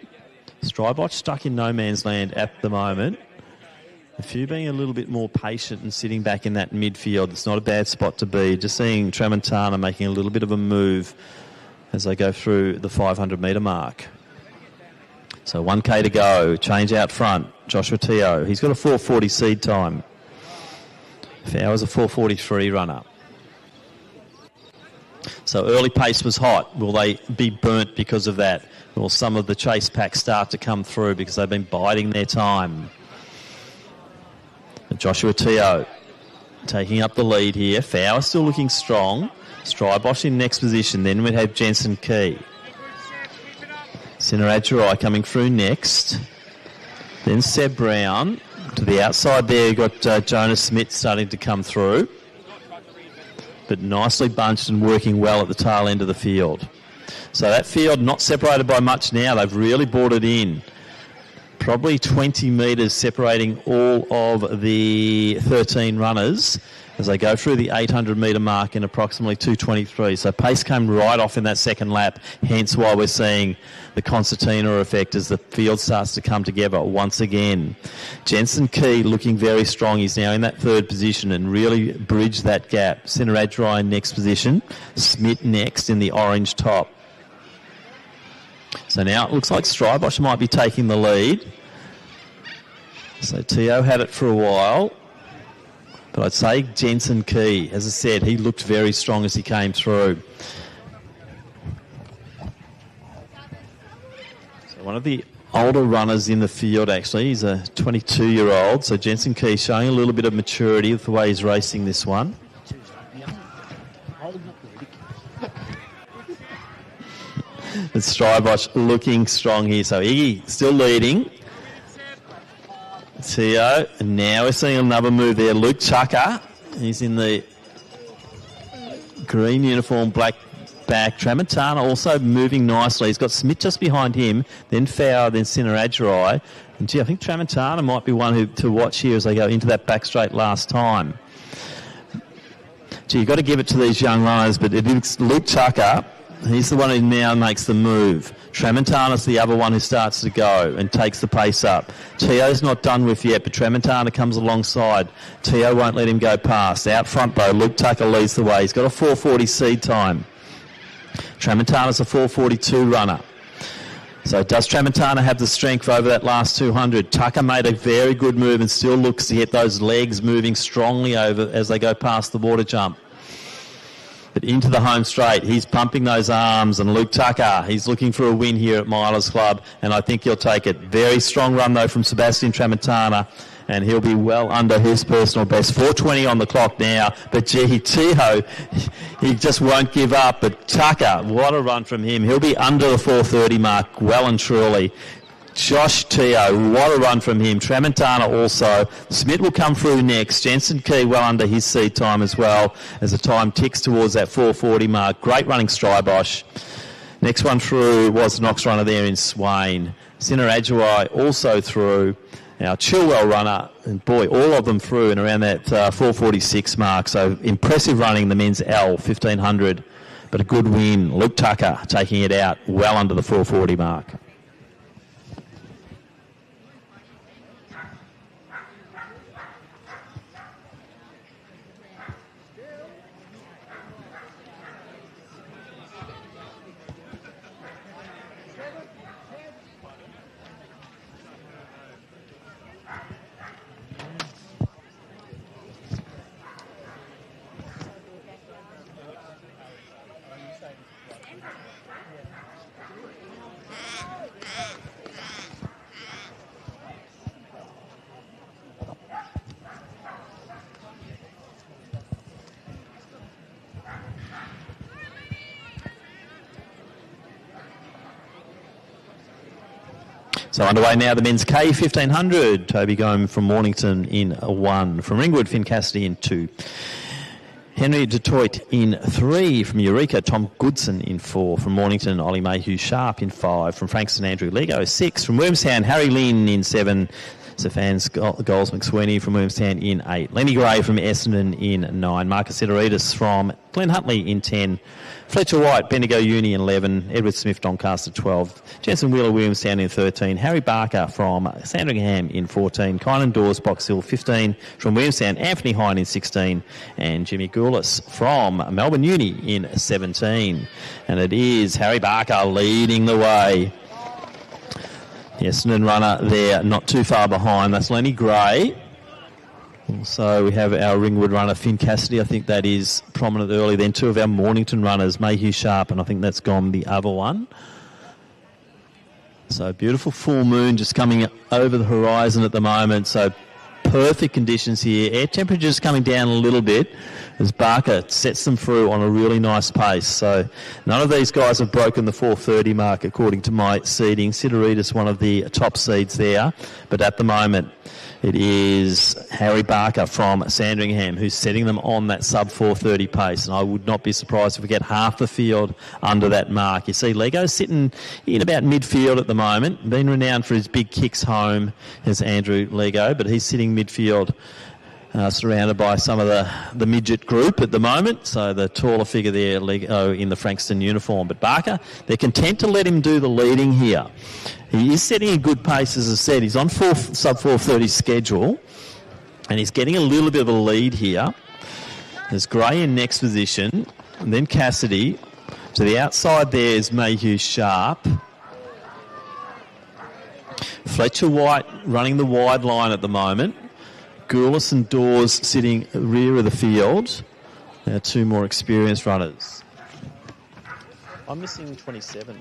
Strybosch stuck in no man's land at the moment. A few being a little bit more patient and sitting back in that midfield. It's not a bad spot to be. Just seeing Tramontana making a little bit of a move as they go through the 500-metre mark. So 1K to go. Change out front. Joshua Teo. He's got a 4:40 seed time. Fowler's a 4:43 runner. So early pace was hot. Will they be burnt because of that? Will some of the chase packs start to come through because they've been biding their time? And Joshua Teo taking up the lead here. Fowler still looking strong. Strybosch in next position. Then we'd have Jensen Key. Sinner-Adjai coming through next. Then Seb Brown. To the outside there, you've got Jonas Smith starting to come through. But nicely bunched and working well at the tail end of the field. So that field not separated by much now. They've really brought it in. Probably 20 metres separating all of the 13 runners as they go through the 800-metre mark in approximately 2:23. So pace came right off in that second lap, hence why we're seeing the concertina effect as the field starts to come together once again. Jensen Key looking very strong. He's now in that third position and really bridged that gap. Sinner-Adjai in next position. Smith next in the orange top. So now it looks like Strybosch might be taking the lead. So Teo had it for a while. But I'd say Jensen Key, as I said, he looked very strong as he came through. So one of the older runners in the field, actually, he's a 22-year-old. So Jensen Key showing a little bit of maturity with the way he's racing this one. Holding it It's Strybosh looking strong here. So Iggy still leading. Teo, and now we're seeing another move there. Luke Chucker, he's in the green uniform, black back. Tramontana also moving nicely. He's got Smith just behind him, then Fowler, then Sinner-Adjurai. And gee, I think Tramontana might be one to watch here as they go into that back straight last time. Gee, you've got to give it to these young runners, but it is Luke Chucker. He's the one who now makes the move. Tramontana's the other one who starts to go and takes the pace up. Teo's not done with yet, but Tramontana comes alongside. Teo won't let him go past. Out front, though, Luke Tucker leads the way. He's got a 4:40 seed time. Tramontana's a 4:42 runner. So does Tramontana have the strength over that last 200? Tucker made a very good move and still looks to get those legs moving strongly over as they go past the water jump. But into the home straight, he's pumping those arms, and Luke Tucker, he's looking for a win here at Milers Club, and I think he'll take it. Very strong run, though, from Sebastian Tramontana, and he'll be well under his personal best. 4:20 on the clock now, but gee, Teo, he just won't give up. But Tucker, what a run from him. He'll be under the 4:30 mark well and truly. Josh Teo, what a run from him. Tramontana also. Smith will come through next. Jensen Key well under his seed time as well as the time ticks towards that 4:40 mark. Great running Strybosh. Next one through was the Knox runner there in Swain. Sinner-Adjurai also through. Now, Chilwell runner, and boy, all of them through and around that 4:46 mark. So impressive running, the men's L, 1500. But a good win. Luke Tucker taking it out well under the 4:40 mark. So underway now, the men's K1500. Toby Gome from Mornington in 1. From Ringwood, Finn Cassidy in 2. Henry Detroit in 3. From Eureka, Tom Goodson in 4. From Mornington, Ollie Mayhew Sharp in 5. From Frankston, Andrew Lego 6. From Williamstown, Harry Lynn in 7. Stefan Goals McSweeney from Williamstown in 8. Lenny Gray from Essendon in 9. Marcus Sidoritis from Glen Huntly in 10. Fletcher White, Bendigo Uni in 11. Edward Smith, Doncaster 12. Jensen Wheeler, Williamstown in 13. Harry Barker from Sandringham in 14. Kynan Dawes, Box Hill 15. From Williamstown, Anthony Hine in 16. And Jimmy Goulis from Melbourne Uni in 17. And it is Harry Barker leading the way. The Essendon runner there, not too far behind. That's Lenny Gray. Also, we have our Ringwood runner, Finn Cassidy. I think that is prominent early. Then two of our Mornington runners, Mayhew Sharp, and I think that's gone the other one. So beautiful full moon just coming over the horizon at the moment. So perfect conditions here. Air temperatures coming down a little bit as Barker sets them through on a really nice pace. So none of these guys have broken the 4:30 mark according to my seeding. Sidoritis, one of the top seeds there. But at the moment, it is Harry Barker from Sandringham who's setting them on that sub 4:30 pace, and I would not be surprised if we get half the field under that mark. You see Lego sitting in about midfield at the moment, been renowned for his big kicks home as Andrew Lego, but he's sitting midfield surrounded by some of the midget group at the moment, so the taller figure there, Lego, in the Frankston uniform. But Barker, they're content to let him do the leading here. He is setting a good pace, as I said. He's on sub 4:30 schedule, and he's getting a little bit of a lead here. There's Gray in next position, and then Cassidy. To the outside there is Mayhew Sharp. Fletcher White running the wide line at the moment. Goulis and Dawes sitting rear of the field. Now two more experienced runners. I'm missing 27.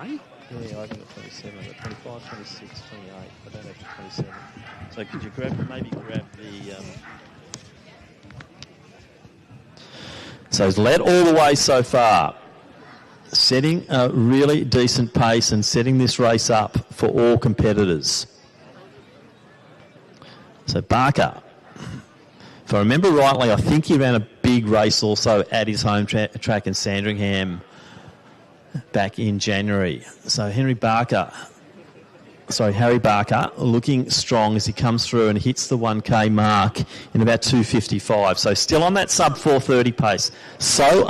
Hey? Yeah, I think got 27. I've got 25, 26, 28. I don't have 27. So could you maybe grab the... So he's led all the way so far, setting a really decent pace and setting this race up for all competitors. So Barker, if I remember rightly, I think he ran a big race also at his home track in Sandringham back in January. So Harry Barker, looking strong as he comes through and hits the 1K mark in about 2:55. So still on that sub 4:30 pace. So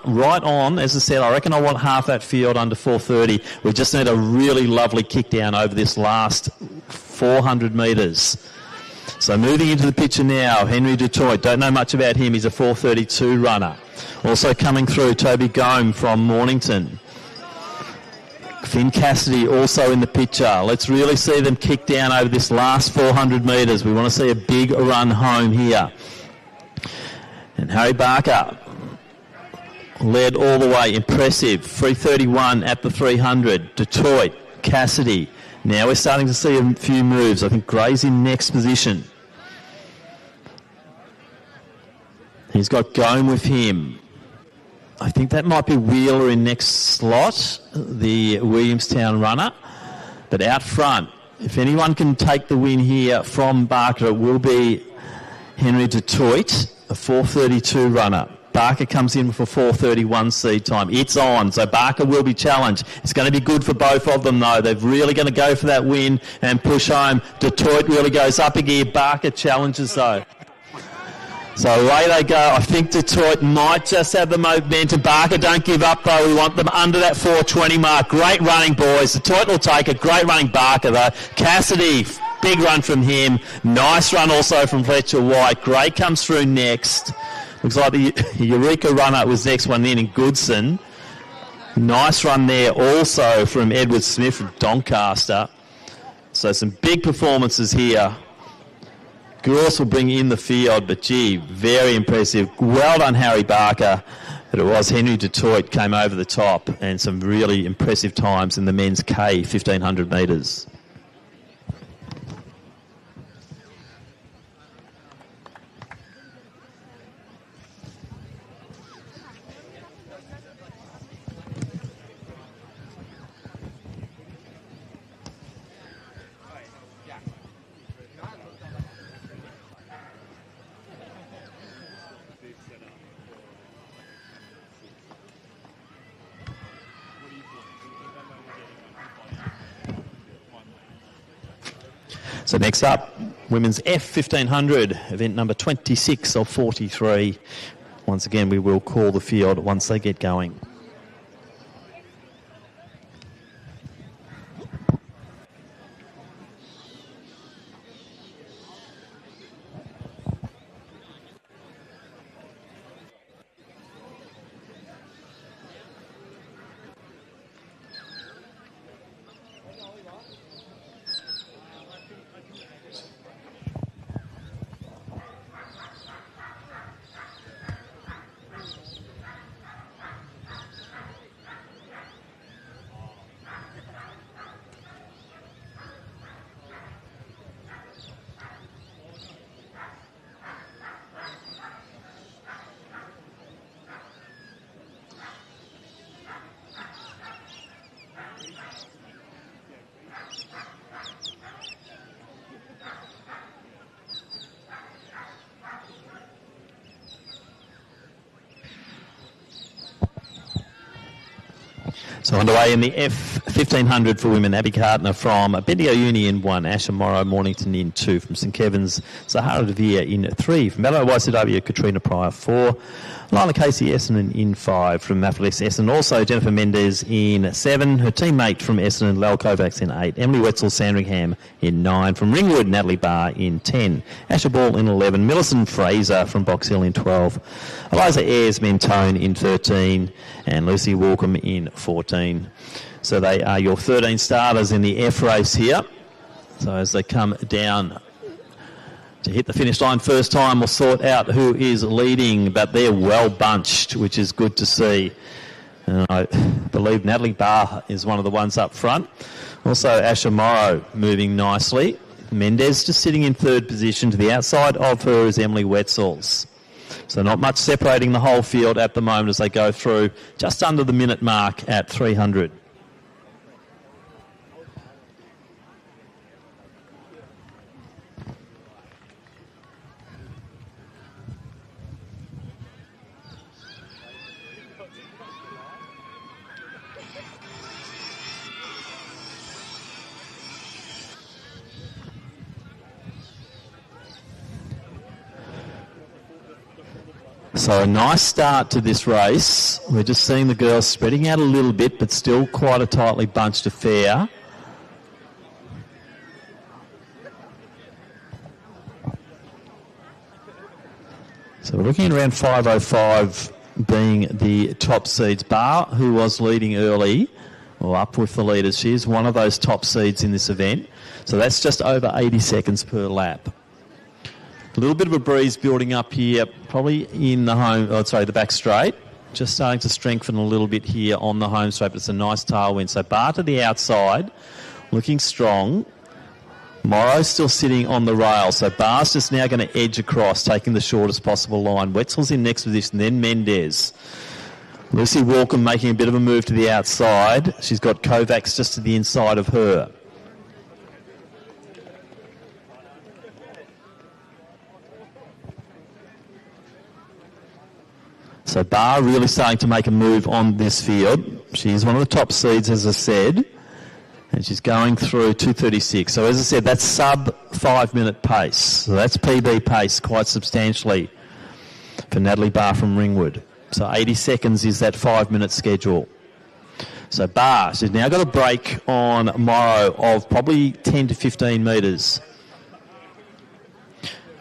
right on, as I said, I reckon I want half that field under 4:30. We just need a really lovely kick down over this last 400 metres. So moving into the picture now, Henry Detroit. Don't know much about him. He's a 4:32 runner. Also coming through, Toby Gome from Mornington. Finn Cassidy also in the picture. Let's really see them kick down over this last 400 metres. We want to see a big run home here. And Harry Barker led all the way. Impressive. 3:31 at the 300. Detroit, Cassidy. Now we're starting to see a few moves. I think Gray's in next position. He's got Gome with him. I think that might be Wheeler in next slot, the Williamstown runner. But out front, if anyone can take the win here from Barker, it will be Henry Detroit, a 4:32 runner. Barker comes in for 4:31 seed time. It's on, so Barker will be challenged. It's going to be good for both of them, though. They're really going to go for that win and push home. Detroit really goes up a gear. Barker challenges, though. So away they go. I think Detroit might just have the momentum. Barker, don't give up, though. We want them under that 4:20 mark. Great running, boys. Detroit will take it. Great running, Barker, though. Cassidy, big run from him. Nice run also from Fletcher White. Gray comes through next. Looks like the Eureka runner was next one in Goodson. Nice run there also from Edward Smith from Doncaster. So some big performances here. Gross will bring in the field, but gee, very impressive. Well done, Harry Barker. But it was Henry Detroit came over the top, and some really impressive times in the men's K 1500 metres. So next up, women's F1500, event number 26 of 43. Once again, we will call the field once they get going. So underway in the F1500 for women, Abby Cartner from Bendigo Uni in 1, Asher Morrow, Mornington in 2, from St Kevin's, Sahara Devere in 3, from Mallow YCW, Katrina Pryor 4, Lila Casey Essendon in 5, from Mafflis Essendon, also Jennifer Mendez in 7, her teammate from Essendon, Lal Kovacs in 8, Emily Wetzel Sandringham in 9, from Ringwood, Natalie Barr in 10, Asher Ball in 11, Millicent Fraser from Box Hill in 12, Eliza Ayres Mentone in 13, and Lucy Walkham in 14. So they are your 13 starters in the F race here. So as they come down to hit the finish line first time, we'll sort out who is leading, but they're well bunched, which is good to see. And I believe Natalie Barr is one of the ones up front. Also Asher Morrow moving nicely. Mendez just sitting in third position. To the outside of her is Emily Wetzels. So not much separating the whole field at the moment as they go through just under the minute mark at 300. So a nice start to this race. We're just seeing the girls spreading out a little bit, but still quite a tightly bunched affair. So we're looking at around 5:05 being the top seeds. Bar, who was leading early, or up with the leaders, she is one of those top seeds in this event. So that's just over 80 seconds per lap. A little bit of a breeze building up here, probably in the back straight. Just starting to strengthen a little bit here on the home straight, but it's a nice tailwind. So Bar to the outside, looking strong. Morrow's still sitting on the rail, so Bar's just now going to edge across, taking the shortest possible line. Wetzel's in next position, then Mendez. Lucy Walkham making a bit of a move to the outside. She's got Kovacs just to the inside of her. So Bar really starting to make a move on this field. She's one of the top seeds, as I said, and she's going through 2:36. So as I said, that's sub 5 minute pace. So that's PB pace quite substantially for Natalie Bar from Ringwood. So 80 seconds is that 5 minute schedule. So Bar, she's now got a break on Morrow of probably 10 to 15 metres.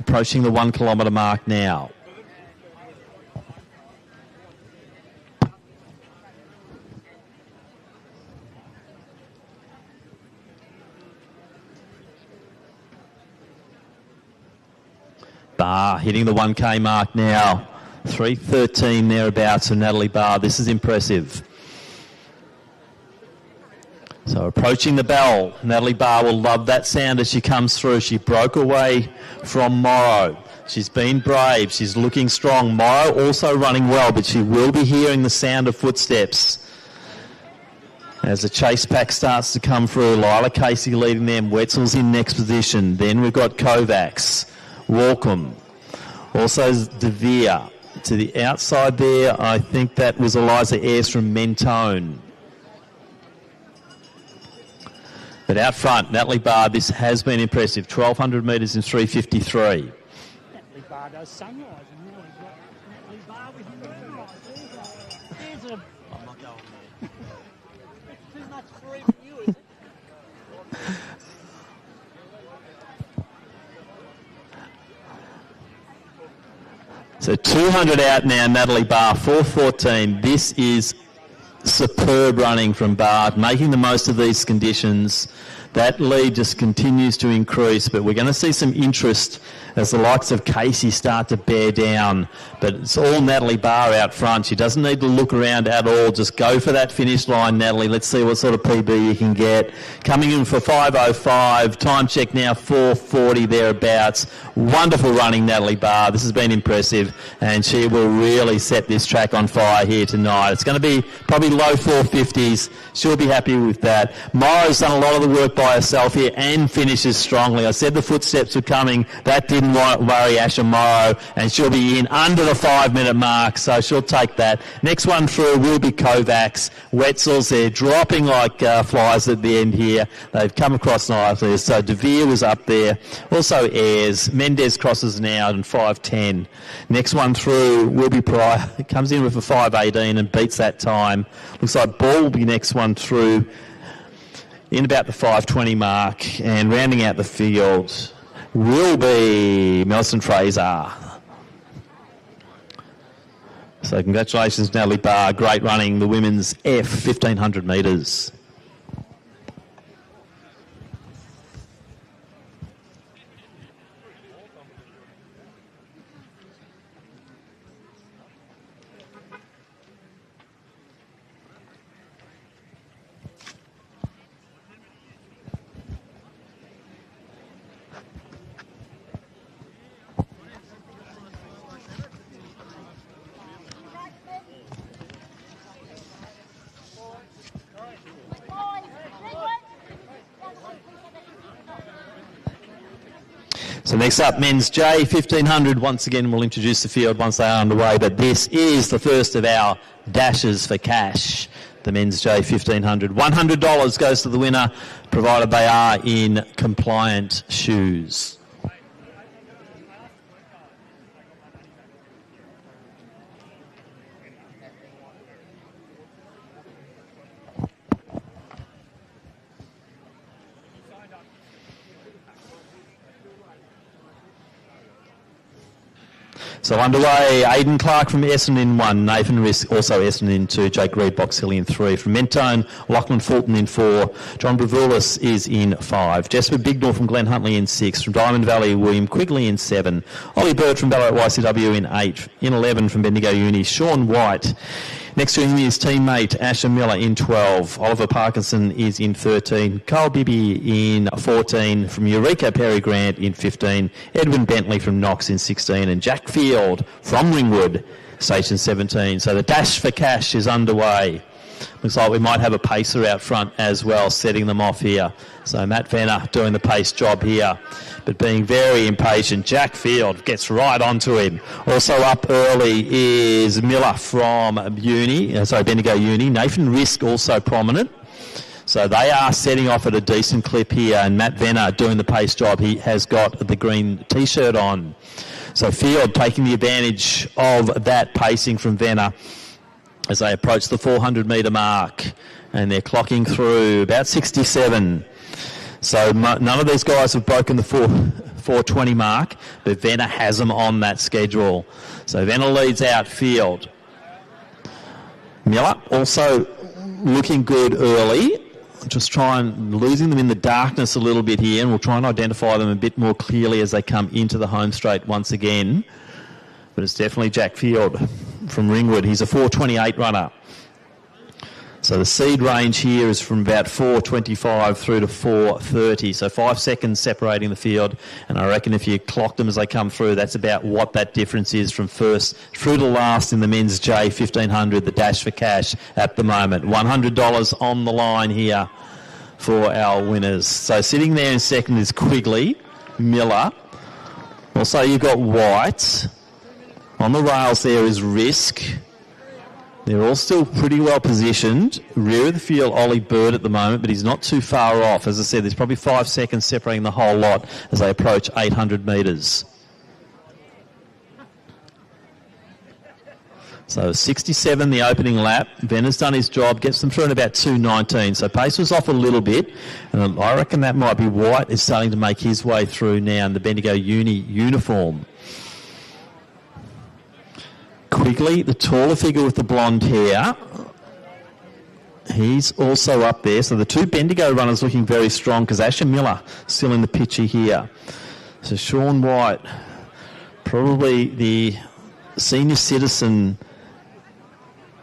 Approaching the 1 kilometre mark now. Bar hitting the 1K mark now. 3:13 thereabouts for Natalie Bar. This is impressive. So approaching the bell. Natalie Bar will love that sound as she comes through. She broke away from Morrow. She's been brave. She's looking strong. Morrow also running well, but she will be hearing the sound of footsteps as the chase pack starts to come through. Lila Casey leading them. Wetzel's in next position. Then we've got Kovacs. Walkham, also De Vere. To the outside there, I think that was Eliza Ayres from Mentone. But out front, Natalie Bar, this has been impressive. 1,200 metres in 3:53. Natalie Bar does sunrise, and now we've got Natalie Bar with moonrise. There's a... I'm not going there. It's too much for even you, is it? So 200 out now, Natalie Bar, 4:14. This is superb running from Bar, making the most of these conditions. That lead just continues to increase, but we're going to see some interest as the likes of Casey start to bear down. But it's all Natalie Bar out front. She doesn't need to look around at all. Just go for that finish line, Natalie. Let's see what sort of PB you can get. Coming in for 5:05. Time check now, 4:40 thereabouts. Wonderful running, Natalie Bar. This has been impressive, and she will really set this track on fire here tonight. It's going to be probably low 450s. She'll be happy with that. Morrow's done a lot of the work by herself here and finishes strongly. I said the footsteps were coming. That didn't worry Asha Morrow, and she'll be in under the 5 minute mark, so she'll take that. Next one through will be Kovacs. Wetzel's there, dropping like flies at the end here. They've come across nicely. So De Vere was up there. Also Ayres. Mendez crosses now in 5:10. Next one through will be Pryor. Comes in with a 5:18 and beats that time. Looks like Ball will be next one through in about the 5:20 mark, and rounding out the field will be Melson Fraser. So congratulations, Natalie Bar. Great running, the women's F 1,500 metres. So next up, men's J 1500. Once again, we'll introduce the field once they are underway, but this is the first of our dashes for cash. The men's J 1500. $100 goes to the winner, provided they are in compliant shoes. So underway, Aidan Clark from Essendon in 1, Nathan Risk also Essendon in 2, Jake Reid, Box Hill in 3. From Mentone, Lachlan Fulton in 4, John Bravoulis is in 5, Jesper Bignall from Glen Huntley in 6, from Diamond Valley, William Quigley in 7, Ollie Bird from Ballarat YCW in 8, in 11 from Bendigo Uni, Sean White. Next to him is teammate Asher Miller in 12. Oliver Parkinson is in 13. Carl Bibby in 14. From Eureka, Perry Grant in 15. Edwin Bentley from Knox in 16. And Jack Field from Ringwood, station 17. So the dash for cash is underway. Looks like we might have a pacer out front as well, setting them off here. So Matt Venner doing the pace job here, but being very impatient. Jack Field gets right onto him. Also up early is Miller from Bendigo Uni. Nathan Risk also prominent. So they are setting off at a decent clip here, and Matt Venner doing the pace job. He has got the green T-shirt on. So Field taking the advantage of that pacing from Venner as they approach the 400-metre mark, and they're clocking through about 67. So none of these guys have broken the 420 mark, but Venner has them on that schedule. So Venner leads out Field. Miller also looking good early. Just losing them in the darkness a little bit here, and we'll try and identify them a bit more clearly as they come into the home straight once again. But it's definitely Jack Field from Ringwood. He's a 4:28 runner. So the seed range here is from about 4:25 through to 4:30. So 5 seconds separating the field. And I reckon if you clock them as they come through, that's about what that difference is from first through to last in the men's J 1500, the dash for cash at the moment. $100 on the line here for our winners. So sitting there in second is Quigley, Miller. Also you've got White. On the rails there is Risk. They're all still pretty well positioned. Rear of the field, Ollie Bird at the moment, but he's not too far off. As I said, there's probably 5 seconds separating the whole lot as they approach 800 metres. So 67 the opening lap. Venner's done his job, gets them through in about 2:19. So pace was off a little bit, and I reckon that might be White is starting to make his way through now in the Bendigo Uni uniform. Quigley, the taller figure with the blonde hair, he's also up there. So the two Bendigo runners looking very strong because Asher Miller still in the picture here. So Sean White, probably the senior citizen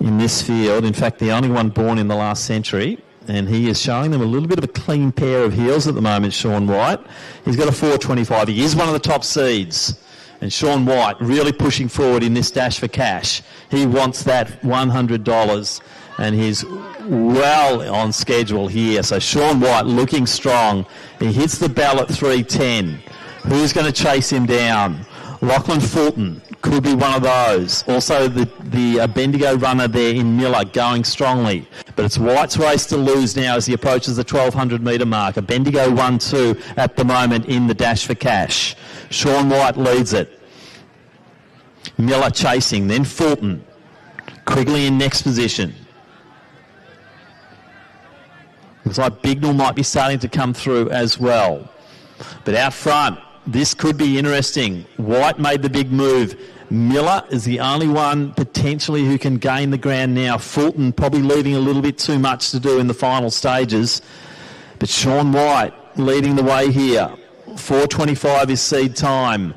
in this field. In fact, the only one born in the last century. And he is showing them a little bit of a clean pair of heels at the moment, Sean White. He's got a 4:25. He is one of the top seeds. And Sean White really pushing forward in this dash for cash. He wants that $100, and he's well on schedule here. So Sean White looking strong. He hits the bell at 3:10. Who's going to chase him down? Lachlan Fulton could be one of those. Also the Bendigo runner there in Miller going strongly. But it's White's race to lose now as he approaches the 1,200 metre mark. A Bendigo 1-2 at the moment in the dash for cash. Sean White leads it. Miller chasing, then Fulton. Quigley in next position. Looks like Bignall might be starting to come through as well. But out front, this could be interesting. White made the big move. Miller is the only one potentially who can gain the ground now. Fulton probably leaving a little bit too much to do in the final stages. But Sean White leading the way here. 4:25 is seed time.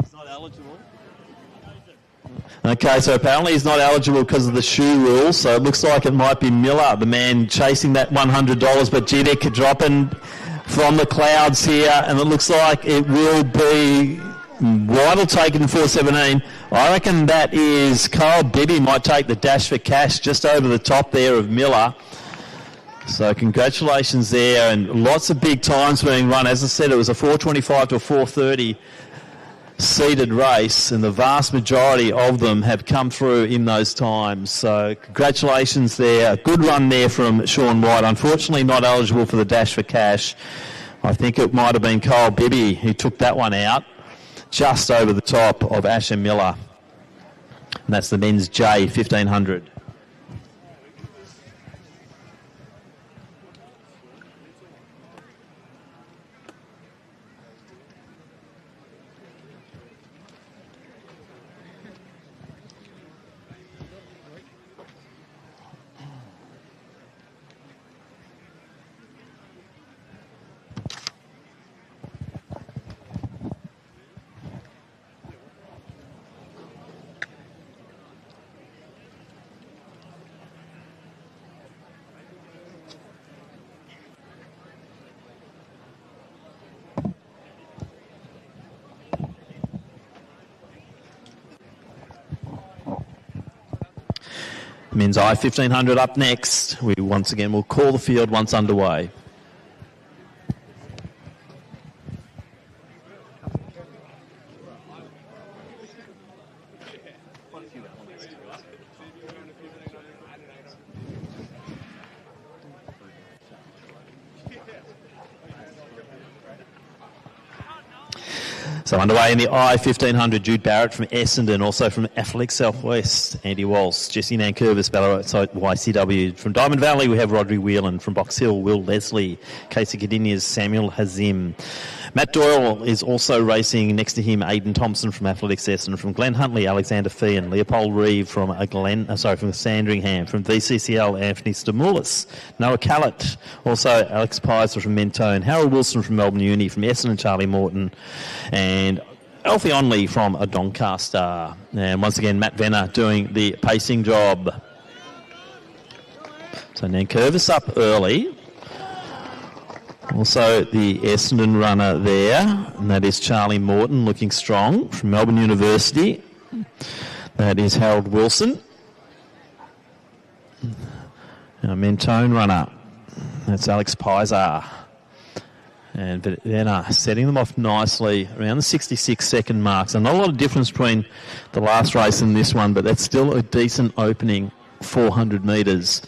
He's not eligible. Okay, so apparently he's not eligible because of the shoe rule, so it looks like it might be Miller, the man chasing that $100, but Jidek dropping from the clouds here, and it looks like it will be White will take it in 4:17. I reckon that is Carl Bibby might take the dash for cash just over the top there of Miller. So congratulations there, and lots of big times being run. As I said, it was a 4:25 to a 4:30 seeded race, and the vast majority of them have come through in those times. So congratulations there. Good run there from Sean White. Unfortunately not eligible for the Dash for Cash. I think it might have been Kyle Bibby who took that one out just over the top of Asher Miller. And that's the men's J 1500. Men's I 1500 up next. We once again will call the field once underway. So underway in the I-1500, Jude Barrett from Essendon, also from Athletic Southwest, Andy Walsh, Jesse Nankervis, Ballarat YCW. From Diamond Valley, we have Rodri Whelan. From Box Hill, Will Leslie. Casey Cadinia's Samuel Hazim. Matt Doyle is also racing. Next to him, Aidan Thompson from Athletics Essendon. From Glen Huntley, Alexander Feehan. Leopold Reeve from Sandringham. From VCCL, Anthony Stamoulis. Noah Callett. Also, Alex Pizer from Mentone. Harold Wilson from Melbourne Uni. From Essendon, Charlie Morton. And Alfie Onley from Doncaster. And once again, Matt Venner doing the pacing job. So Nankervis up early. Also the Essendon runner there, and that is Charlie Morton, looking strong, from Melbourne University. That is Harold Wilson. Our Mentone runner, that's Alex Pizer. And Venner setting them off nicely around the 66-second mark. So not a lot of difference between the last race and this one, but that's still a decent opening 400 metres.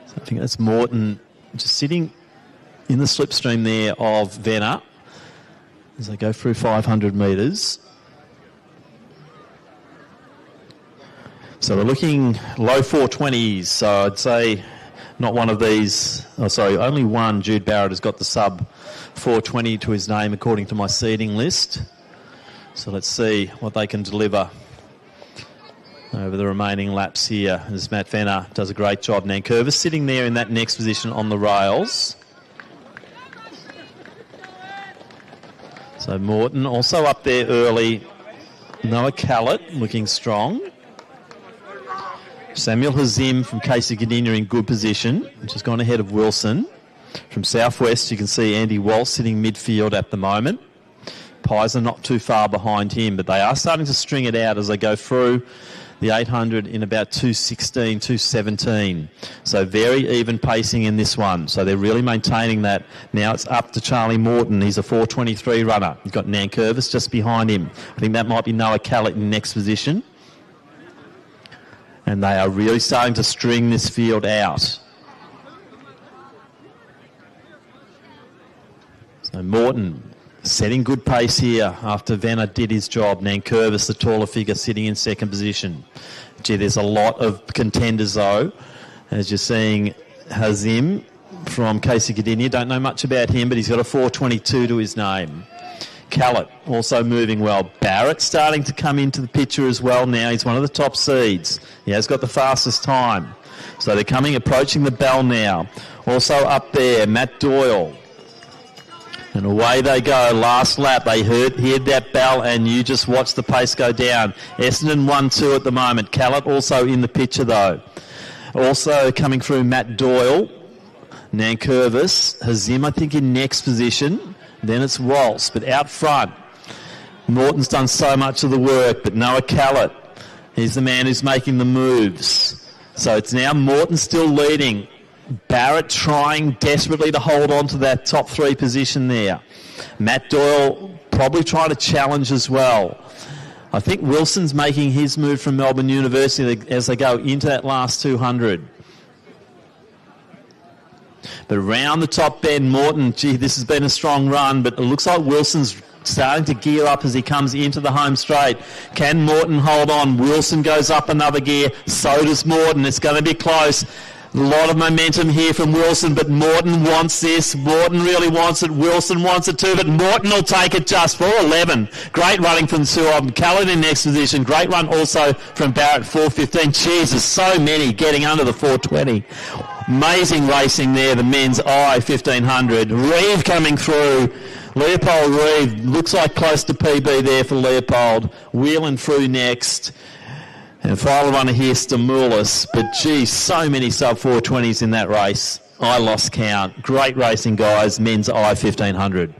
So I think that's Morton just sitting in the slipstream there of Venner as they go through 500 metres. So we're looking low 420s, so I'd say not one of these, only one, Jude Barrett, has got the sub 420 to his name according to my seeding list. So let's see what they can deliver over the remaining laps here as Matt Venner does a great job. Nankervis sitting there in that next position on the rails. So Morton also up there early. Noah Callett looking strong. Samuel Hazim from Casey Gadinia in good position, which has gone ahead of Wilson. From Southwest, you can see Andy Walsh sitting midfield at the moment. Pies are not too far behind him, but they are starting to string it out as they go through the 800 in about 2:16, 2:17. So very even pacing in this one. So they're really maintaining that. Now it's up to Charlie Morton. He's a 4:23 runner. You've got Nankervis just behind him. I think that might be Noah Callett in next position. And they are really starting to string this field out. So Morton setting good pace here after Venner did his job. Nankervis, the taller figure, sitting in second position. Gee, there's a lot of contenders though. As you're seeing, Hazim from Casey Gadinia. Don't know much about him, but he's got a 4:22 to his name. Callett also moving well. Barrett starting to come into the picture as well now. He's one of the top seeds. He has got the fastest time. So they're approaching the bell now. Also up there, Matt Doyle. And away they go. Last lap, they heard that bell, and you just watch the pace go down. Essendon 1-2 at the moment. Callett also in the picture though. Also coming through Matt Doyle. Nankervis. Hazim, I think, in next position. Then it's Walsh, but out front, Morton's done so much of the work, but Noah Callett He's the man who's making the moves. So it's now Morton still leading. Barrett trying desperately to hold on to that top 3 position there. Matt Doyle probably trying to challenge as well. I think Wilson's making his move from Melbourne University as they go into that last 200. But around the top bend, Morton, gee, this has been a strong run, but it looks like Wilson's starting to gear up as he comes into the home straight. Can Morton hold on? Wilson goes up another gear. So does Morton. It's going to be close. A lot of momentum here from Wilson, but Morton wants this. Morton really wants it. Wilson wants it too, but Morton will take it just for 11. Great running from Suob. Cullen in next position. Great run also from Barrett, 4.15. Jesus, so many getting under the 4.20. Amazing racing there, the men's I 1500. Reeve coming through. Leopold Reeve looks like close to PB there for Leopold. Wheeling through next. And final runner here, Stamoulis. But geez, so many sub 420s in that race. I lost count. Great racing, guys. Men's I 1500.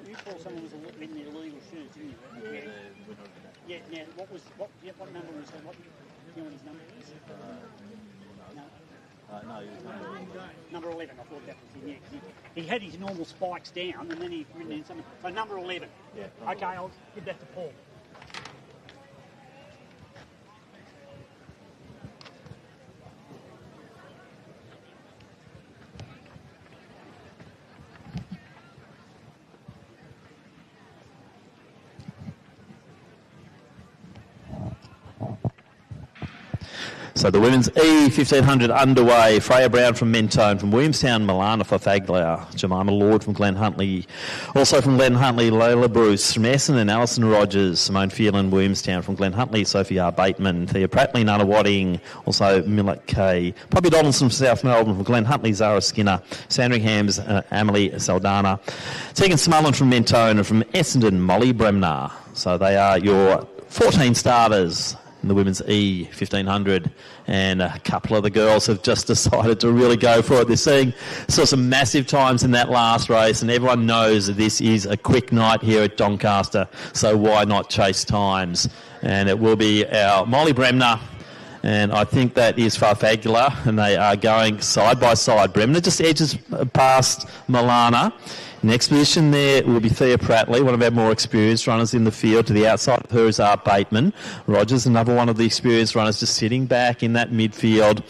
You call someone was in the illegal shoes, didn't you? Yeah. Now, what number was that? What, you know what his number is? No, he was number 11. I thought that was him. Yeah, he had his normal spikes down, and then he written in something. So number 11. Yeah. Okay, I'll give that to Paul. So the women's E1500 underway. Freya Brown from Mentone, from Williamstown, Milana Fafaglia, Jemima Lord from Glen Huntly, also from Glen Huntly, Layla Bruce from Essendon, Alison Rogers, Simone Phelan, Williamstown, from Glen Huntly, Sophie R. Bateman, Thea Pratley, Nana Wadding, also Miller Kay, Poppy Donaldson from South Melbourne, from Glen Huntly, Zara Skinner, Sandringhams, Amelie Saldana, Tegan Smullen from Mentone, and from Essendon, Molly Bremner. So they are your 14 starters in the women's E1500, and a couple of the girls have just decided to really go for it. Saw some massive times in that last race, and everyone knows that this is a quick night here at Doncaster, so why not chase times? And it will be our Molly Bremner, and I think that is Farfagula, and they are going side by side. Bremner just edges past Milana. Next position there will be Thea Pratley, one of our more experienced runners in the field. To the outside of her is Art Bateman. Rogers, another one of the experienced runners, just sitting back in that midfield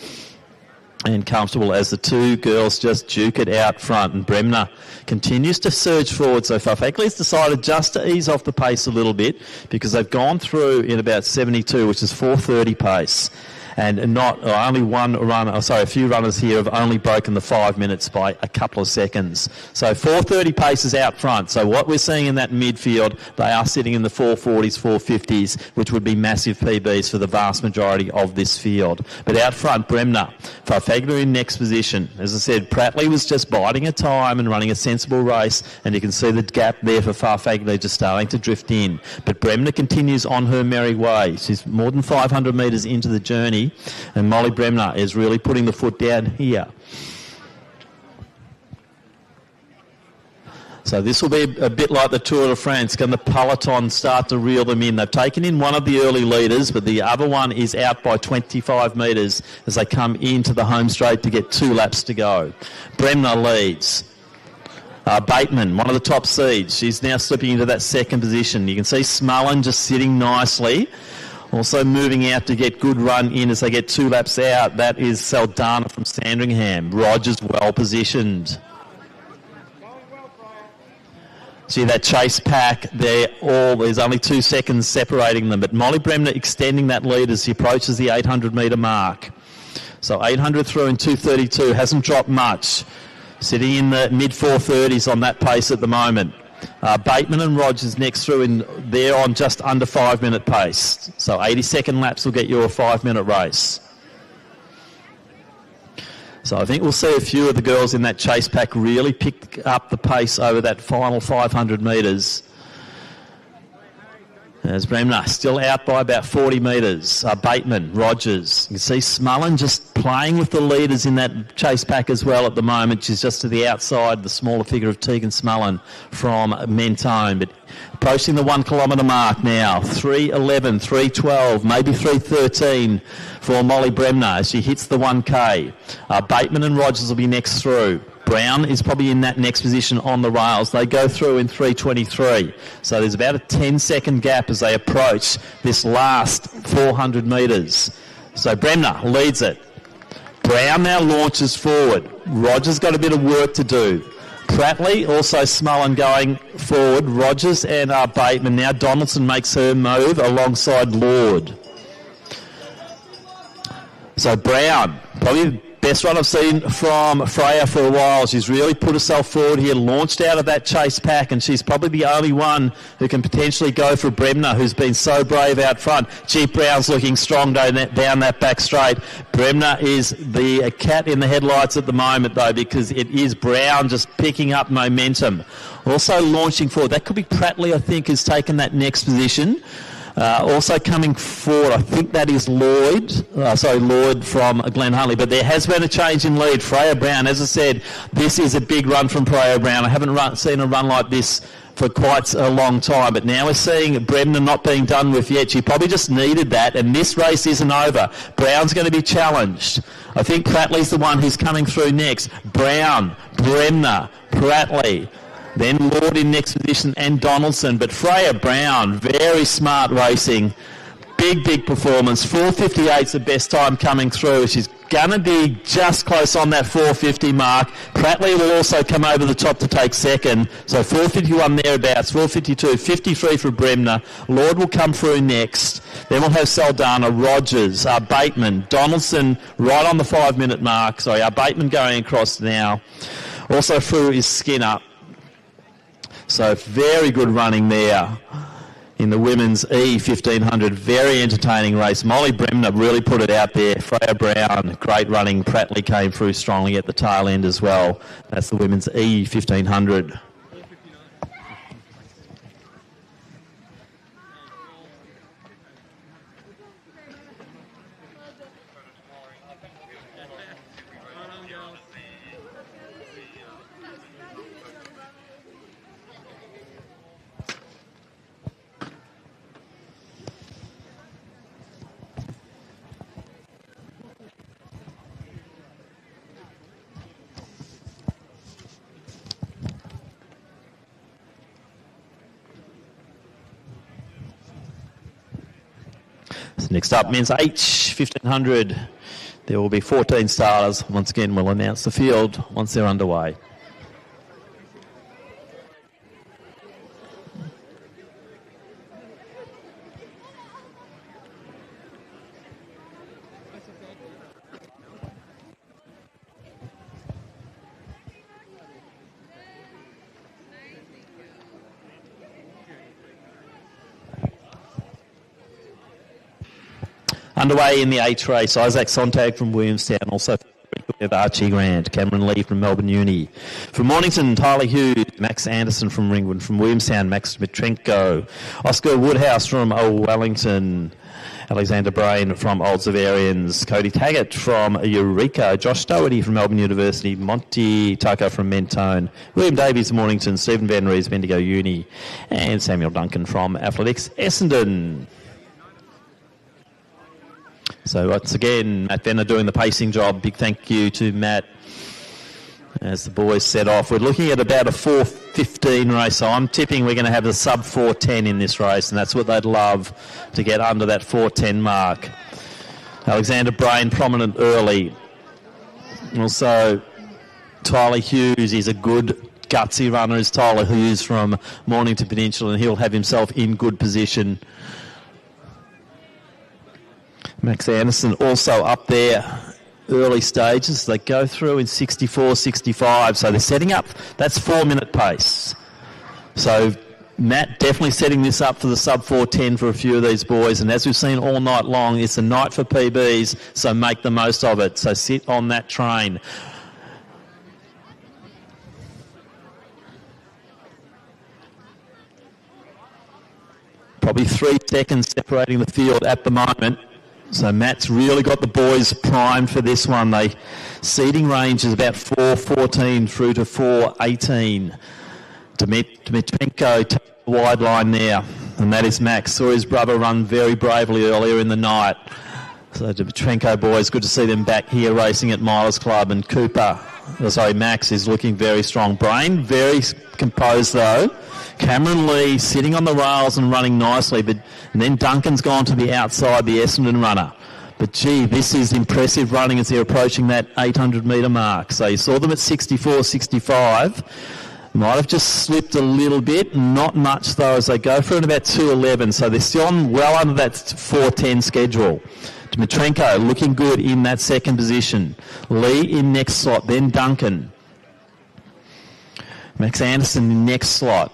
and comfortable as the two girls just duke it out front. And Bremner continues to surge forward so far. Fagley's decided just to ease off the pace a little bit because they've gone through in about 72, which is 4:30 pace. And a few runners here have only broken the 5 minutes by a couple of seconds. So 4:30 paces out front. So what we're seeing in that midfield, they are sitting in the 4:40s, 4:50s, which would be massive PBs for the vast majority of this field. But out front, Bremner, Farfaglia in next position. As I said, Pratley was just biding her time and running a sensible race, and you can see the gap there for Farfaglia just starting to drift in. But Bremner continues on her merry way. She's more than 500 metres into the journey, and Molly Bremner is really putting the foot down here. So this will be a bit like the Tour de France. Can the peloton start to reel them in? They've taken in one of the early leaders, but the other one is out by 25 metres as they come into the home straight to get 2 laps to go. Bremner leads. Bateman, one of the top seeds. She's now slipping into that second position. You can see Smullen just sitting nicely. Also moving out to get good run in as they get 2 laps out. That is Saldana from Sandringham. Rogers well positioned. See that chase pack there, there's only 2 seconds separating them, but Molly Bremner extending that lead as he approaches the 800 metre mark. So 800 through in 2:32, hasn't dropped much. Sitting in the mid 4:30s on that pace at the moment. Bateman and Rogers next through in there on just under 5 minute pace. So 80-second laps will get you a 5 minute race. So I think we'll see a few of the girls in that chase pack really pick up the pace over that final 500 metres. As Bremner still out by about 40 metres. Bateman, Rogers. You can see Smullen just playing with the leaders in that chase pack as well at the moment. She's just to the outside, the smaller figure of Tegan Smullen from Mentone. But approaching the 1 kilometre mark now. 3:11, 3:12, maybe 3:13 for Molly Bremner as she hits the 1K. Bateman and Rogers will be next through. Brown is probably in that next position on the rails. They go through in 3:23. So there's about a 10-second gap as they approach this last 400 metres. So Bremner leads it. Brown now launches forward. Rogers got a bit of work to do. Prattley, also Smullen going forward. Rogers and Bateman. Now Donaldson makes her move alongside Lord. So Brown, probably the best run I've seen from Freya for a while. She's really put herself forward here, launched out of that chase pack, and she's probably the only one who can potentially go for Bremner, who's been so brave out front. Jeep Brown's looking strong down that back straight. Bremner is the cat in the headlights at the moment, though, because it is Brown just picking up momentum. Also launching forward. That could be Prattley, I think, has taken that next position. Also coming forward, I think that is Lloyd from Glen Huntly. But there has been a change in lead. Freya Brown, as I said, this is a big run from Freya Brown. I haven't seen a run like this for quite a long time. But now we're seeing Bremner not being done with yet. She probably just needed that, and this race isn't over. Brown's going to be challenged. I think Prattley's the one who's coming through next. Brown, Bremner, Prattley. Then Lord in next position and Donaldson. But Freya Brown, very smart racing. Big performance. 4:58's the best time coming through. She's going to be just close on that 4:50 mark. Prattley will also come over the top to take second. So 4:51 thereabouts, 4:52, 53 for Bremner. Lord will come through next. Then we'll have Saldana, Rogers, Bateman, Donaldson right on the 5-minute mark. Sorry, Bateman going across now. Also through is Skinner. So very good running there in the women's E1500. Very entertaining race. Molly Bremner really put it out there. Freya Brown, great running. Prattley came through strongly at the tail end as well. That's the women's E1500. Next up, men's H1500. There will be 14 starters. Once again, we'll announce the field once they're underway. Underway in the H race, Isaac Sontag from Williamstown, also we have Archie Grant, Cameron Lee from Melbourne Uni. From Mornington, Tyler Hughes, Max Anderson from Ringwood. From Williamstown, Max Dmitrenko. Oscar Woodhouse from Wellington. Alexander Brain from Old Zavarians. Cody Taggart from Eureka. Josh Doherty from Melbourne University. Monty Tucker from Mentone. William Davies from Mornington. Stephen Van Rees, Bendigo Uni. And Samuel Duncan from Athletics Essendon. So once again, Matt Venner doing the pacing job. Big thank you to Matt as the boys set off. We're looking at about a 4:15 race, so I'm tipping we're going to have a sub 4:10 in this race, and that's what they'd love, to get under that 4:10 mark. Alexander Brain prominent early. Also, Tyler Hughes is a good gutsy runner, is Tyler Hughes from Mornington Peninsula, and he'll have himself in good position. Max Anderson also up there early stages. They go through in 64, 65. So they're setting up, that's 4-minute pace. So Matt definitely setting this up for the sub 4:10 for a few of these boys. And as we've seen all night long, it's a night for PBs, so make the most of it. So sit on that train. Probably 3 seconds separating the field at the moment. So Matt's really got the boys primed for this one. They seeding range is about 4.14 through to 4.18. Dmitrenko takes the wide line now, and that is Max. Saw his brother run very bravely earlier in the night. So Dmitrenko boys, good to see them back here racing at Milers Club. And Max is looking very strong. Brain very composed though. Cameron Lee sitting on the rails and running nicely, and then Duncan's gone to the outside, the Essendon runner. But gee, this is impressive running as they're approaching that 800 metre mark. So you saw them at 64, 65. Might have just slipped a little bit, not much though, as they go for it about 2.11. So they're still on well under that 4.10 schedule. Dmitrenko looking good in that second position. Lee in next slot, then Duncan. Max Anderson in next slot.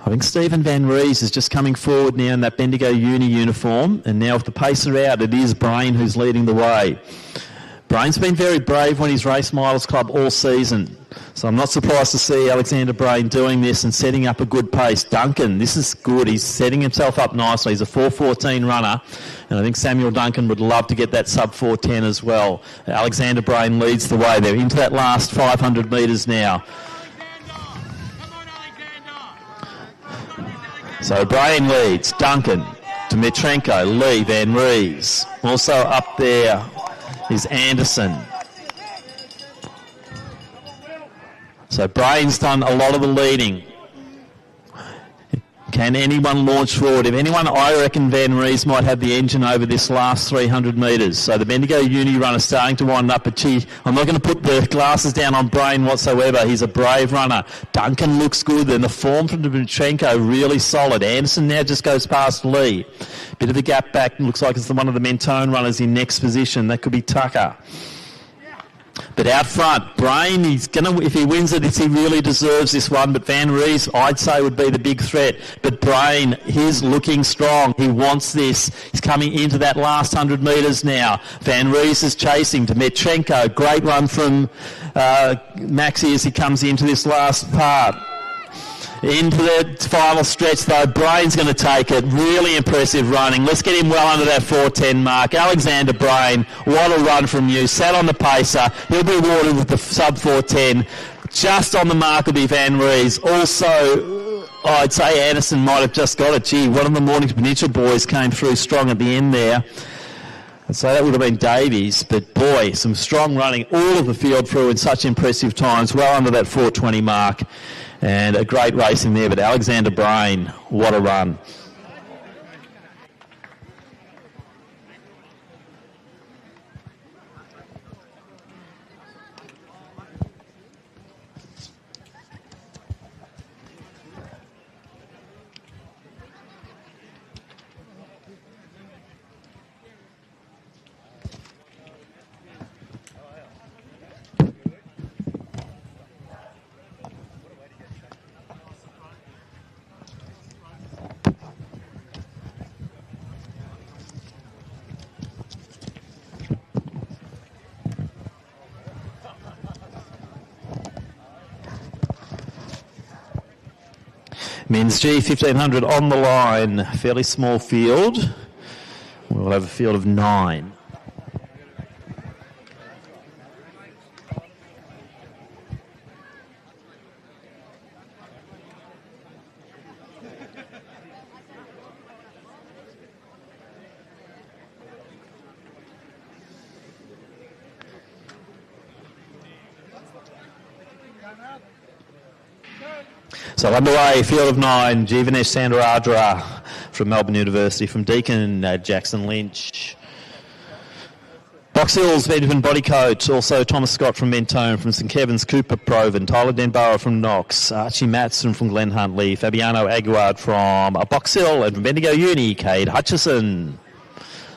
I think Stephen Van Rees is just coming forward now in that Bendigo Uni uniform, and now with the pacer out, it is Brain who's leading the way. Brain's been very brave when he's raced Milers Club all season, so I'm not surprised to see Alexander Brain doing this and setting up a good pace. Duncan, this is good. He's setting himself up nicely. He's a 4.14 runner, and I think Samuel Duncan would love to get that sub 4.10 as well. Alexander Brain leads the way. They're into that last 500 metres now. So Brain leads, Duncan, Dmitrenko, Lee, Van Rees. Also up there is Anderson. So Brain's done a lot of the leading. Can anyone launch forward? If anyone, I reckon Van Rees might have the engine over this last 300 metres. So the Bendigo Uni runner starting to wind up. But gee, I'm not going to put the glasses down on Brain whatsoever. He's a brave runner. Duncan looks good. And the form from Dmitrenko really solid. Anderson now just goes past Lee. Bit of a gap back. Looks like it's one of the Mentone runners in next position. That could be Tucker. But out front, Brain, if he wins it, he really deserves this one. But Van Rees, I'd say, would be the big threat. But Brain, he's looking strong. He wants this. He's coming into that last 100 metres now. Van Rees is chasing. Dmitrenko, great run from Maxi as he comes into this last part. Into the final stretch though, Brain's going to take it. Really impressive running. Let's get him well under that 4.10 mark. Alexander Brain, what a run from you. Sat on the pacer. He'll be rewarded with the sub 4.10. Just on the mark will be Van Rees. Also, I'd say Anderson might have just got it. Gee, one of the Mornington Peninsula boys came through strong at the end there. I'd say that would have been Davies, but boy, some strong running. All of the field through in such impressive times, well under that 4.20 mark. And a great race in there, but Alexander Brain, what a run. Men's G 1500 on the line, fairly small field. We'll have a field of 9. So underway, field of 9, Jivanesh Sandaradra from Melbourne University, from Deakin, Jackson Lynch. Box Hills, Benjamin Bodycoat, also Thomas Scott from Mentone, from St Kevin's, Cooper Proven, Tyler Denborough from Knox, Archie Matson from Glen Huntly, Fabiano Aguard from Box Hill, and from Bendigo Uni, Cade Hutchison.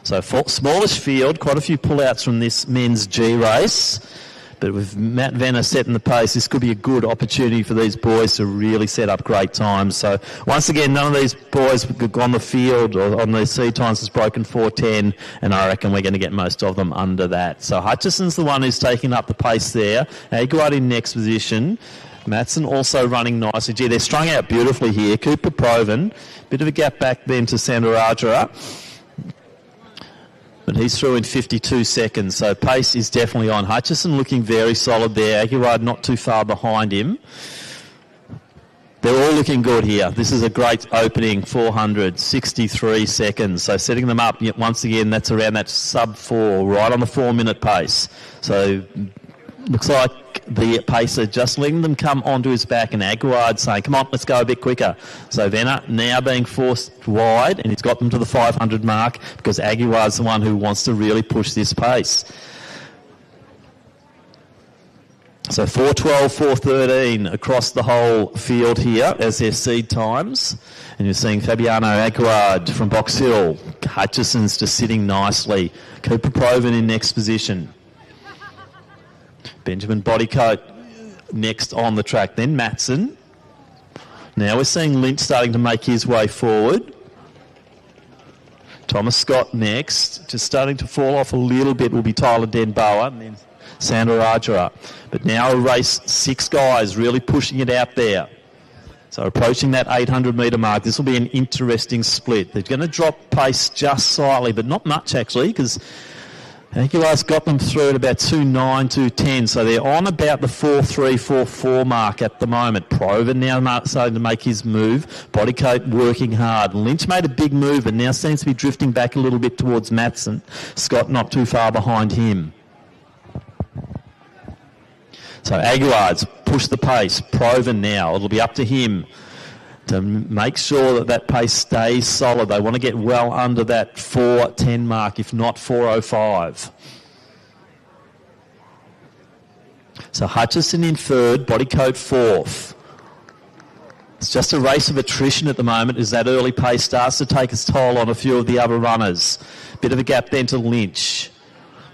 So smallish field, quite a few pullouts from this men's G race. But with Matt Venner setting the pace, this could be a good opportunity for these boys to really set up great times. So once again, none of these boys on the field or on the C times has broken 4.10, and I reckon we're going to get most of them under that. So Hutchison's the one who's taking up the pace there. Aguard in next position. Matson also running nicely. Gee, they're strung out beautifully here. Cooper Proven, bit of a gap back then to Sandarajara. But he's through in 52 seconds, so pace is definitely on. Hutchison looking very solid there. Aguilar not too far behind him. They're all looking good here. This is a great opening, 463 seconds. So setting them up once again, that's around that sub-4, right on the 4-minute pace. So looks like the pacer just letting them come onto his back, and Aguard saying, come on, let's go a bit quicker. So Venner now being forced wide, and he's got them to the 500 mark because Aguard's the one who wants to really push this pace. So 4:12, 4:13 across the whole field here as their seed times. And you're seeing Fabiano Aguard from Box Hill. Hutchison's just sitting nicely. Cooper Proven in next position. Benjamin Bodycoat next on the track. Then Matson. Now we're seeing Lynch starting to make his way forward. Thomas Scott next. Just starting to fall off a little bit will be Tyler Denboa and then Sandarajara. But now a race, 6 guys really pushing it out there. So approaching that 800-metre mark, this will be an interesting split. They're going to drop pace just slightly, but not much actually, because Aguilar's got them through at about 2.9, 2.10, so they're on about the 4.3, 4.4 mark at the moment. Proven now starting to make his move. Bodycoat working hard. Lynch made a big move and now seems to be drifting back a little bit towards Matson. Scott not too far behind him. So Aguilar's pushed the pace. Proven now. It'll be up to him to make sure that pace stays solid. They want to get well under that 4.10 mark, if not 4.05. So Hutchison in third, Bodycoat fourth. It's just a race of attrition at the moment as that early pace starts to take its toll on a few of the other runners. Bit of a gap then to Lynch.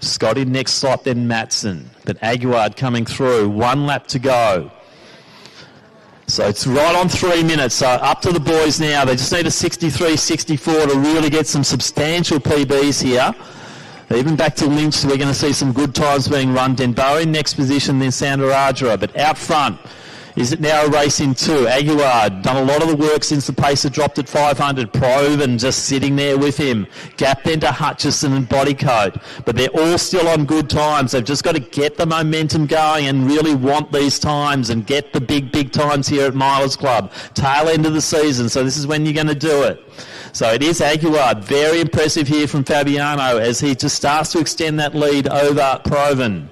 Scott in next slot, then Matson. But Aguard coming through. 1 lap to go. So it's right on 3 minutes. So up to the boys now. They just need a 63-64 to really get some substantial PBs here. Even back to Lynch, we're going to see some good times being run. Denboa in next position, then Sandarajara. But out front, is it now a race in 2? Aguard done a lot of the work since the pacer dropped at 500. Proven just sitting there with him. Gap then to Hutchison and Bodycoat. But they're all still on good times. They've just got to get the momentum going and really want these times and get the big times here at Milers Club. Tail end of the season, so this is when you're going to do it. So it is Aguard. Very impressive here from Fabiano as he just starts to extend that lead over Proven.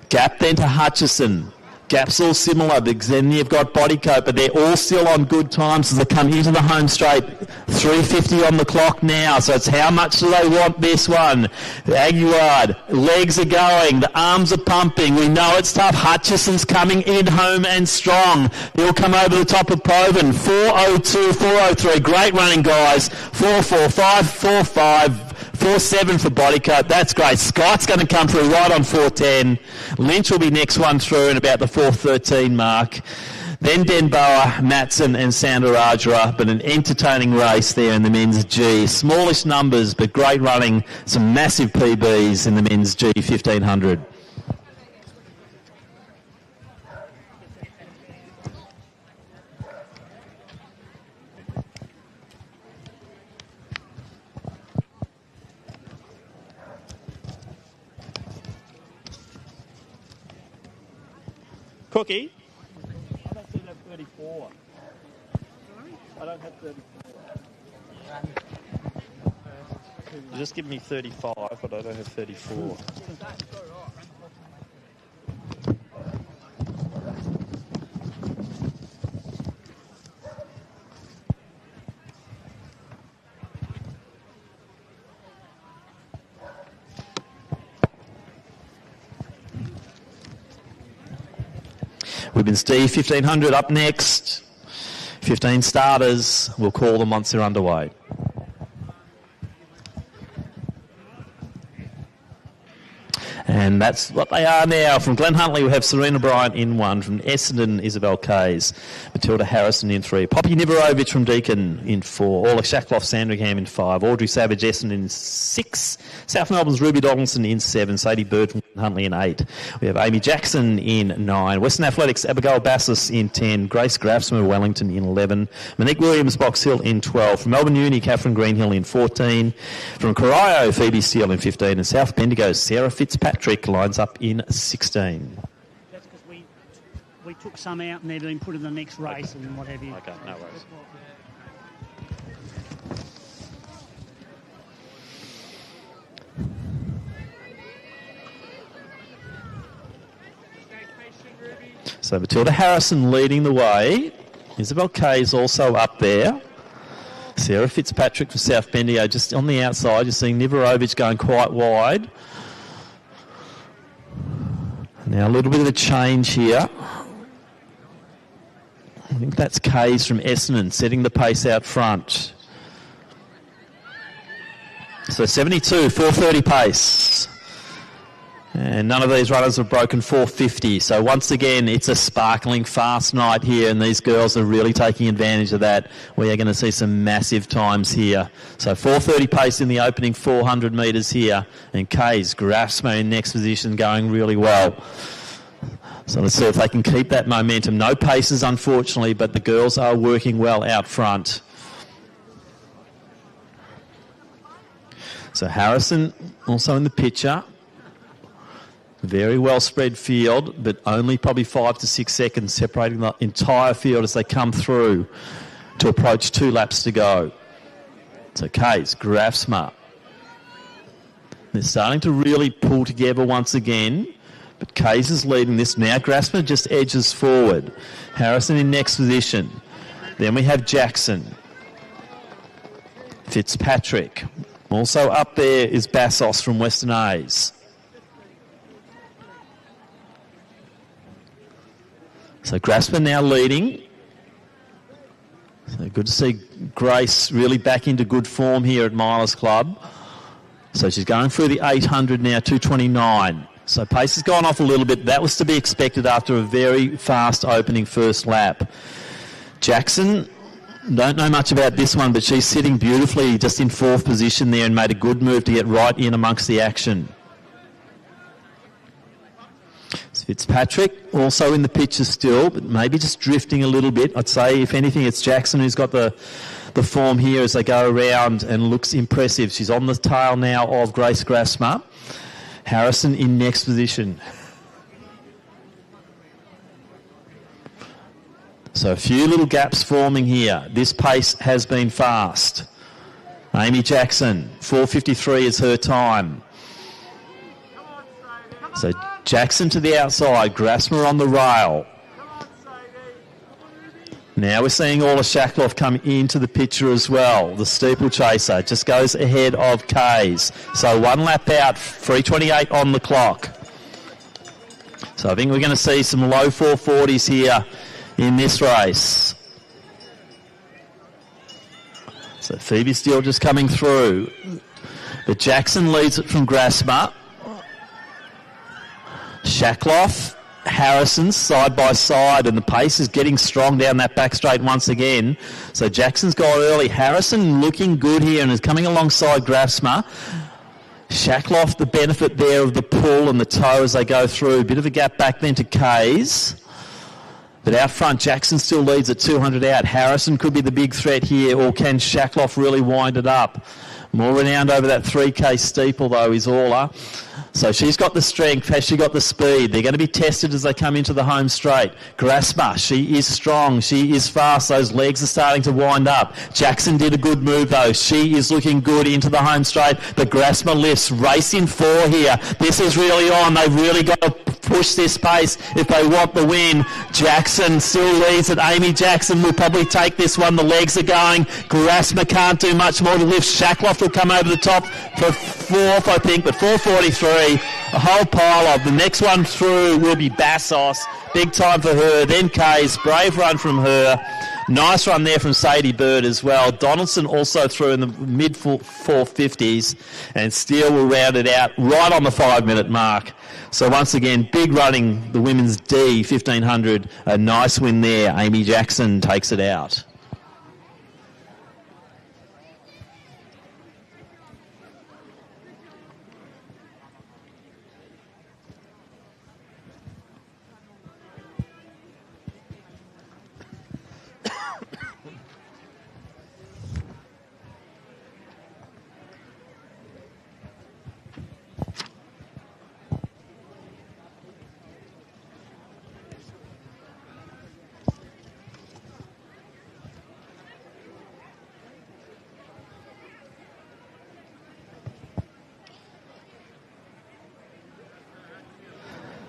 Gap then to Hutchison. Gap's all similar because then you've got Bodycoat, but they're all still on good times as they come into the home straight. 3:50 on the clock now, so it's how much do they want this one? Aguard, legs are going, the arms are pumping. We know it's tough. Hutchison's coming in home and strong. He'll come over the top of Proven. 4:02, 4:03. Great running, guys. 4:45, 4:5. 4.7 for Bodycoat. That's great. Scott's going to come through right on 4.10. Lynch will be next one through in about the 4.13 mark. Then Denboa, Matson and Sandarajara, but an entertaining race there in the men's G. Smallish numbers, but great running. Some massive PBs in the men's G 1500. Cookie? I don't seem to have 34. I don't have 34. You just give me 35, but I don't have 34. Women's Steve 1500 up next. 15 starters. We'll call them once they're underway. And And that's what they are now. From Glen Huntly, we have Serena Bryant in 1. From Essendon, Isabel Kays. Matilda Harrison in 3. Poppy Niverovich from Deakin in 4. Orla Shackloff Sandringham in 5. Audrey Savage Essendon in 6. South Melbourne's Ruby Donaldson in 7. Sadie Bird from Glen Huntly in 8. We have Amy Jackson in 9. Western Athletics, Abigail Bassis in 10. Grace Grafsma Wellington in 11. Monique Williams Box Hill in 12. From Melbourne Uni, Catherine Greenhill in 14. From Corio, Phoebe Steele in 15. And South Bendigo, Sarah Fitzpatrick lines up in 16. That's because we took some out and they're being put in the next race and what have you. Okay, no worries. So Matilda Harrison leading the way. Isabel Kays also up there. Sarah Fitzpatrick for South Bendigo just on the outside. You're seeing Niverovich going quite wide. Now a little bit of a change here. I think that's Kays from Essendon setting the pace out front. So 72, 4:30 pace. And none of these runners have broken 4:50. So once again, it's a sparkling fast night here, and these girls are really taking advantage of that. We are going to see some massive times here. So 4:30 pace in the opening 400 metres here. And Kays, Grafsma in next position, going really well. So let's see if they can keep that momentum. No paces, unfortunately, but the girls are working well out front. So Harrison also in the picture. Very well spread field, but only probably 5 to 6 seconds separating the entire field as they come through to approach 2 laps to go. So Kays, Grafsma. They're starting to really pull together once again, but Kays is leading this now. Grafsma just edges forward. Harrison in next position. Then we have Jackson. Fitzpatrick. Also up there is Bassos from Western A's. So Grasper now leading. So good to see Grace really back into good form here at Milers Club. So she's going through the 800 now, 2:29. So pace has gone off a little bit. That was to be expected after a very fast opening first lap. Jackson, don't know much about this one, but she's sitting beautifully just in 4th position there and made a good move to get right in amongst the action. Fitzpatrick also in the picture still, but maybe just drifting a little bit. I'd say, if anything, it's Jackson who's got the form here as they go around and looks impressive. She's on the tail now of Grace Grasma. Harrison in next position. So a few little gaps forming here. This pace has been fast. Amy Jackson, 4:53 is her time. So Jackson to the outside, Grasma on the rail. Now we're seeing Orla Shackloff come into the picture as well. The steeplechaser just goes ahead of Kays. So 1 lap out, 3:28 on the clock. So I think we're going to see some low 440s here in this race. So Phoebe Steele just coming through. But Jackson leads it from Grasma. Shackloff, Harrison side by side, and the pace is getting strong down that back straight once again. So Jackson's got early. Harrison looking good here and is coming alongside Grafsma. Shackloff, the benefit there of the pull and the toe as they go through. Bit of a gap back then to Kays. But out front, Jackson still leads at 200 out. Harrison could be the big threat here, or can Shackloff really wind it up? More renowned over that 3K steeple, though, is Orla. So she's got the strength. Has she got the speed? They're going to be tested as they come into the home straight. Grasma, she is strong. She is fast. Those legs are starting to wind up. Jackson did a good move, though. She is looking good into the home straight. But Grasma lifts. Race in 4 here. This is really on. They've really got to push this pace if they want the win. Jackson still leads it. Amy Jackson will probably take this one. The legs are going. Grasma can't do much more to lift. Shackloff will come over the top for 4th, I think, but 4:43. A whole pile of. The next one through will be Bassos. Big time for her. Then Kays. Brave run from her. Nice run there from Sadie Bird as well. Donaldson also through in the mid 450s, and Steele will round it out right on the 5-minute mark. So once again, big running, the women's D 1500. A nice win there. Amy Jackson takes it out.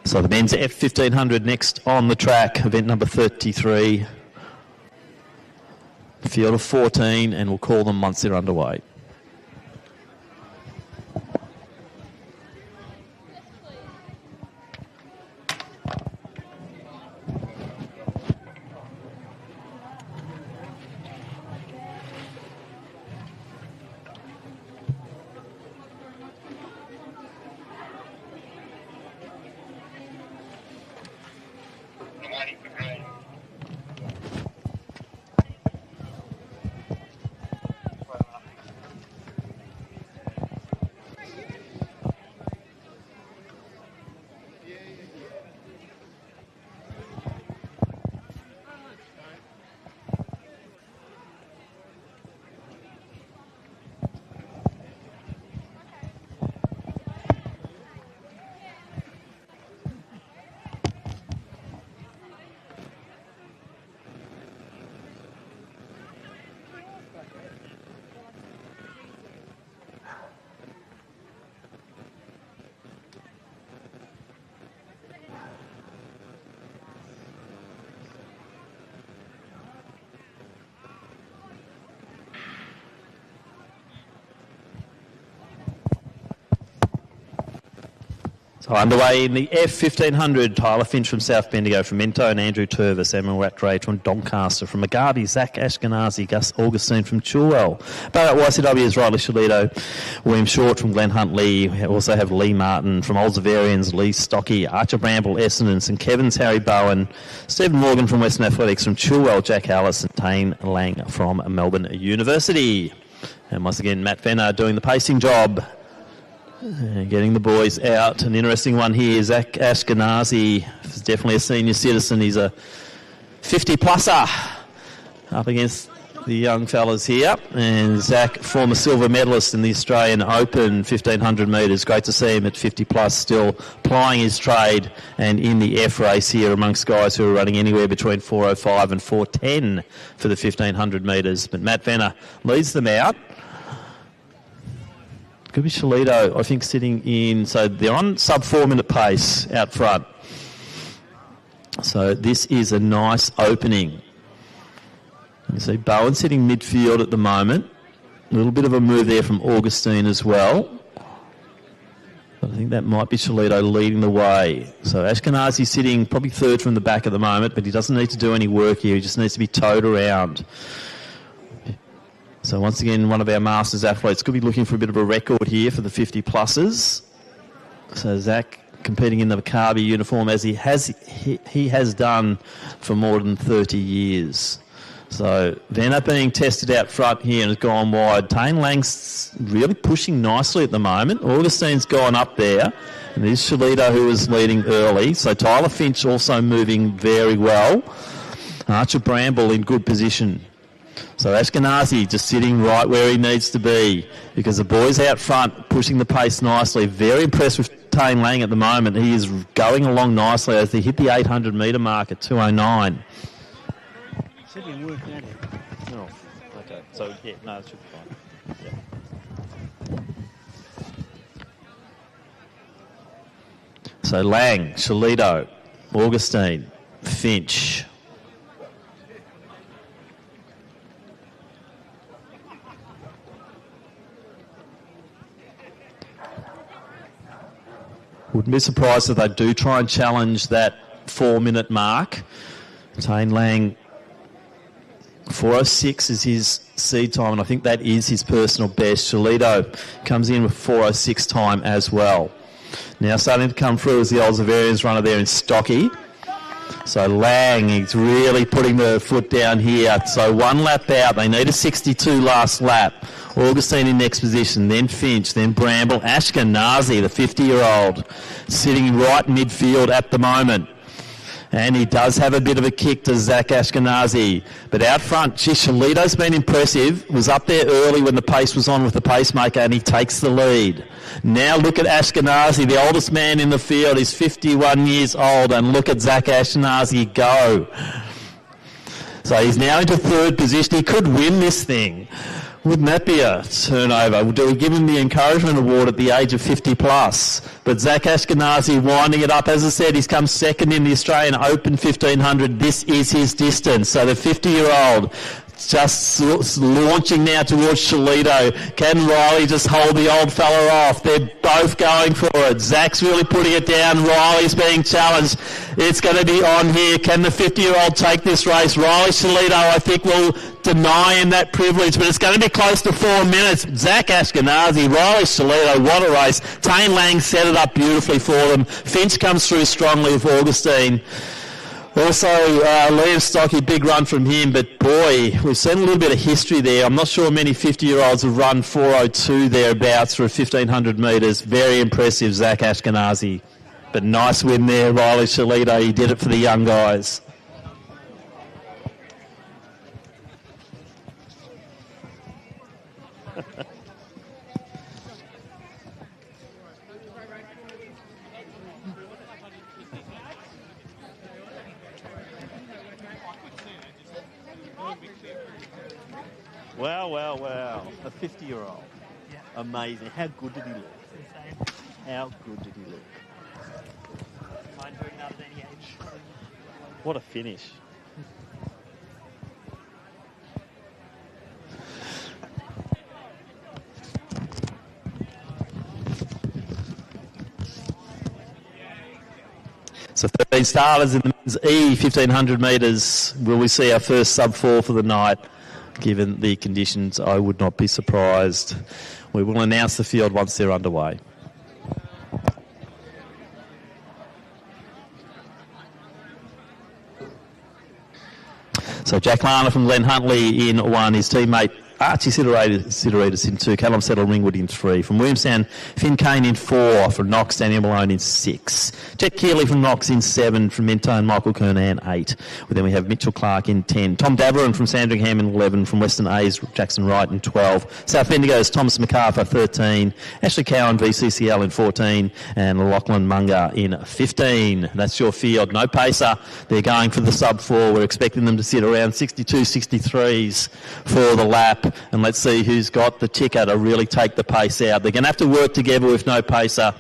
So the men's F1500 next on the track, event number 33. Field of 14, and we'll call them once they're underway. So underway in the F1500, Tyler Finch from South Bendigo, from Mento and Andrew Turvis, Samuel Rattray from Doncaster, from Mugabe, Zach Ashkenazi, Gus Augustine from Chilwell, Barrett YCW's Riley Shalito, William Short from Glen Huntly, we also have Lee Martin from Oldsavarians, Lee Stocky, Archer Bramble, Essendon, St Kevin's, Harry Bowen, Stephen Morgan from Western Athletics, from Chilwell, Jack Ellis, and Tane Lang from Melbourne University. And once again, Matt Fenner doing the pacing job. Getting the boys out. An interesting one here, Zach Ashkenazi is definitely a senior citizen. He's a 50-plusser up against the young fellas here. And Zach, former silver medalist in the Australian Open 1500 metres. Great to see him at 50-plus, still plying his trade and in the F race here amongst guys who are running anywhere between 4:05 and 4:10 for the 1500 metres. But Matt Fenner leads them out. Could be Shalito, I think, sitting in. So they're on sub 4-minute pace out front. So this is a nice opening. You see Bowen sitting midfield at the moment. A little bit of a move there from Augustine as well. But I think that might be Shalito leading the way. So Ashkenazi sitting probably third from the back at the moment, but he doesn't need to do any work here. He just needs to be towed around. So once again, one of our Masters athletes could be looking for a bit of a record here for the 50-plussers. So Zach competing in the Maccabi uniform as he has done for more than 30 years. So Venner being tested out front here and has gone wide. Tane Lang's really pushing nicely at the moment. Augustine's gone up there. And there's Shalito who is leading early. So Tyler Finch also moving very well. Archer Bramble in good position. So Ashkenazi just sitting right where he needs to be because the boys out front pushing the pace nicely. Very impressed with Tane Lang at the moment. He is going along nicely as they hit the 800-metre mark at 2:09. Should be working at it. Oh, okay. So, yeah, no, it should be fine. Yeah. So Lang, Shalito, Augustine, Finch. Wouldn't be surprised if they do try and challenge that 4-minute mark. Tane Lang 4:06 is his seed time, and I think that is his personal best. Shalito comes in with 4:06 time as well. Now starting to come through is the old Zavarians runner there in Stocky. So Lang, he's really putting the foot down here. So one lap out. They need a 62 last lap. Augustine in next position, then Finch, then Bramble. Ashkenazi, the 50-year-old, sitting right midfield at the moment. And he does have a bit of a kick to Zach Ashkenazi. But out front, Shalito's been impressive. Was up there early when the pace was on with the pacemaker, and he takes the lead. Now look at Ashkenazi, the oldest man in the field. He's 51 years old, and look at Zach Ashkenazi go. So he's now into third position. He could win this thing. Wouldn't that be a turnover? Do we give him the encouragement award at the age of 50 plus? But Zach Ashkenazi winding it up. As I said, he's come second in the Australian Open 1500. This is his distance. So the 50-year-old just launching now towards Shalito. Can Riley just hold the old fella off? They're both going for it. Zach's really putting it down. Riley's being challenged. It's going to be on here. Can the 50-year-old take this race? Riley Shalito, I think, will deny him that privilege, but it's going to be close to 4 minutes. Zach Ashkenazi, Riley Shalito, what a race. Tane Lang set it up beautifully for them. Finch comes through strongly with Augustine. Also, Liam Stocky, big run from him, but boy, we've seen a little bit of history there. I'm not sure many 50-year-olds have run 4:02 thereabouts for 1,500 metres. Very impressive, Zach Ashkenazi. But nice win there, Riley Shalito. He did it for the young guys. Wow. A 50-year-old. Yeah. Amazing. How good did he look? How good did he look? Mind doing that at any age. What a finish. So 13 starters in the men's E 1,500 metres. Will we see our first sub-4 for the night? Given the conditions, I would not be surprised. We will announce the field once they're underway. So Jack Lana from Glen Huntley in 1, his teammate Archie Sidoritis in 2, Callum Settle Ringwood in 3. From Williamstown, Finn Kane in 4. From Knox, Daniel Malone in 6. Jet Keeley from Knox in 7. From Mentone, Michael Kernan 8. Then we have Mitchell Clark in 10. Tom Daveron from Sandringham in 11. From Western A's, Jackson Wright in 12. South Bendigo's Thomas MacArthur 13. Ashley Cowan VCCL in 14. And Lachlan Munga in 15. That's your field. No pacer. They're going for the sub-4. We're expecting them to sit around 62, 63s for the lap. And let's see who's got the ticker to really take the pace out. They're going to have to work together with no pacer.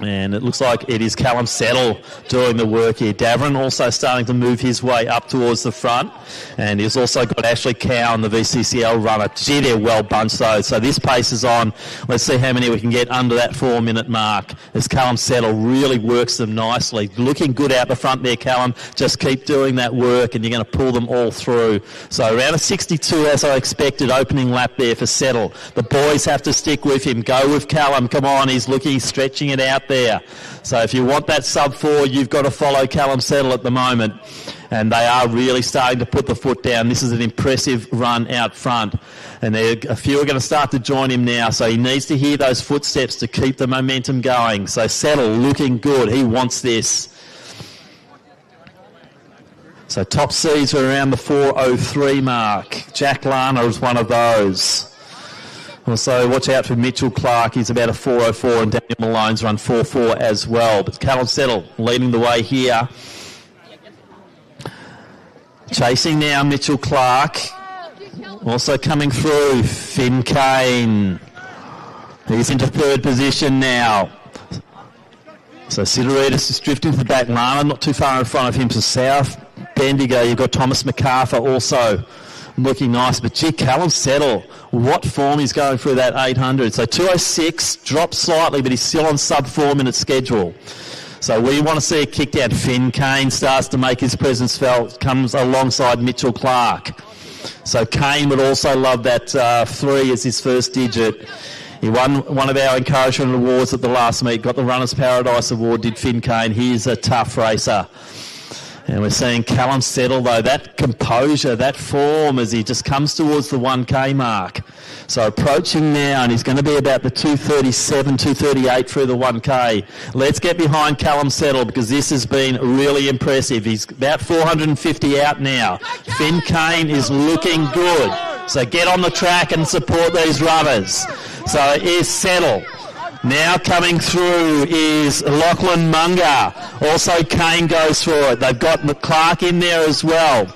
And it looks like it is Callum Settle doing the work here. Davron also starting to move his way up towards the front. And he's also got Ashley Cowan, the VCCL runner. Gee, they're well bunched though. So this pace is on. Let's see how many we can get under that 4-minute mark as Callum Settle really works them nicely. Looking good out the front there, Callum. Just keep doing that work and you're going to pull them all through. So around a 62 as I expected, opening lap there for Settle. The boys have to stick with him. Go with Callum. Come on, he's stretching it out there. So if you want that sub-4, you've got to follow Callum Settle at the moment. And they are really starting to put the foot down. This is an impressive run out front. And a few are going to start to join him now. So he needs to hear those footsteps to keep the momentum going. So Settle looking good. He wants this. So top seeds are around the 4:03 mark. Jack Lana is one of those. Also, watch out for Mitchell Clark. He's about a 4:04, and Daniel Malone's run 4:4 as well. But Callum Settle leading the way here. Chasing now, Mitchell Clark. Also coming through, Finn Kane. He's into third position now. So Sidoritis is drifting to the back. Lana not too far in front of him. So South Bendigo, you've got Thomas MacArthur also looking nice. But gee, Callum Settle, what form he's going through that 800. So 2:06, dropped slightly, but he's still on sub-4 minute schedule. So we want to see a kick down. Finn Kane starts to make his presence felt, comes alongside Mitchell Clark. So Kane would also love that 3 as his first digit. He won one of our encouragement awards at the last meet, got the Runners Paradise Award, did Finn Kane. He's a tough racer. And we're seeing Callum settle, though, that composure, that form as he just comes towards the 1K mark. So approaching now, and he's going to be about the 2:37, 2:38 through the 1K. Let's get behind Callum Settle because this has been really impressive. He's about 450 out now. Finn Kane is looking good. So get on the track and support these runners. So here's Settle. Now coming through is Lachlan Munger. Also Kane goes for it. They've got McClark in there as well.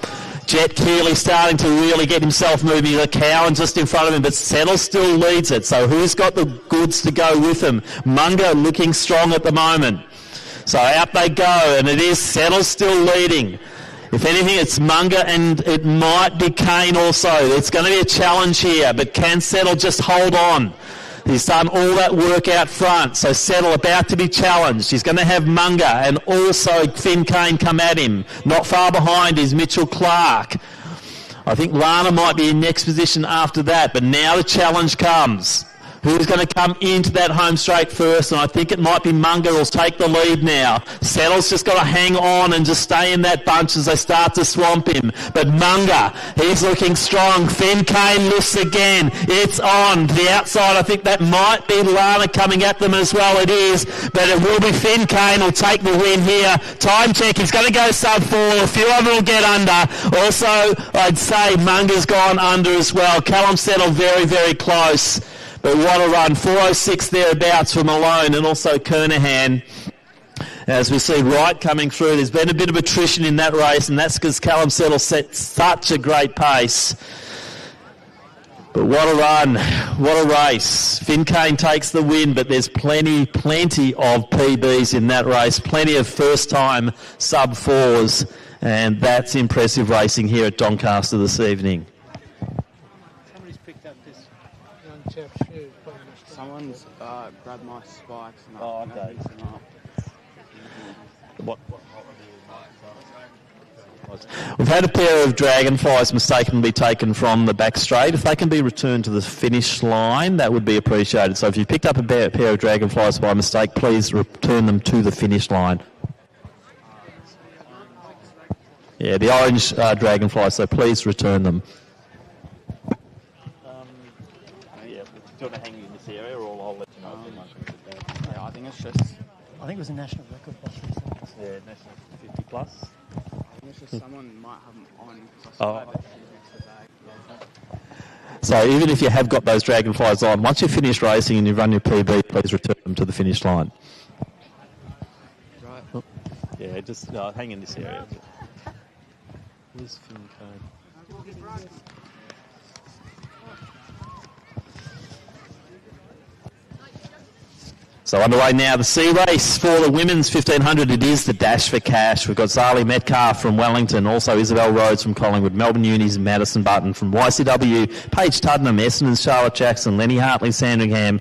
Jet Keeley starting to really get himself moving. The Cowan just in front of him, but Settle still leads it. So who's got the goods to go with him? Munger looking strong at the moment. So out they go, and it is Settle still leading. If anything, it's Munger and it might be Kane also. It's going to be a challenge here, but can Settle just hold on? He's done all that work out front, so Settle about to be challenged. He's going to have Munger and also Finn Kane come at him. Not far behind is Mitchell Clark. I think Lana might be in next position after that, but now the challenge comes. Who's going to come into that home straight first? And I think it might be Munger who'll take the lead now. Settle's just got to hang on and just stay in that bunch as they start to swamp him. But Munger, he's looking strong. Finn Kane lifts again. It's on. The outside, I think that might be Lana coming at them as well. It is. But it will be Finn Kane who'll take the win here. Time check. He's going to go sub 4. A few of them will get under. Also, I'd say Munger's gone under as well. Callum Settle very, very close. But what a run. 4:06 thereabouts for Malone and also Kernahan. As we see Wright coming through, there's been a bit of attrition in that race, and that's because Callum Settle set such a great pace. But what a run. What a race. Finn Kane takes the win, but there's plenty of PBs in that race. Plenty of first-time sub-4s, and that's impressive racing here at Doncaster this evening. Somebody's picked up this young chap's shoe. Someone's grabbed my spikes and okay. We've had a pair of dragonflies mistakenly taken from the back straight. If they can be returned to the finish line, that would be appreciated. So if you picked up a pair of dragonflies by mistake, please return them to the finish line. Yeah, the orange dragonflies, so please return them. Yeah, do you want to hang in this area, or I'll let you know if anyone can sit there? Yeah, I think it's just... I think it was a national record boss. Yeah, national 50 plus. I think it's just someone might have them on. So even if you have got those dragonflies on, once you've finished racing and you've run your PB, please return them to the finish line. Right. Oh. Yeah, just hang in this area. Where's Finn Kane? So underway now, the C race for the women's 1500. It is the Dash for Cash. We've got Zali Metcalf from Wellington, also Isabel Rhodes from Collingwood, Melbourne Unis, Madison Button from YCW, Paige Tuddenham, Essendon, Charlotte Jackson, Lenny Hartley, Sandringham.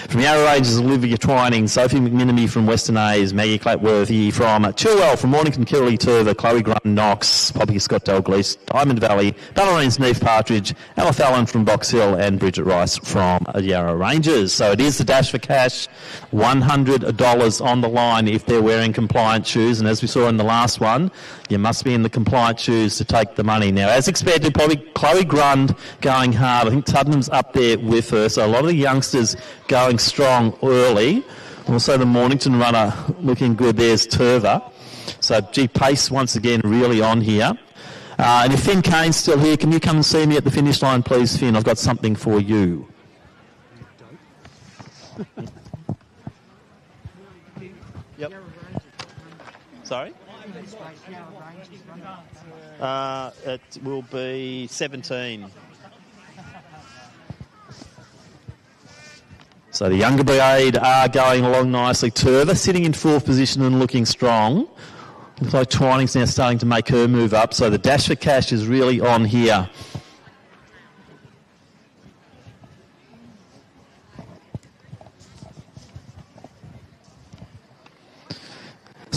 From Yarra Ranges, Olivia Twining, Sophie McMinamy from Western A's, Maggie Clatworthy from Chilwell, from Mornington, Kirley Turver, Chloe Grunt Knox, Poppy Scott Dalglish, Diamond Valley, Ballerine's Neve Partridge, Ella Fallon from Box Hill, and Bridget Rice from Yarra Ranges. So it is the Dash for Cash. $100 on the line if they're wearing compliant shoes, and as we saw in the last one, you must be in the compliant shoes to take the money. Now, as expected, probably Chloe Grund going hard. I think Tuddenham's up there with her, so a lot of the youngsters going strong early. Also the Mornington runner looking good. There's Turver. So, pace once again really on here. And if Finn Kane's still here, can you come and see me at the finish line, please, Finn? I've got something for you. Yep. Sorry? It will be 17. So the younger brigade are going along nicely. Turver sitting in fourth position and looking strong. Looks like Twining's now starting to make her move up. So the Dash for Cash is really on here.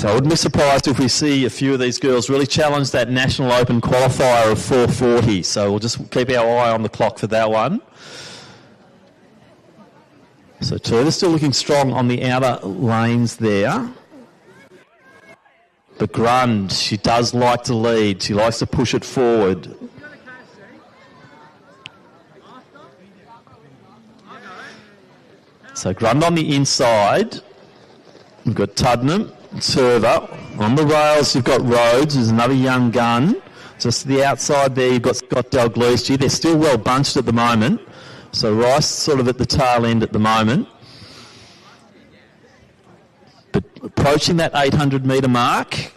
So I wouldn't be surprised if we see a few of these girls really challenge that National Open qualifier of 4:40. So we'll just keep our eye on the clock for that one. So Turner's still looking strong on the outer lanes there. But Grund, she does like to lead. She likes to push it forward. So Grund on the inside. We've got Tuddenham, Server. On the rails, you've got Rhodes, who's another young gun. Just to the outside there, you've got Scott Dalgleish. They're still well bunched at the moment. So Rice sort of at the tail end at the moment. But approaching that 800 metre mark,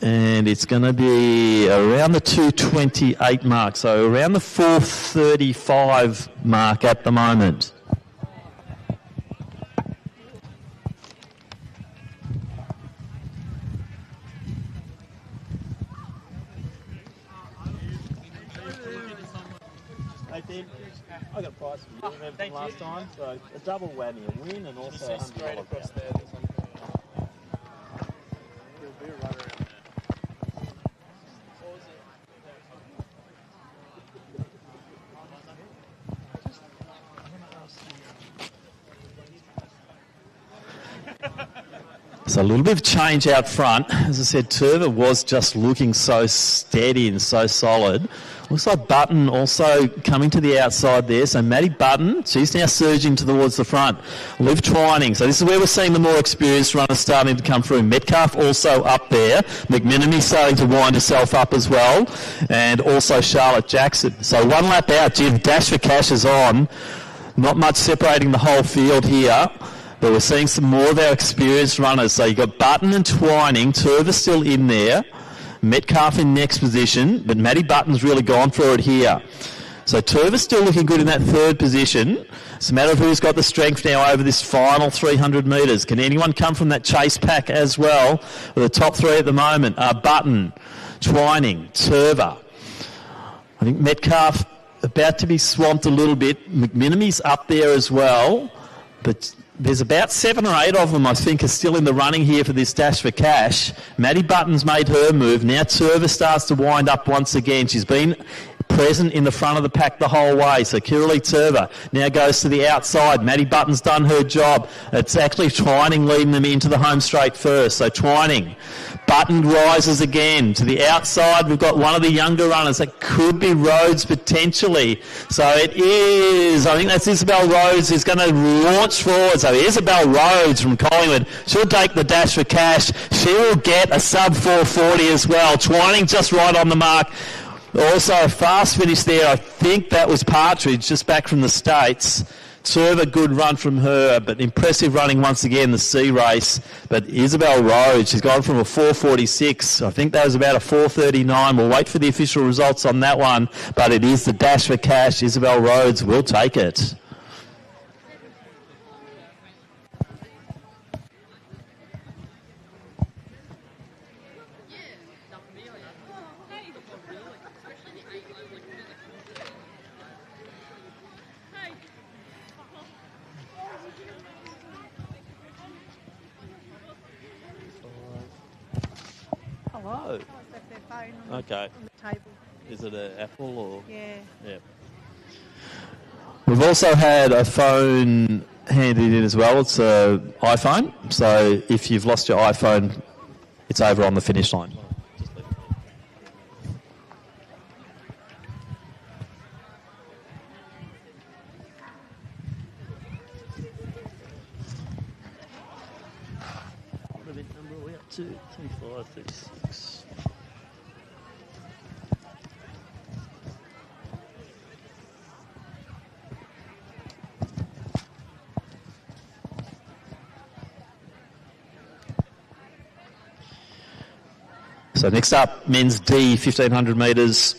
and it's going to be around the 2:28 mark, so around the 4:35 mark at the moment. Hey, Tim, I got a prize for you. Remember from last time? So a double whammy, a win and also a $100 across there. So a little bit of change out front. As I said, Turver was just looking so steady and so solid. Looks like Button also coming to the outside there. So Maddie Button, she's now surging towards the front. Liv Twining. So this is where we're seeing the more experienced runners starting to come through. Metcalf also up there. McMinamy starting to wind herself up as well. And also Charlotte Jackson. So one lap out. Gee, the dash for cash is on. Not much separating the whole field here. But we're seeing some more of our experienced runners. So you've got Button and Twining. Turver still in there. Metcalf in next position. But Maddie Button's really gone for it here. So Turver's still looking good in that third position. It's a matter of who's got the strength now over this final 300 metres. Can anyone come from that chase pack as well? Well, the top three at the moment are Button, Twining, Turver. I think Metcalf about to be swamped a little bit. McMinamy's up there as well. But there's about 7 or 8 of them, I think, are still in the running here for this dash for cash. Maddie Button's made her move. Now Turver starts to wind up once again. She's been present in the front of the pack the whole way. So Kiralee Turver now goes to the outside. Maddie Button's done her job. It's actually Twining leading them into the home straight first. So Twining. Button rises again. To the outside, we've got one of the younger runners. That could be Rhodes potentially. So it is. I think that's Isabel Rhodes who's going to launch forward. So Isabel Rhodes from Collingwood. She'll take the dash for cash. She will get a sub 440 as well. Twining just right on the mark. Also a fast finish there. I think that was Partridge just back from the States. Serve a good run from her, but impressive running once again, the C race. But Isabel Rhodes, she's gone from a 4:46. I think that was about a 4:39. We'll wait for the official results on that one. But it is the dash for cash. Isabel Rhodes will take it. Oh, Hello. it's left their phone Okay. on the table. Is it an Apple or? Yeah. Yeah. We've also had a phone handed in as well. It's an iPhone. So if you've lost your iPhone, it's over on the finish line. What event number are we up to? 25, 36. So next up, men's D, 1,500 metres.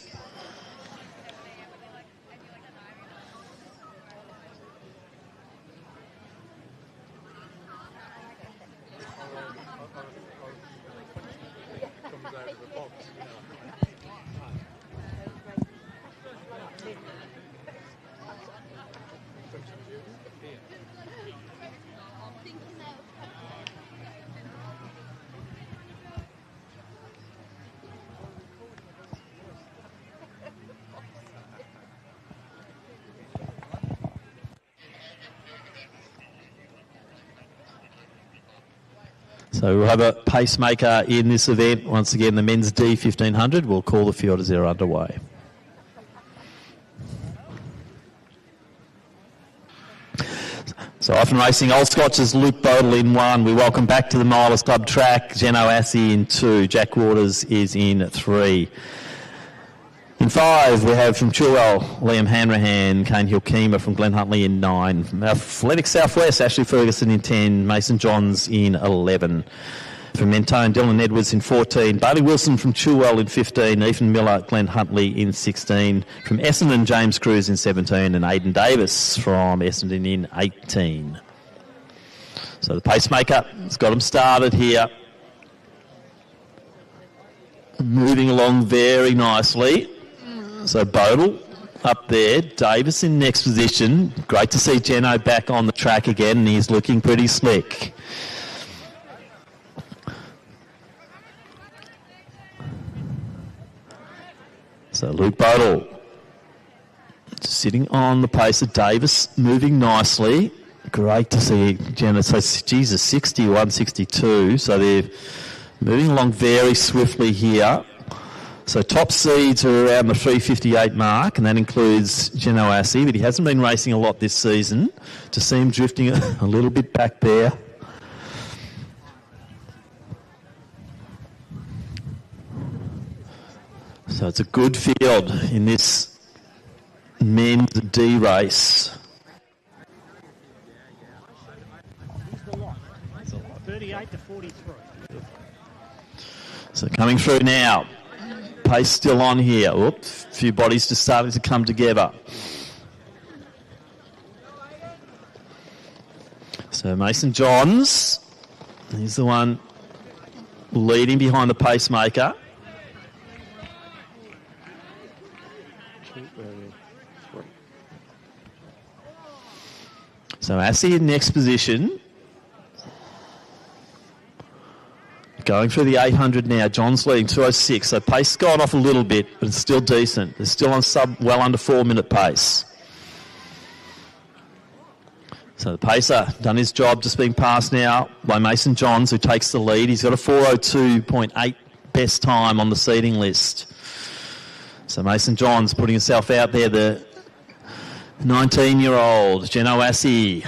So we'll have a pacemaker in this event. Once again, the men's D 1500. We'll call the field as they're underway. So Often Racing, Old Scotch's Luke Bodle in 1. We welcome back to the Milers Club track Geno Assey in 2. Jack Waters is in 3. In 5, we have from Chilwell, Liam Hanrahan, Kane Hill-Keema from Glen Huntley in 9. From Athletic Southwest, Ashley Ferguson in 10. Mason Johns in 11. From Mentone, Dylan Edwards in 14. Bailey Wilson from Chilwell in 15. Ethan Miller, Glen Huntley in 16. From Essendon, James Cruz in 17. And Aidan Davis from Essendon in 18. So the pacemaker has got them started here. Moving along very nicely. So Bodle up there. Davis in next position. Great to see Geno back on the track again, and he's looking pretty slick. So Luke Bodle sitting on the pace of Davis, moving nicely. Great to see Geno. So, Jesus, 61, 62. So they're moving along very swiftly here. So top seeds are around the 3:58 mark, and that includes Geno Assey, but he hasn't been racing a lot this season. To see him drifting a little bit back there. So it's a good field in this men's D race. 38 to 43. So coming through now. Pace still on here. Oops, a few bodies just starting to come together. So Mason Johns, he's the one leading behind the pacemaker. So Assey in next position. Going through the 800 now. John's leading 2:06. So pace has gone off a little bit, but it's still decent. It's still on well under 4-minute pace. So the pacer done his job, just being passed now by Mason Johns, who takes the lead. He's got a 4:02.8 best time on the seeding list. So Mason Johns putting himself out there, the 19-year-old Geno Assey,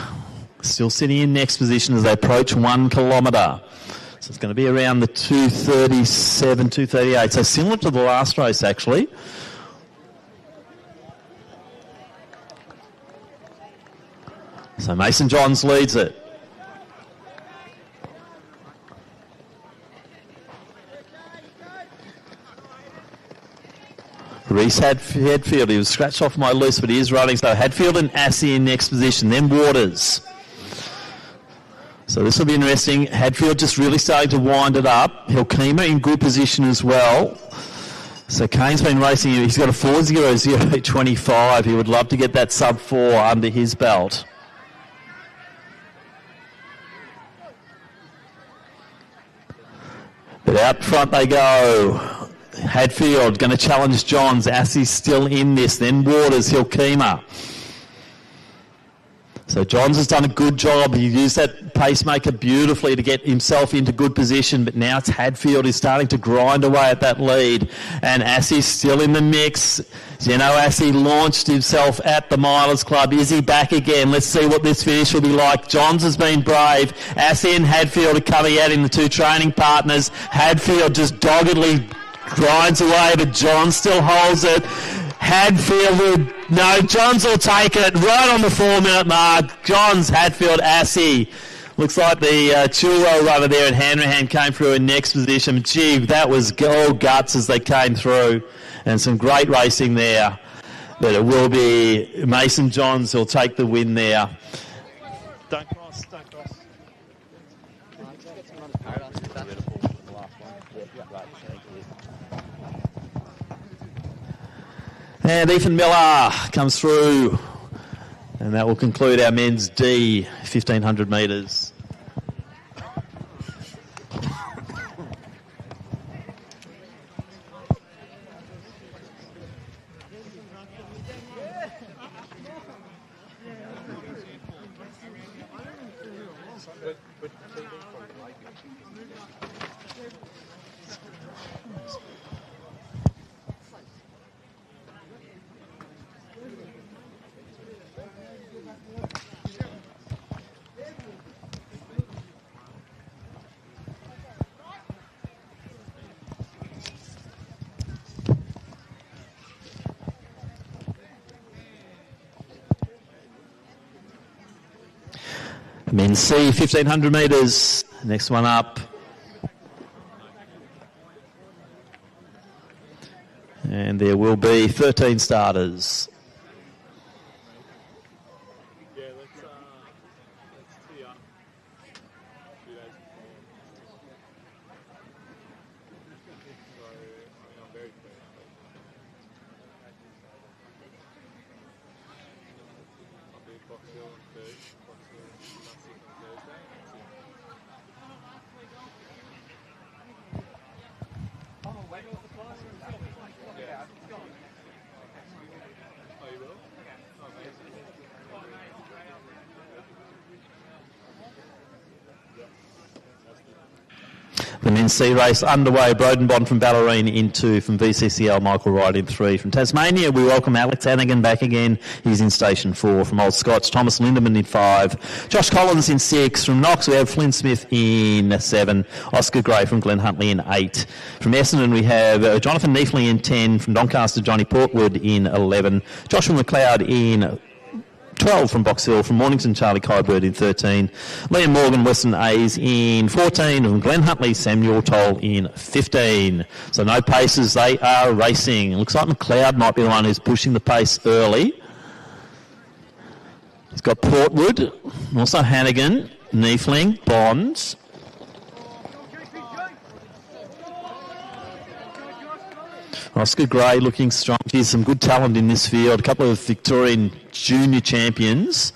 still sitting in next position as they approach 1 kilometre. So it's going to be around the 2:37, 2:38. So similar to the last race, actually. So Mason Johns leads it. Reese Hadfield, he was scratched off my list, but he is running. So Hadfield and Assey in next position, then Waters. So this will be interesting. Hadfield just really starting to wind it up. Hill-Keema in good position as well. So Kane's been racing. He's got a 4:00.25. He would love to get that sub-4 under his belt. But out front they go. Hadfield going to challenge Johns. Assey's still in this. Then Waters, Hill-Keema. So Johns has done a good job. He used that pacemaker beautifully to get himself into good position, but now it's Hadfield who's starting to grind away at that lead. And Assey's still in the mix. Geno Assey launched himself at the Milers Club. Is he back again? Let's see what this finish will be like. Johns has been brave. Assey and Hadfield are coming out in the two training partners. Hadfield just doggedly grinds away, but Johns still holds it. Hadfield, no, Johns will take it right on the 4-minute mark. Johns, Hadfield, Assey. Looks like the Chilwell runner there at Hanrahan came through in next position. Gee, that was all guts as they came through, and some great racing there. But it will be Mason Johns who'll take the win there. Don't cross, don't cross. And Ethan Miller comes through, and that will conclude our men's D 1500 metres. Men C, 1,500 metres. Next one up. And there will be 13 starters. Yeah, let's tee up 2 days before. So, I'm very clear. I'll be at Box Hill on Thursday. Box Hill Classic on Thursday. That's it. Yeah. Oh, you will? Oh, amazing. The men's C race underway. Brodenbond from Ballerine in 2, from VCCL Michael Wright in 3. From Tasmania, we welcome Alex Hannigan back again. He's in station 4. From Old Scots, Thomas Lindemann in 5. Josh Collins in 6. From Knox, we have Flynn Smith in 7. Oscar Gray from Glen Huntley in 8. From Essendon, we have Jonathan Neefley in 10. From Doncaster, Johnny Portwood in 11. Joshua McLeod in 12 from Box Hill. From Mornington, Charlie Kybird in 13. Liam Morgan, Western A's in 14. From Glen Huntley, Samuel Toll in 15. So no paces, they are racing. It looks like McLeod might be the one who's pushing the pace early. He's got Portwood, also Hannigan, Neefling, Bonds. Oscar Gray looking strong. There's some good talent in this field. A couple of Victorian junior champions.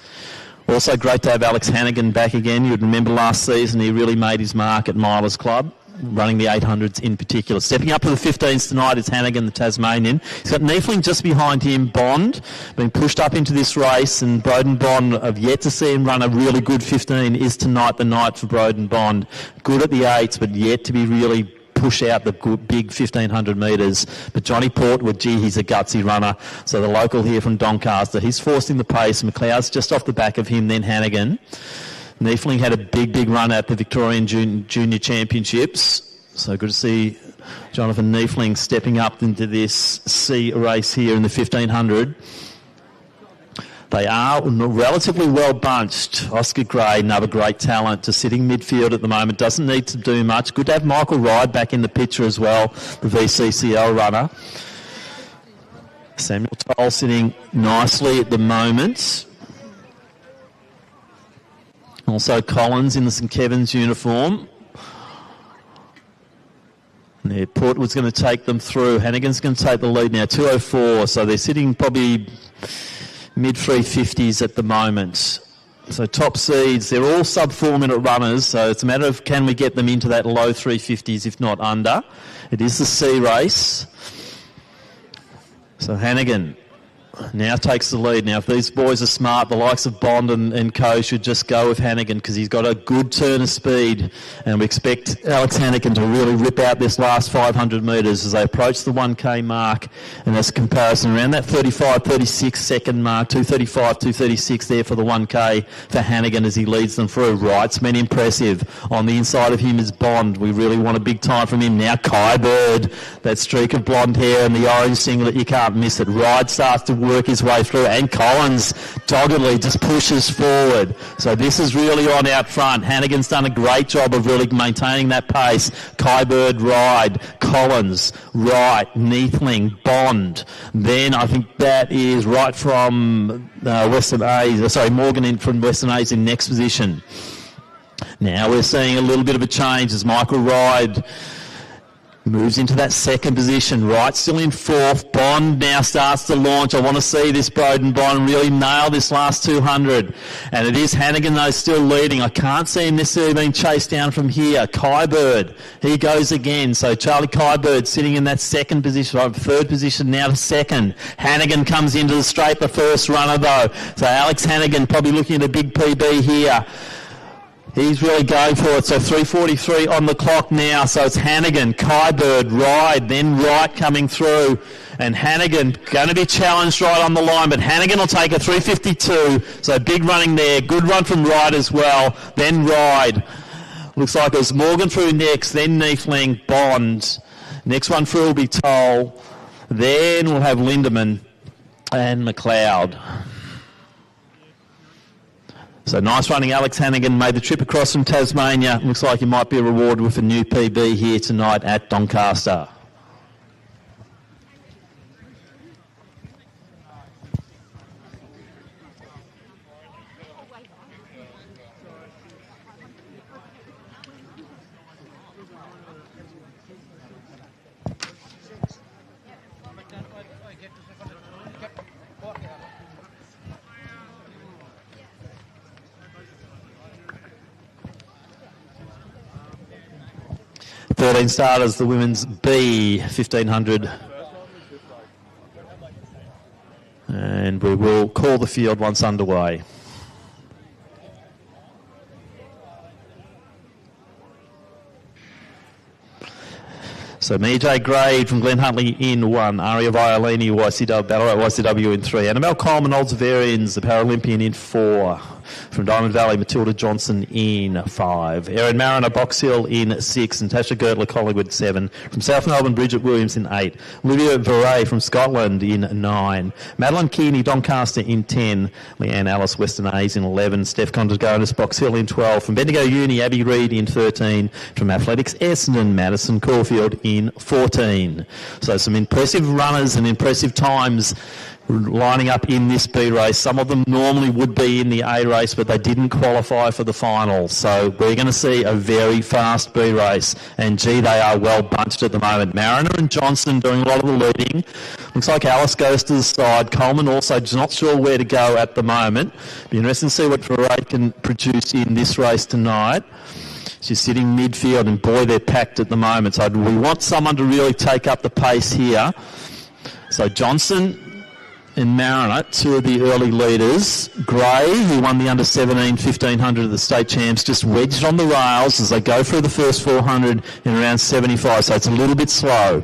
Also great to have Alex Hannigan back again. You'd remember last season he really made his mark at Milers Club, running the 800s in particular. Stepping up to the 15s tonight is Hannigan, the Tasmanian. He's got Neefling just behind him, Bond, being pushed up into this race, and Broden Bond, I've yet to see him run a really good 15. Is tonight the night for Broden Bond. Good at the 8s, but yet to be really push out the good, big 1,500 metres. But Johnny Portwood, gee, he's a gutsy runner. So the local here from Doncaster, he's forcing the pace. McLeod's just off the back of him, then Hannigan. Neefling had a big run at the Victorian Junior Championships. So good to see Jonathan Neefling stepping up into this C race here in the 1,500. They are relatively well bunched. Oscar Gray, another great talent, to sitting midfield at the moment. Doesn't need to do much. Good to have Michael Ride back in the picture as well, the VCCL runner. Samuel Toll sitting nicely at the moment. Also Collins in the St Kevin's uniform. There, Portwood's going to take them through. Hannigan's going to take the lead now, 2:04. So they're sitting probably mid-350s at the moment. So top seeds, they're all sub 4 minute runners, so it's a matter of can we get them into that low 350s, if not under. It is the C race. So Hannigan now takes the lead. Now if these boys are smart, the likes of Bond and co should just go with Hannigan because he's got a good turn of speed, and we expect Alex Hannigan to really rip out this last 500 metres as they approach the 1k mark, and that's a comparison around that 35-36 second mark, 2:35, 2:36 there for the 1k for Hannigan as he leads them through. Wright's been impressive. On the inside of him is Bond. We really want a big time from him. Now Kybird, that streak of blonde hair and the orange singlet, you can't miss it. Wright starts to work his way through, and Collins doggedly just pushes forward. So this is really on out front. Hannigan's done a great job of really maintaining that pace. Kybird, Ride, Collins, Wright, Neefling, Bond. Then I think that is right from Western A's, Morgan in from Western A's in next position. Now we're seeing a little bit of a change as Michael Ride moves into that second position. Wright still in fourth. Bond now starts to launch. I want to see this Broden Bond really nail this last 200. And it is Hannigan, though, still leading. I can't see him necessarily being chased down from here. Kybird, he goes again. So Charlie Kybird sitting in that second position, third position now to second. Hannigan comes into the straight, the first runner, though. So Alex Hannigan probably looking at a big PB here. He's really going for it. So 3:43 on the clock now. So it's Hannigan, Kybird, Ride, then Wright coming through. And Hannigan going to be challenged right on the line, but Hannigan will take a 3:52. So big running there. Good run from Wright as well. Then Ride. Looks like there's Morgan through next, then Neefling, Bond. Next one through will be Toll. Then we'll have Lindemann and McLeod. So nice running. Alex Hannigan made the trip across from Tasmania. Looks like he might be rewarded with a new PB here tonight at Doncaster. Starters, the women's B 1500. And we will call the field once underway. So Mia J. Gray from Glen Huntley in 1, Aria Violini, YCW, Ballarat YCW in 3, Annabelle Coleman, Oldsavarians, the Paralympian in 4. From Diamond Valley, Matilda Johnson in 5. Erin Mariner, Box Hill in 6. And Tasha Gertler, Collingwood 7. From South Melbourne, Bridget Williams in 8. Olivia Veray from Scotland in 9. Madeline Keeney, Doncaster in 10. Leanne Alice, Western A's in 11. Steph Condragonis, Box Hill in 12. From Bendigo Uni, Abby Reid in 13. From Athletics Essendon, Madison Caulfield in 14. So some impressive runners and impressive times lining up in this B race. Some of them normally would be in the A race, but they didn't qualify for the final. So we're going to see a very fast B race. And gee, they are well bunched at the moment. Mariner and Johnson doing a lot of the leading. Looks like Alice goes to the side. Coleman also not sure where to go at the moment. Be interesting to see what Veray can produce in this race tonight. She's sitting midfield, and boy, they're packed at the moment. So we want someone to really take up the pace here. So Johnson and Mariner, two of the early leaders. Gray, who won the under-17 1500 of the state champs, just wedged on the rails as they go through the first 400 in around 75, so it's a little bit slow.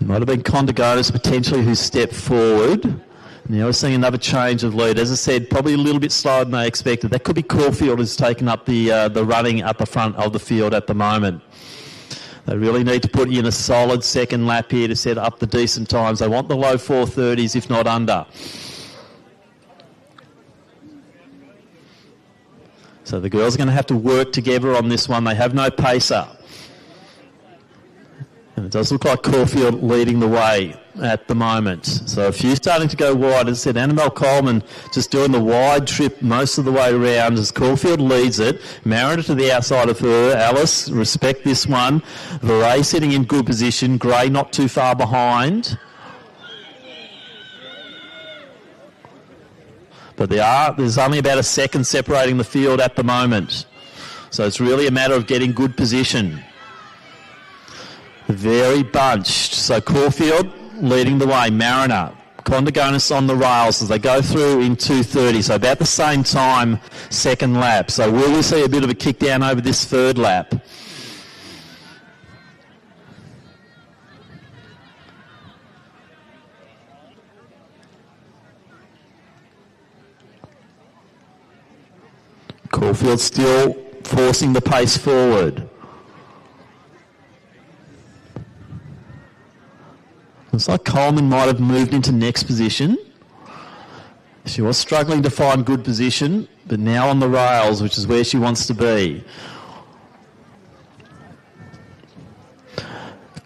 Might have been Condragonis potentially who stepped forward. Now we're seeing another change of lead. As I said, probably a little bit slower than they expected. That could be Caulfield who's taken up the running at the front of the field at the moment. They really need to put in a solid second lap here to set up the decent times. They want the low 4:30s, if not under. So the girls are going to have to work together on this one. They have no pacer. And it does look like Caulfield leading the way at the moment. So a few starting to go wide. As I said, Annabelle Coleman just doing the wide trip most of the way around as Caulfield leads it. Mariner to the outside of her. Alice, respect this one. Veray sitting in good position. Gray not too far behind. But there's only about a second separating the field at the moment. So it's really a matter of getting good position. Very bunched. So Caulfield leading the way. Mariner, Condragonis on the rails as they go through in 2:30. So about the same time, second lap. So will we see a bit of a kick down over this third lap? Caulfield still forcing the pace forward. Looks like Coleman might have moved into next position. She was struggling to find good position, but now on the rails, which is where she wants to be.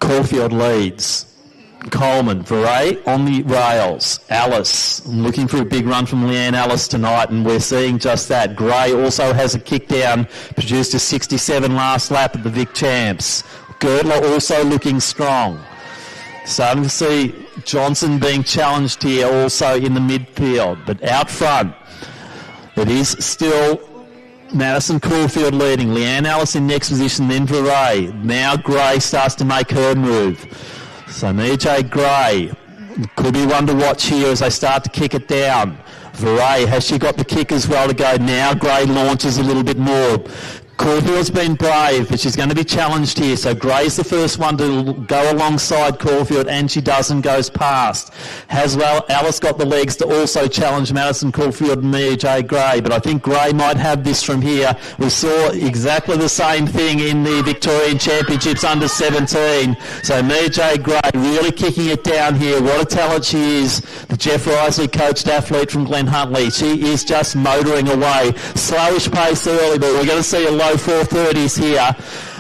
Caulfield leads. Coleman, Veray on the rails. Alice, looking for a big run from Leanne Alice tonight, and we're seeing just that. Gray also has a kick down, produced a 67 last lap at the Vic Champs. Gertler also looking strong. Starting to see Johnson being challenged here also in the midfield, but out front it is still Madison Caulfield leading. Leanne Alice in next position, then Veray. Now Gray starts to make her move. So Mia J. Gray could be one to watch here as they start to kick it down. Veray, has she got the kick as well to go? Now Gray launches a little bit more. Caulfield's been brave, but she's going to be challenged here. So Gray's the first one to go alongside Caulfield, and she doesn't, goes past. Haswell, Alice got the legs to also challenge Madison Caulfield and Mia J. Gray, but I think Gray might have this from here. We saw exactly the same thing in the Victorian Championships under 17. So Mia J. Gray really kicking it down here. What a talent she is. The Jeff Risley coached athlete from Glen Huntley. She is just motoring away. Slowish pace early, but we're going to see a low 430s here.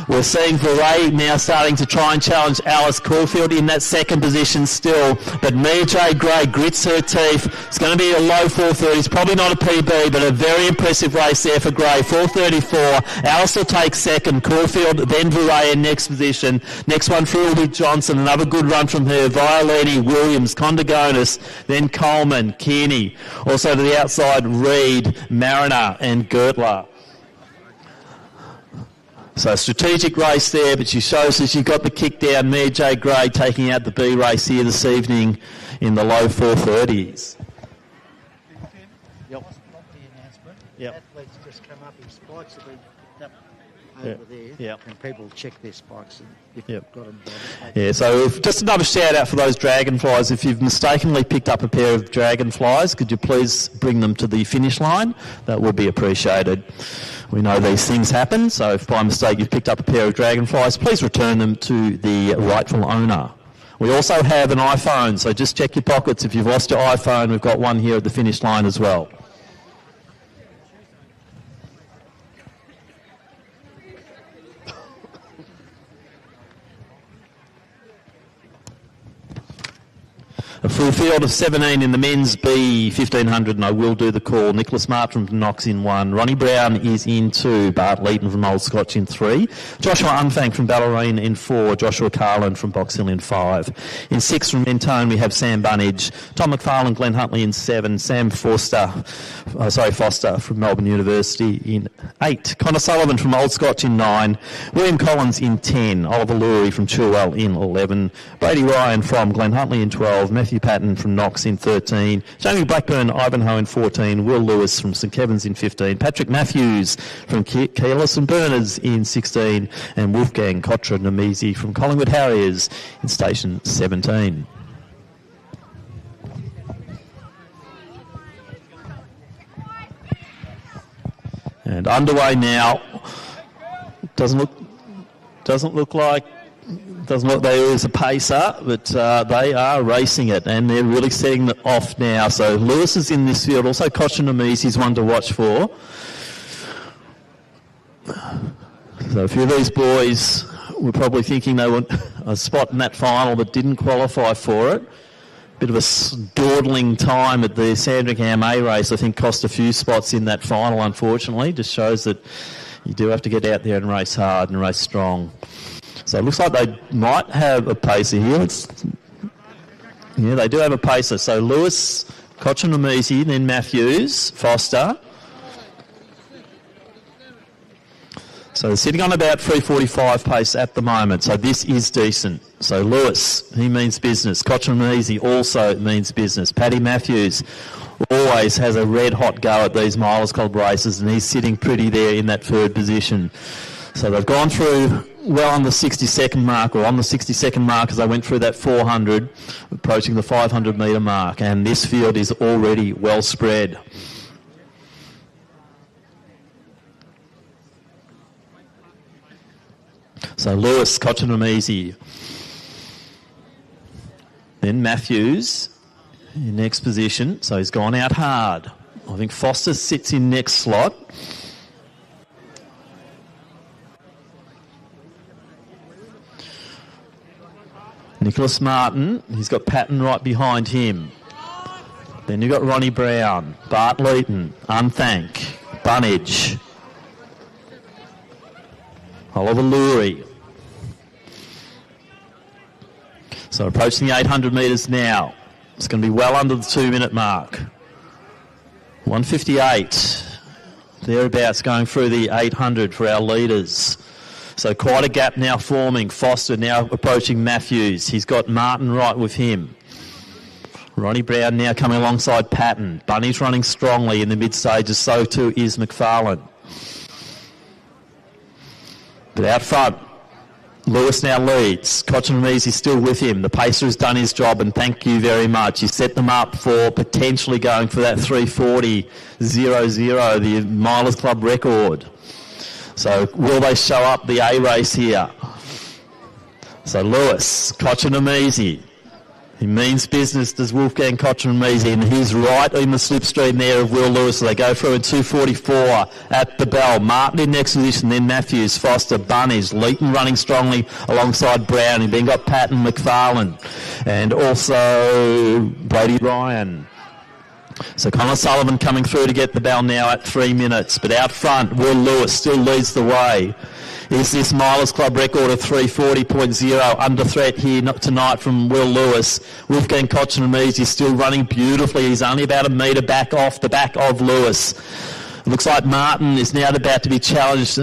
We're seeing Veray now starting to try and challenge Alice. Caulfield in that second position still, but Mia J. Gray grits her teeth. It's going to be a low 430s, probably not a PB, but a very impressive race there for Gray. 434. Alice will take second. Caulfield, then Veray in next position. Next one, Filby Johnson, another good run from her. Violini, Williams, Condagonis, then Coleman, Kearney. Also to the outside, Reed, Mariner and Gertler. So strategic race there, but she shows that she got the kick down. Mia J. Gray taking out the B race here this evening in the low 430s. Yep. Yep. Athletes just come up, his spikes have been picked up over there, Yep. and people check their spikes and if Yep. they've got them. Yeah, so just another shout out for those dragonflies. If you've mistakenly picked up a pair of dragonflies, could you please bring them to the finish line? That would be appreciated. We know these things happen, so if by mistake you've picked up a pair of dragonflies, please return them to the rightful owner. We also have an iPhone, so just check your pockets. If you've lost your iPhone, we've got one here at the finish line as well. A full field of 17 in the men's B 1500, and I will do the call. Nicholas Mart from Knox in 1. Ronnie Brown is in 2. Bart Leeton from Old Scotch in 3. Joshua Unfang from Ballerine in 4. Joshua Carlin from Box Hill in 5. In 6 from Mentone we have Sam Bunnage. Tom McFarlane, Glen Huntley in 7. Sam Foster from Melbourne University in 8. Connor Sullivan from Old Scotch in 9. William Collins in 10. Oliver Lurie from Chilwell in 11. Brady Ryan from Glen Huntley in 12. Matthew Patton from Knox in 13. Jamie Blackburn, Ivanhoe in 14. Will Lewis from St Kevin's in 15. Patrick Matthews from Keolis and Berners in 16. And Wolfgang Kotra Namisi from Collingwood Harriers in station 17. And underway now. Doesn't look like there is a pacer, but they are racing it, and they're really setting it off now. So Lewis is in this field. Also, Kochanamis is one to watch for. So a few of these boys were probably thinking they were a spot in that final but didn't qualify for it. Bit of a dawdling time at the Sandringham A race, I think, cost a few spots in that final, unfortunately. Just shows that you do have to get out there and race hard and race strong. So it looks like they might have a pacer here. Yeah, they do have a pacer. So Lewis, Kochanamis, then Matthews, Foster. So they're sitting on about 3:45 pace at the moment. So this is decent. So Lewis, he means business. Kochanamis also means business. Paddy Matthews always has a red-hot go at these Milers Club races, and he's sitting pretty there in that third position. So they've gone through well on the 60-second mark, or on the 60-second mark as they went through that 400, approaching the 500-metre mark, and this field is already well spread. So Lewis, Kochanamis, then Matthews in next position, so he's gone out hard. I think Foster sits in next slot. Nicholas Martin, he's got Patton right behind him. Then you've got Ronnie Brown, Bart Leeton, Unthank, Bunnage, Oliver Lurie. So approaching the 800 metres now. It's going to be well under the 2-minute mark. 1:58, thereabouts, going through the 800 for our leaders. So quite a gap now forming. Foster now approaching Matthews. He's got Martin right with him. Ronnie Brown now coming alongside Patton. Bunny's running strongly in the mid stages, so too is McFarlane. But out front, Lewis now leads. Cochinamese still with him. The pacer has done his job, and thank you very much. He set them up for potentially going for that 3:40.00, the Milers Club record. So will they show up the A race here? So Lewis, Cochinamese. He means business, does Wolfgang Cochinamese, and he's right in the slipstream there of Will Lewis. So they go through in 2:44 at the bell. Martin in next position, then Matthews, Foster, Bunnies, Leeton running strongly alongside Brown. And then got Patton, McFarlane, and also Brady Ryan. So Connor Sullivan coming through to get the bell now at 3 minutes. But out front, Will Lewis still leads the way. Is this Milers Club record of 3:40.00 under threat here tonight from Will Lewis? Wolfgang Cochinamese is still running beautifully. He's only about a metre back off the back of Lewis. It looks like Martin is now about to be challenged.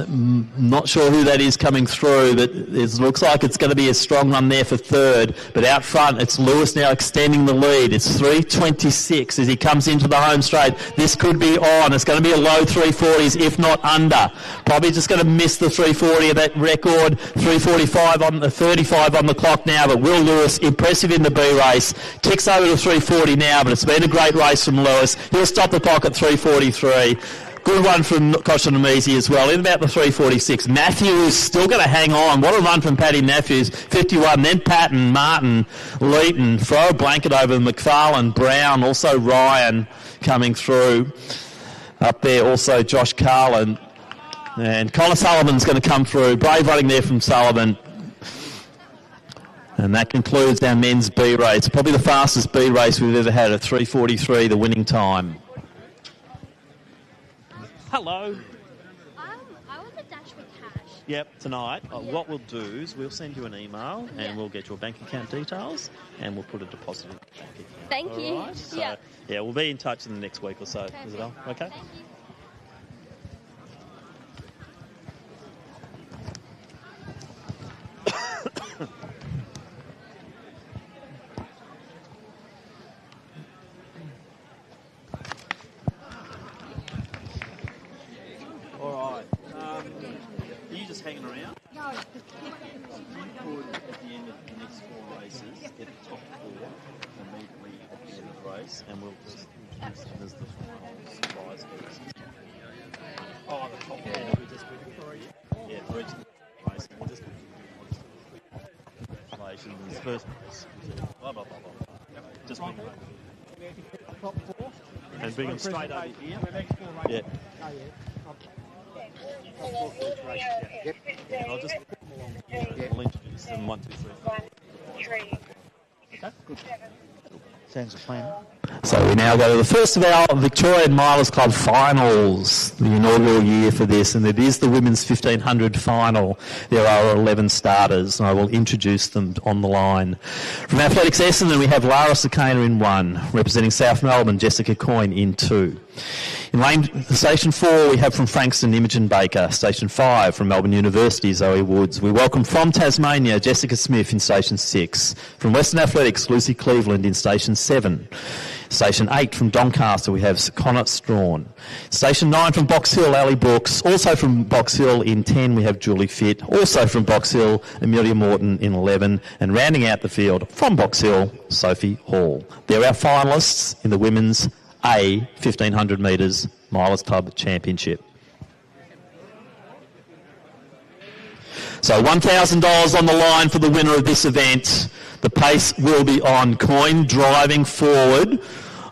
Not sure who that is coming through, but it looks like it's going to be a strong run there for third. But out front, it's Lewis now extending the lead. It's 3:26 as he comes into the home straight. This could be on. It's going to be a low 3:40s, if not under. Probably just going to miss the 3:40 of that record. 3:45 on the 35 on the clock now. But Will Lewis, impressive in the B race. Ticks over to 3:40 now, but it's been a great race from Lewis. He'll stop the clock at 3:43. Good one from Cochinamese as well, in about the 3:46. Matthews still going to hang on. What a run from Paddy Matthews, 51. Then Patton, Martin, Leeton, throw a blanket over McFarlane, Brown, also Ryan coming through. Up there also Josh Carlin. And Connor Sullivan's going to come through. Brave running there from Sullivan. And that concludes our men's B race. Probably the fastest B race we've ever had at 3:43, the winning time. Hello. I want the dash with cash. Yep, tonight. What we'll do is we'll send you an email and we'll get your bank account details and we'll put a deposit in the bank account. Thank you. All right? So, yeah, we'll be in touch in the next week or so, Isabel. Okay? Thank you. All right. Are you just hanging around? No. You could, at the end of the next 4 races, get the top 4 immediately at the end of the race, and we'll just introduce them as the final surprise races. Oh, the top 4. We just put 3. Yeah, for each race. We'll just congratulations. First race. Blah, blah, blah, blah. Just bring it Top 4. and bring them straight over here. Yeah. Oh, yeah. Yep. And I'll just put them along here and we'll introduce them 1, 2, 3. Okay, good. Sounds a plan. So we now go to the first of our Victorian Milers Club finals, the inaugural year for this, and it is the women's 1500 final. There are 11 starters, and I will introduce them on the line. From Athletics Essendon, we have Lara Sakana in 1, representing South Melbourne, Jessica Coyne in 2. In lane Station 4, we have from Frankston, Imogen Baker. Station 5, from Melbourne University, Zoe Woods. We welcome from Tasmania, Jessica Smith in Station 6. From Western Athletics, Lucy Cleveland in Station 7. Station 8 from Doncaster, we have Connor Strawn. Station 9 from Box Hill, Ali Brooks. Also from Box Hill in 10, we have Julie Fitt. Also from Box Hill, Amelia Morton in 11. And rounding out the field from Box Hill, Sophie Hall. They're our finalists in the women's A 1500 metres Milers Club Championship. So $1,000 on the line for the winner of this event. The pace will be on. Coyne driving forward.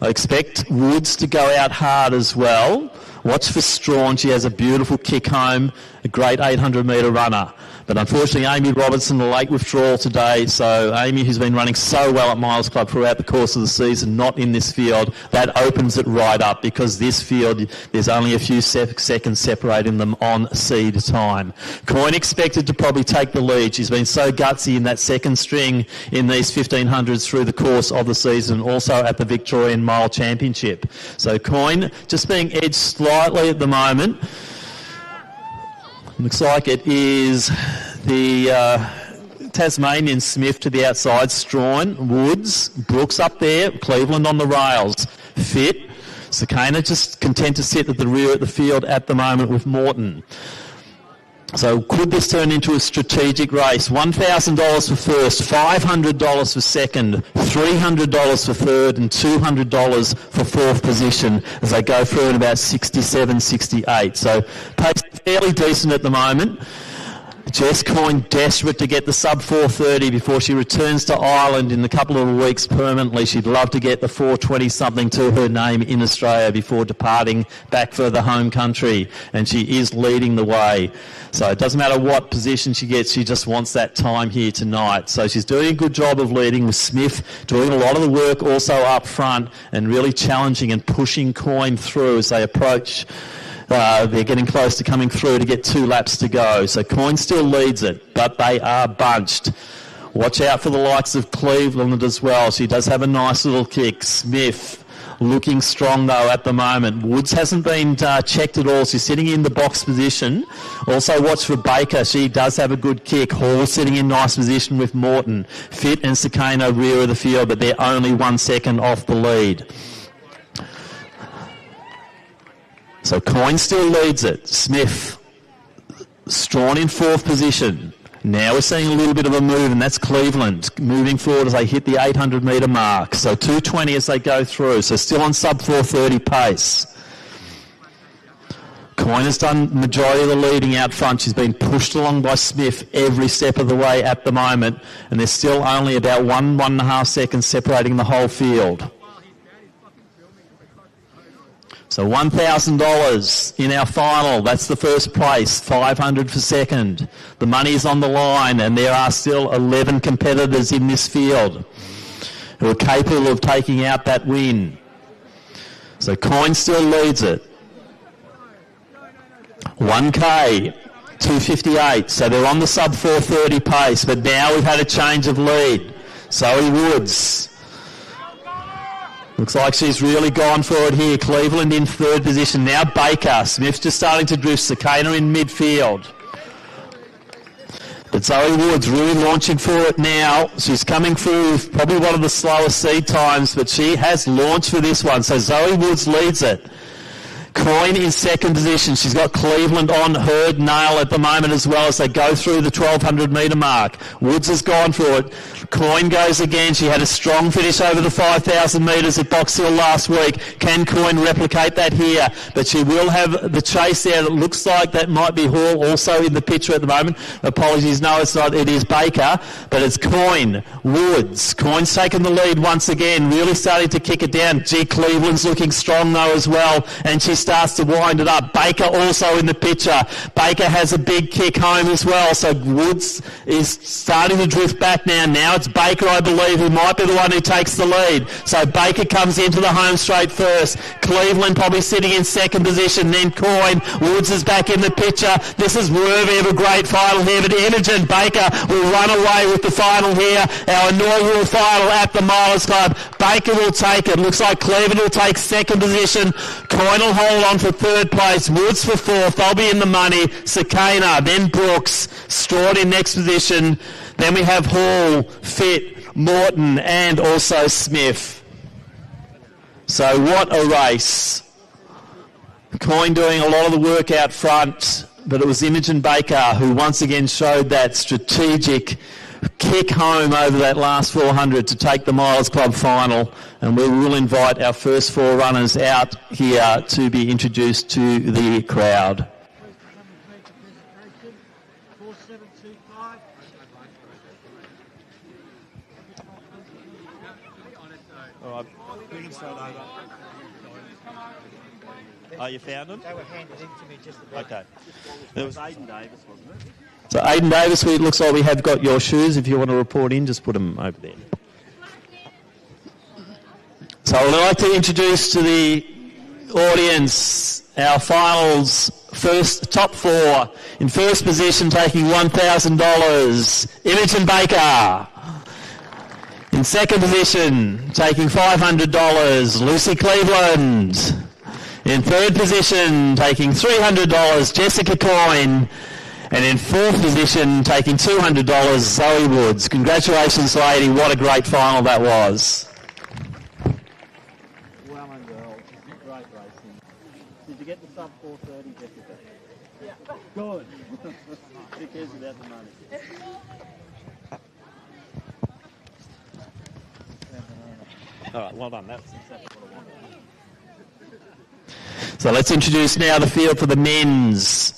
I expect Woods to go out hard as well. Watch for Strawn. She has a beautiful kick home, a great 800-metre runner. But unfortunately, Amy Robertson, a late withdrawal today. So Amy, who's been running so well at Milers Club throughout the course of the season, not in this field, that opens it right up because this field, there's only a few seconds separating them on seed time. Coyne expected to probably take the lead. She's been so gutsy in that second string in these 1500s through the course of the season, also at the Victorian Mile Championship. So Coyne just being edged slightly at the moment. Looks like it is the Tasmanian Smith to the outside, Strawn, Woods, Brooks up there, Cleveland on the rails. Fit. Sakana just content to sit at the rear of the field at the moment with Morton. So could this turn into a strategic race? $1,000 for first, $500 for second, $300 for third, and $200 for fourth position as they go through in about 67, 68. So pace fairly decent at the moment. Jess Coyne desperate to get the sub 4:30 before she returns to Ireland in a couple of weeks permanently. She'd love to get the 4:20 something to her name in Australia before departing back for the home country, and she is leading the way. So it doesn't matter what position she gets, she just wants that time here tonight. So she's doing a good job of leading, with Smith doing a lot of the work also up front and really challenging and pushing Coyne through as they approach. They're getting close to coming through to get 2 laps to go. So Coyne still leads it, but they are bunched. Watch out for the likes of Cleveland as well. She does have a nice little kick. Smith looking strong though at the moment. Woods hasn't been checked at all. She's sitting in the box position. Also watch for Baker. She does have a good kick. Hall sitting in nice position with Morton. Fit and Sakano rear of the field, but they're only 1 second off the lead. So Coyne still leads it. Smith, Strawn in 4th position. Now we're seeing a little bit of a move, and that's Cleveland moving forward as they hit the 800 metre mark. So 2:20 as they go through. So still on sub 4:30 pace. Coyne has done the majority of the leading out front. She's been pushed along by Smith every step of the way at the moment, and there's still only about 1.5 seconds separating the whole field. So $1,000 in our final. That's the first place. $500 for second. The money is on the line, and there are still 11 competitors in this field who are capable of taking out that win. So Coyne still leads it. 1K, 2:58. So they're on the sub 4:30 pace, but now we've had a change of lead. Zoe Woods. Looks like she's really gone for it here. Cleveland in 3rd position. Now Baker. Smith's just starting to drift. Sakana in midfield. But Zoe Woods really launching for it now. She's coming through with probably one of the slower seed times, but she has launched for this one. So Zoe Woods leads it. Coyne in 2nd position. She's got Cleveland on her nail at the moment as well as they go through the 1,200 metre mark. Woods has gone for it. Coyne goes again. She had a strong finish over the 5,000 metres at Box Hill last week. Can Coyne replicate that here? But she will have the chase there. It looks like that might be Hall also in the picture at the moment. Apologies, no, it's not. It is Baker, but it's Coyne. Woods. Coyne's taken the lead once again, really starting to kick it down. G. Cleveland's looking strong though as well, and she starts to wind it up. Baker also in the picture. Baker has a big kick home as well, so Woods is starting to drift back now. Now it's Baker, I believe, who might be the one who takes the lead. So Baker comes into the home straight first. Cleveland probably sitting in 2nd position, then Coyne. Woods is back in the picture. This is worthy of a great final here, but Imogen Baker will run away with the final here. Our inaugural final at the Milers Club. Baker will take it. Looks like Cleveland will take 2nd position. Coyne will hold on for 3rd place. Woods for 4th. They'll be in the money. Sakana, then Brooks. Strawn in next position. Then we have Hall, Fit, Morton, and also Smith. So what a race. Coyne doing a lot of the work out front, but it was Imogen Baker who once again showed that strategic kick home over that last 400 to take the Milers Club final. And we will invite our first 4 runners out here to be introduced to the crowd. We can start over. Oh, you found them? They were handed in to me just about. Okay. There was Aidan Davis, wasn't it? So Aidan Davis, it looks like we have got your shoes. If you want to report in, just put them over there. So I'd like to introduce to the audience our finals first top 4. In 1st position, taking $1,000, Imogen Baker. In 2nd position, taking $500, Lucy Cleveland. In 3rd position, taking $300, Jessica Coyne. And in 4th position, taking $200, Zoe Woods. Congratulations, lady. What a great final that was. Well and well. Great racing. Did you get the sub 4:30, Jessica? Yeah. Good. Who cares about the money? All right, well done. That's exactly what I wanted. So let's introduce now the field for the men's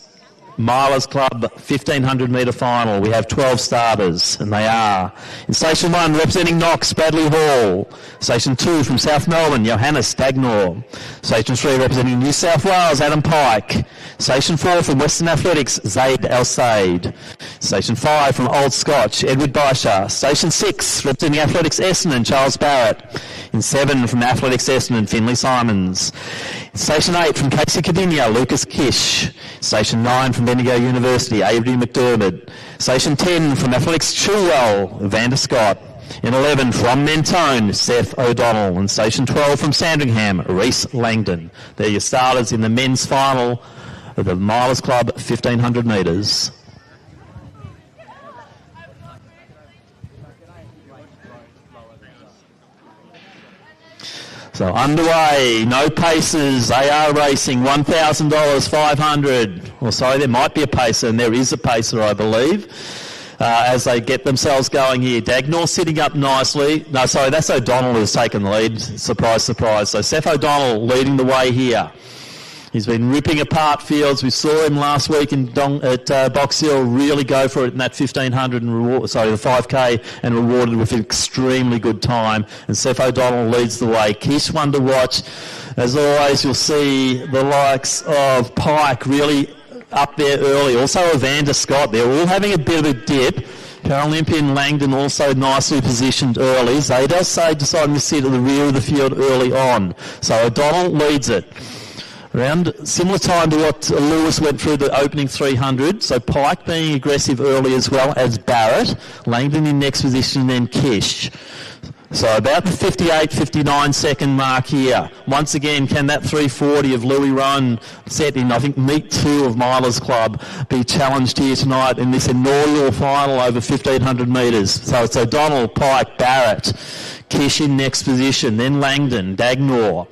Milers Club 1500 metre final. We have 12 starters, and they are in Station 1 representing Knox, Bradley Hall. Station 2 from South Melbourne, Johannes Dagnor. Station 3 representing New South Wales, Adam Pike. Station 4 from Western Athletics, Zaid El Said. Station 5 from Old Scotch, Edward Baisha. Station 6 representing Athletics Essendon, Charles Barrett. In 7 from Athletics Essendon, Finlay Simons. Station 8 from Casey Cadinia, Lucas Kish. Station 9 from Bendigo University, Avery McDermott. Station 10 from Athletics Chilwell, Evander Scott. In 11 from Mentone, Seth O'Donnell. And Station 12 from Sandringham, Reece Langdon. They're your starters in the men's final of the Milers Club 1500 metres. So underway, no paces, AR Racing, $1,000, 500. Well, sorry, there might be a pacer, and there is a pacer, I believe, as they get themselves going here. Dagnor sitting up nicely. No, sorry, that's O'Donnell who's taken the lead. Surprise, surprise. So Seth O'Donnell leading the way here. He's been ripping apart fields. We saw him last week at Box Hill really go for it in that 1500 and the 5K, and rewarded with an extremely good time. And Seth O'Donnell leads the way. Kish one to watch. As always, you'll see the likes of Pike really up there early. Also Evander Scott. They're all having a bit of a dip. Paralympian Langdon also nicely positioned early. Zaid El Said deciding to sit at the rear of the field early on. So O'Donnell leads it. Around similar time to what Lewis went through the opening 300. So Pike being aggressive early as well as Barrett. Langdon in next position, then Kish. So about the 58, 59 second mark here. Once again, can that 340 of Louis Rowan set in, I think, meet 2 of Milers Club be challenged here tonight in this inaugural final over 1500 metres. So it's O'Donnell, Pike, Barrett, Kish in next position, then Langdon, Dagnor.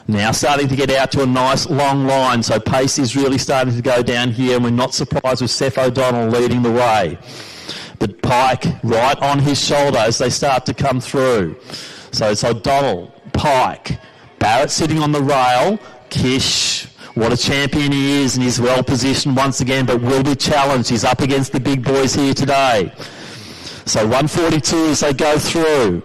Now starting to get out to a nice long line, so pace is really starting to go down here, and we're not surprised with Seth O'Donnell leading the way. But Pike right on his shoulder as they start to come through. So it's O'Donnell, Pike, Barrett sitting on the rail, Kish, what a champion he is, and he's well positioned once again, but will be challenged. He's up against the big boys here today. So 142 as they go through.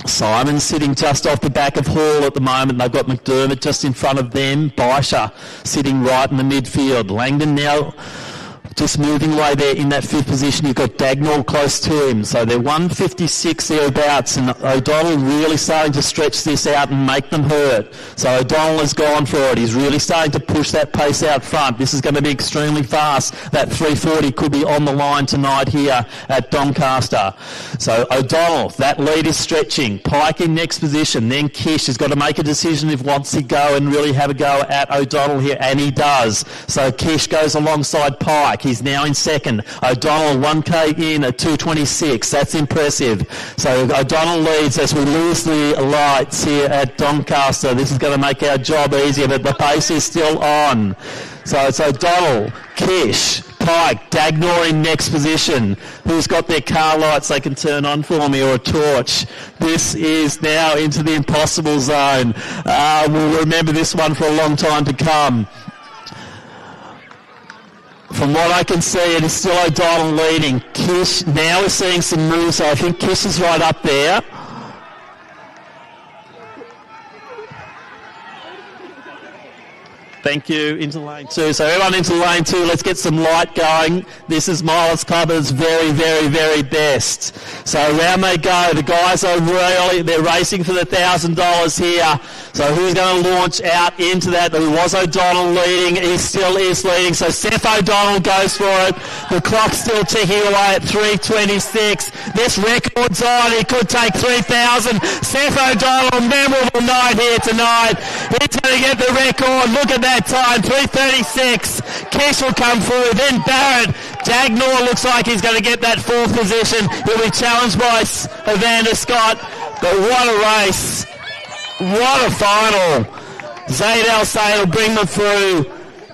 Simon sitting just off the back of Hall at the moment. They've got McDermott just in front of them. Baisha sitting right in the midfield. Langdon now just moving away there in that 5th position. You've got Dagnall close to him. So they're 156 thereabouts, and O'Donnell really starting to stretch this out and make them hurt. So O'Donnell has gone for it. He's really starting to push that pace out front. This is going to be extremely fast. That 340 could be on the line tonight here at Doncaster. So O'Donnell, that lead is stretching. Pike in next position. Then Kish has got to make a decision if he wants to go and really have a go at O'Donnell here, and he does. So Kish goes alongside Pike. He's now in second. O'Donnell 1k in at 2:26. That's impressive. So O'Donnell leads as we lose the lights here at Doncaster. This is going to make our job easier, but the pace is still on. So it's O'Donnell, Kish, Pike, Dagnor in next position. Who's got their car lights they can turn on for me, or a torch? This is now into the impossible zone. We'll remember this one for a long time to come. From what I can see, it is still O'Donnell leading. Kish now is seeing some moves, so I think Kish is right up there. Thank you. Into lane 2. So everyone into lane 2. Let's get some light going. This is Milers Club at its very, very, very best. So around they go. The guys are they're racing for the $1,000 here. So who's going to launch out into that? There was O'Donnell leading. He still is leading. So Seth O'Donnell goes for it. The clock's still ticking away at 3:26. This record's on. He could take 3,000. Seth O'Donnell, memorable night here tonight. He's going to get the record. Look at that time, 3:36. Kish will come through, then Barrett. Dagnor looks like he's going to get that 4th position. He'll be challenged by Evander Scott. But what a race. What a final. Zaid El Said will bring them through.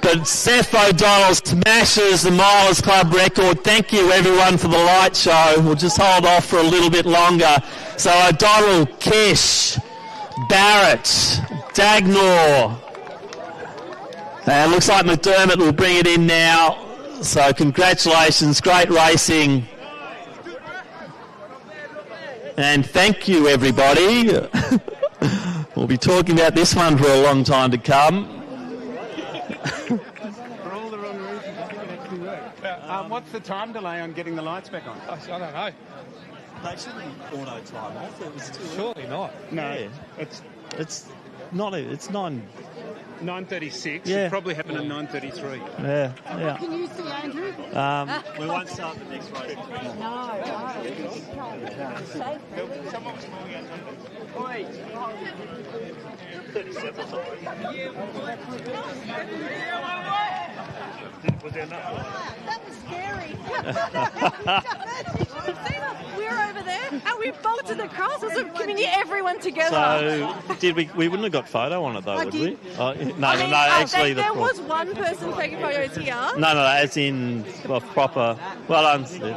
But Seth O'Donnell smashes the Milers Club record. Thank you, everyone, for the light show. We'll just hold off for a little bit longer. So O'Donnell, Kish, Barrett, Dagnor. Looks like McDermott will bring it in now. So congratulations, great racing. And thank you, everybody. We'll be talking about this one for a long time to come. For all the wrong reasons, I think it actually worked. What's the time delay on getting the lights back on? I don't know. They shouldn't auto time off. It was too Surely not. No, Yeah. it's not. It's 9. 9:36. Yeah. It probably happened at 9:33. Yeah. Can you see Andrew? We won't start the next race. No. That was scary. We were over there and we bolted across. It was coming everyone together. So did we? We wouldn't have got photo on it though, would we? Oh, no, actually, there was one person taking photos here. No, as in proper. Well done, Steve.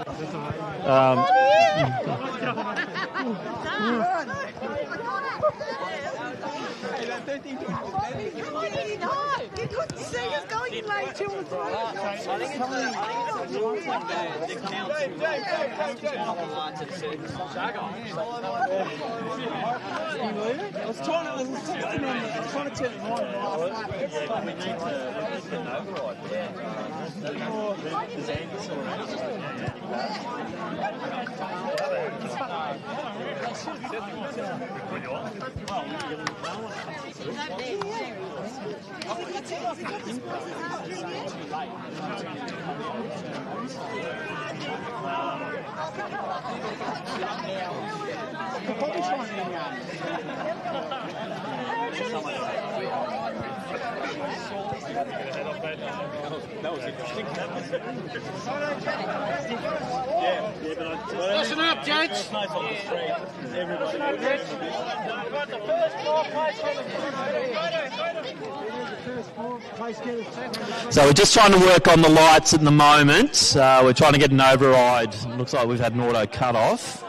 You couldn't see us going late till the I was trying to turn it on. That was interesting. Listen up, gents. So we're just trying to work on the lights at the moment. We're trying to get an override. Looks like we've had an auto cut off.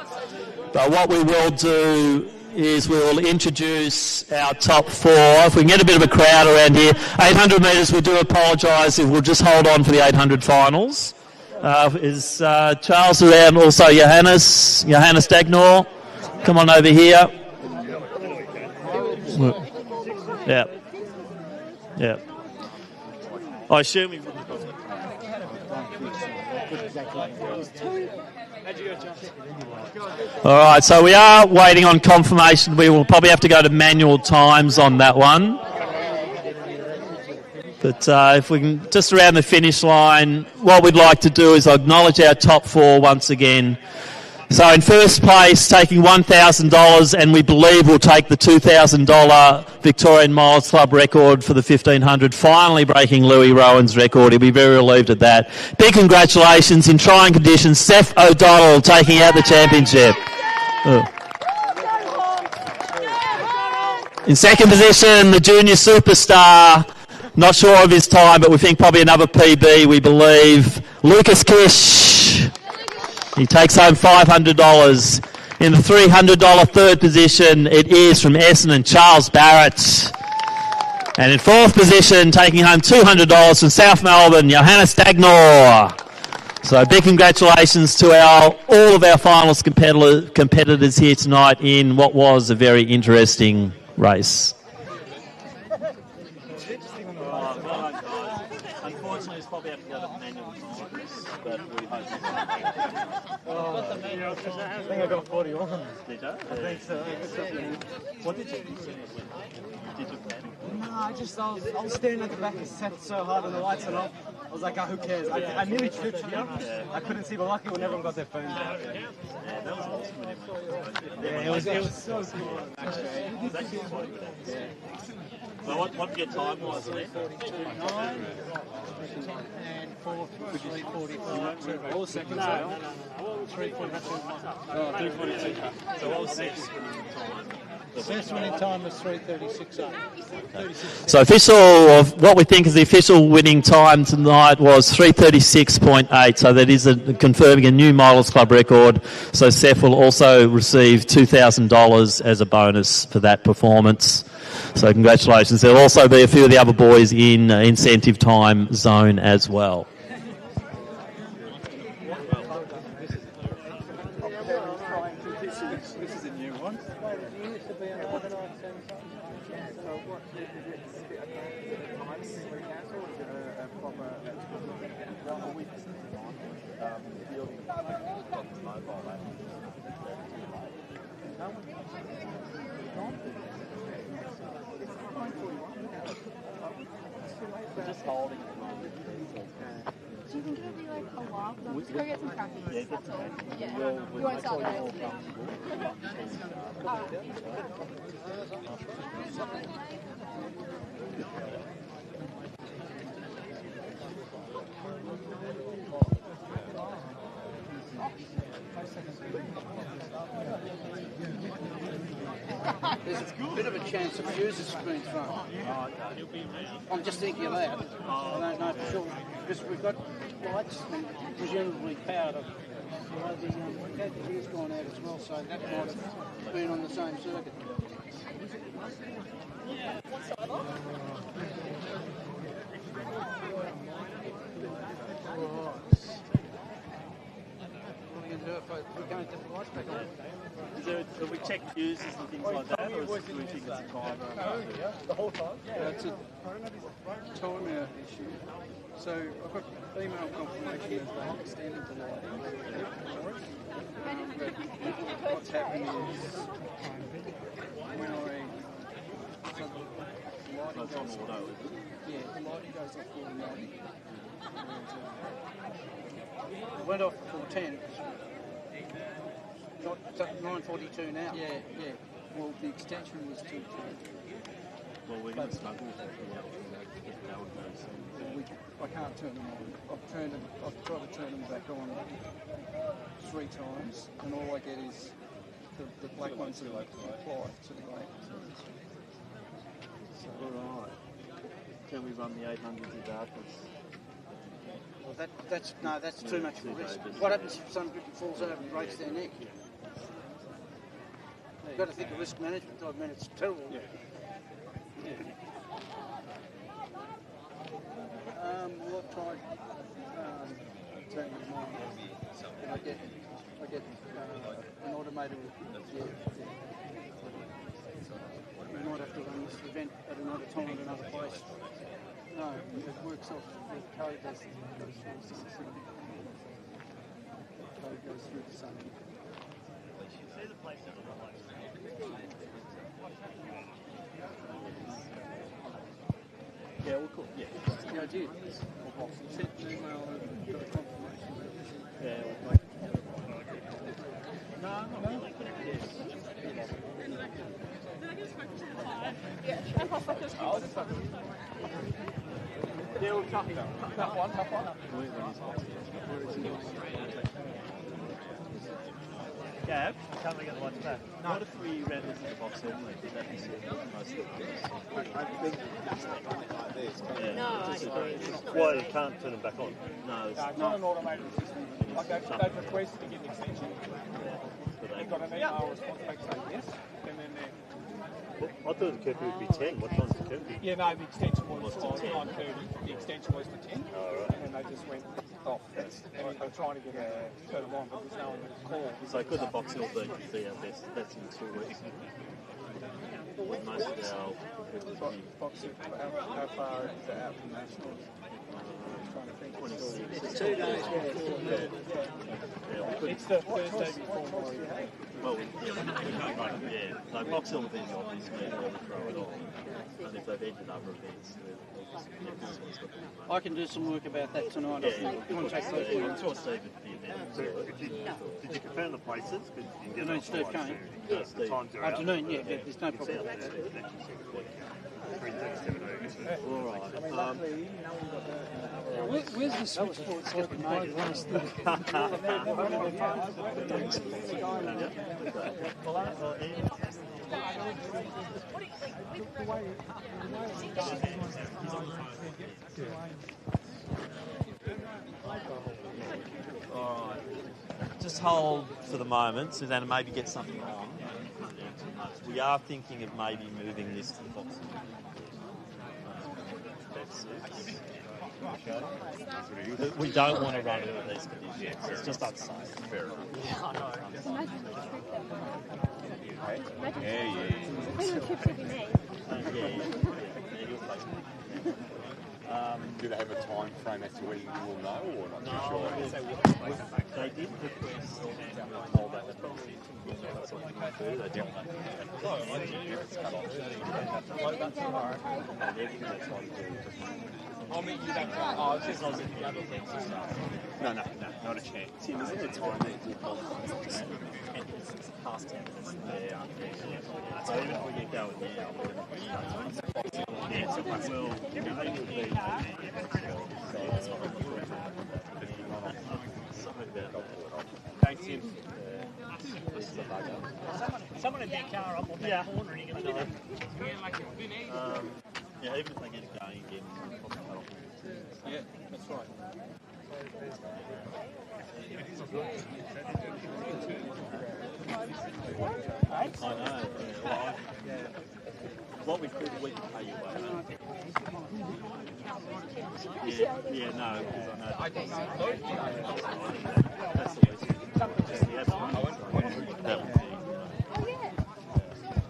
But what we will do is we will introduce our top 4. If we can get a bit of a crowd around here. 800 metres, we do apologise if we'll just hold on for the 800 finals. Is Charles around? Also Johannes Dagnor. Come on over here. Yeah. Yeah. I assume we wouldn't have got All right, so we are waiting on confirmation. We will probably have to go to manual times on that one. But if we can, just around the finish line, what we'd like to do is acknowledge our top 4 once again. So in first place, taking $1,000, and we believe we'll take the $2,000 Victorian Miles Club record for the 1500, finally breaking Louis Rowan's record. He'll be very relieved at that. Big congratulations in trying conditions. Seth O'Donnell taking out the championship. In second position, the junior superstar. Not sure of his time, but we think probably another PB, we believe. Lucas Kish. He takes home $500. In the $300 third position, it is from Essendon, Charles Barrett. And in fourth position, taking home $200 from South Melbourne, Johannes Dagnor. So big congratulations to all of our finalist competitors here tonight in what was a very interesting race. Unfortunately, it's probably have to go to manual times, but we hope. I think I got 41. Did you? I think so. What did you do? Did you plan? No, I was staring at the back of Seth so hard and the lights went off. I was like, oh, who cares? I nearly tripped here. I couldn't see, but luckily when everyone got their phones out. Yeah, that was awesome. Yeah, it was so cool. So what your time was there? 3:42.9 and 3:45. What was second? No. 3:42.1. Oh, 3:42. So what was Seth's winning time? First winning time was 3:36.8. So what we think is the official winning time tonight was 3:36.8. So that is confirming a new Milers Club record. So Seth will also receive $2,000 as a bonus for that performance. So congratulations. There'll also be a few of the other boys in incentive time zone as well. This is a new one. Just holding it. Do you think it'll be like a while? Let's go get some practice. Yeah, That's all. Yeah. We'll You won't start make the sure race. you're all There's a bit of a chance of fuses being thrown. I'm just thinking of that. I don't know for sure. Because we've got lights and presumably power to the gear's gone out as well, so that might have been on the same circuit. What are we going to do if we're going to put the lights back on? Have we checked fuses and things like that, or is it we think it's a timer? The whole time? Yeah, it's a timeout issue. So I've got email confirmation that they're extending the lighting. But what's happening is when So it's on auto, is it? yeah, the lighting goes off automatically. It went off before 10. It's up 9:42 now. Yeah. Well, the extension was till 10. Well, we're going to struggle with that. Get the power goes. I can't turn them on. I've tried to turn them back on 3 times, and all I get is the black ones that are applied to the grey. So, All right. Can we run the 800s in darkness? Well, that's too much of a risk. What happens if somebody falls over and breaks their neck? You've got to think of risk management. I mean, it's terrible. Yeah. Well, I've tried turning them on, and I get an automated. Yeah. We might have to run this event at another time at another place. No, it works off the code goes through the system. Code goes through the sun. Yeah, we'll call. Yeah. Yeah, I did. Sent an email and got a confirmation. Yeah. Yeah, we'll tough one. Gab, can't we get the lights back? No. What if we ran this in the box only? Did that be most of the I think it's like this. yeah. No, Well, you can't turn them back on. No, It's not an automated system. Like they've requested to get an extension. They've got an email response back saying yes, and then they're... I thought the curfew would be 10. What time's the curfew? Yeah, no, the extension was 9:30. The extension was to 10, right. and then they just went off. And they're trying to get a turn them on, but there's no one to call. So could the Box Hill be our best? That's in 2 weeks. Most of our How far is that out from nationals? 26. It's 2 days before. Yeah, we It's the Thursday before Warrior. Well, we can't run it, yeah. So Box Hill events obviously they'll throw it on. And if they've entered other events, I can do some work about that tonight. I'll contact those I'm ones. sure Steve would be there. Did you confirm the places? Because you You can mean get Steve Kane? the times are out. Afternoon, yeah, there's no problem. All right. Where's the switchboard so I can plug one All right. Just hold for the moment, Susanna, maybe get something on. We are thinking of maybe moving this to the box. We don't want to run it in these conditions. It's just unsafe. Fair enough. Do they have a time frame as to when you will know, or not too sure? They did request hold that policy. That's what we can do. They did. It's cut off. And everything that's on I'll meet you that time. Oh, it's just I was in the other things and stuff. No, not a chance. Tim, isn't it time that you past 10 minutes there? So even if we get going now, yeah, so we will be something about that. Thanks, Tim. Someone in their car up on that corner and you're going to do that. Yeah, even if they get it going again, Yeah, that's right. I know. What we could, we can pay you well. Yeah, no, because I know. That's the least. That would be.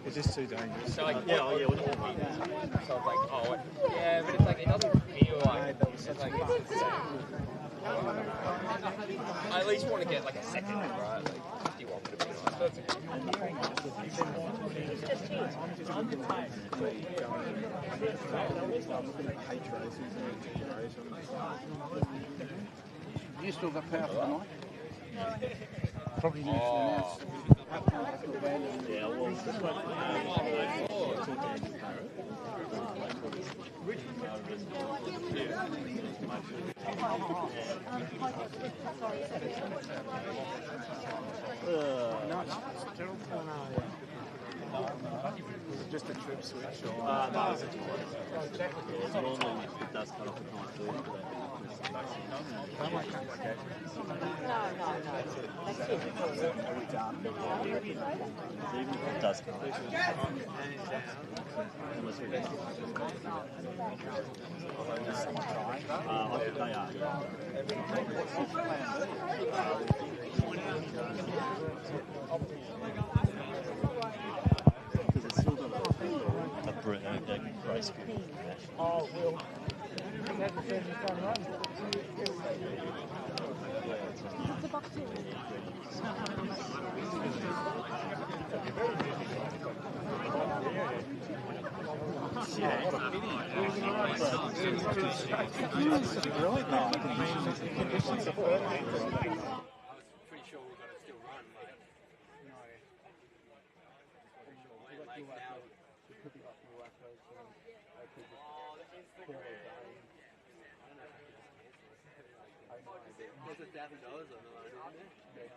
It's just too dangerous. So like, yeah, oh yeah, with all so it's like, oh, yeah, but it's like, it doesn't feel like, it's like, I at least want to get like a second, right? Like 51 would have been nice. You still got power for tonight? Probably need to announce. yeah, well, Just a trip switch. no, normally it does cut off at 9:30 for that. Even if it does cut off. Unless we get I think they are, yeah. Because it's still got a grace period. Oh, well, we have the family fun run. It's a box too. Pretty sure we've got to still run, like. There's $1,000 on the line, isn't there?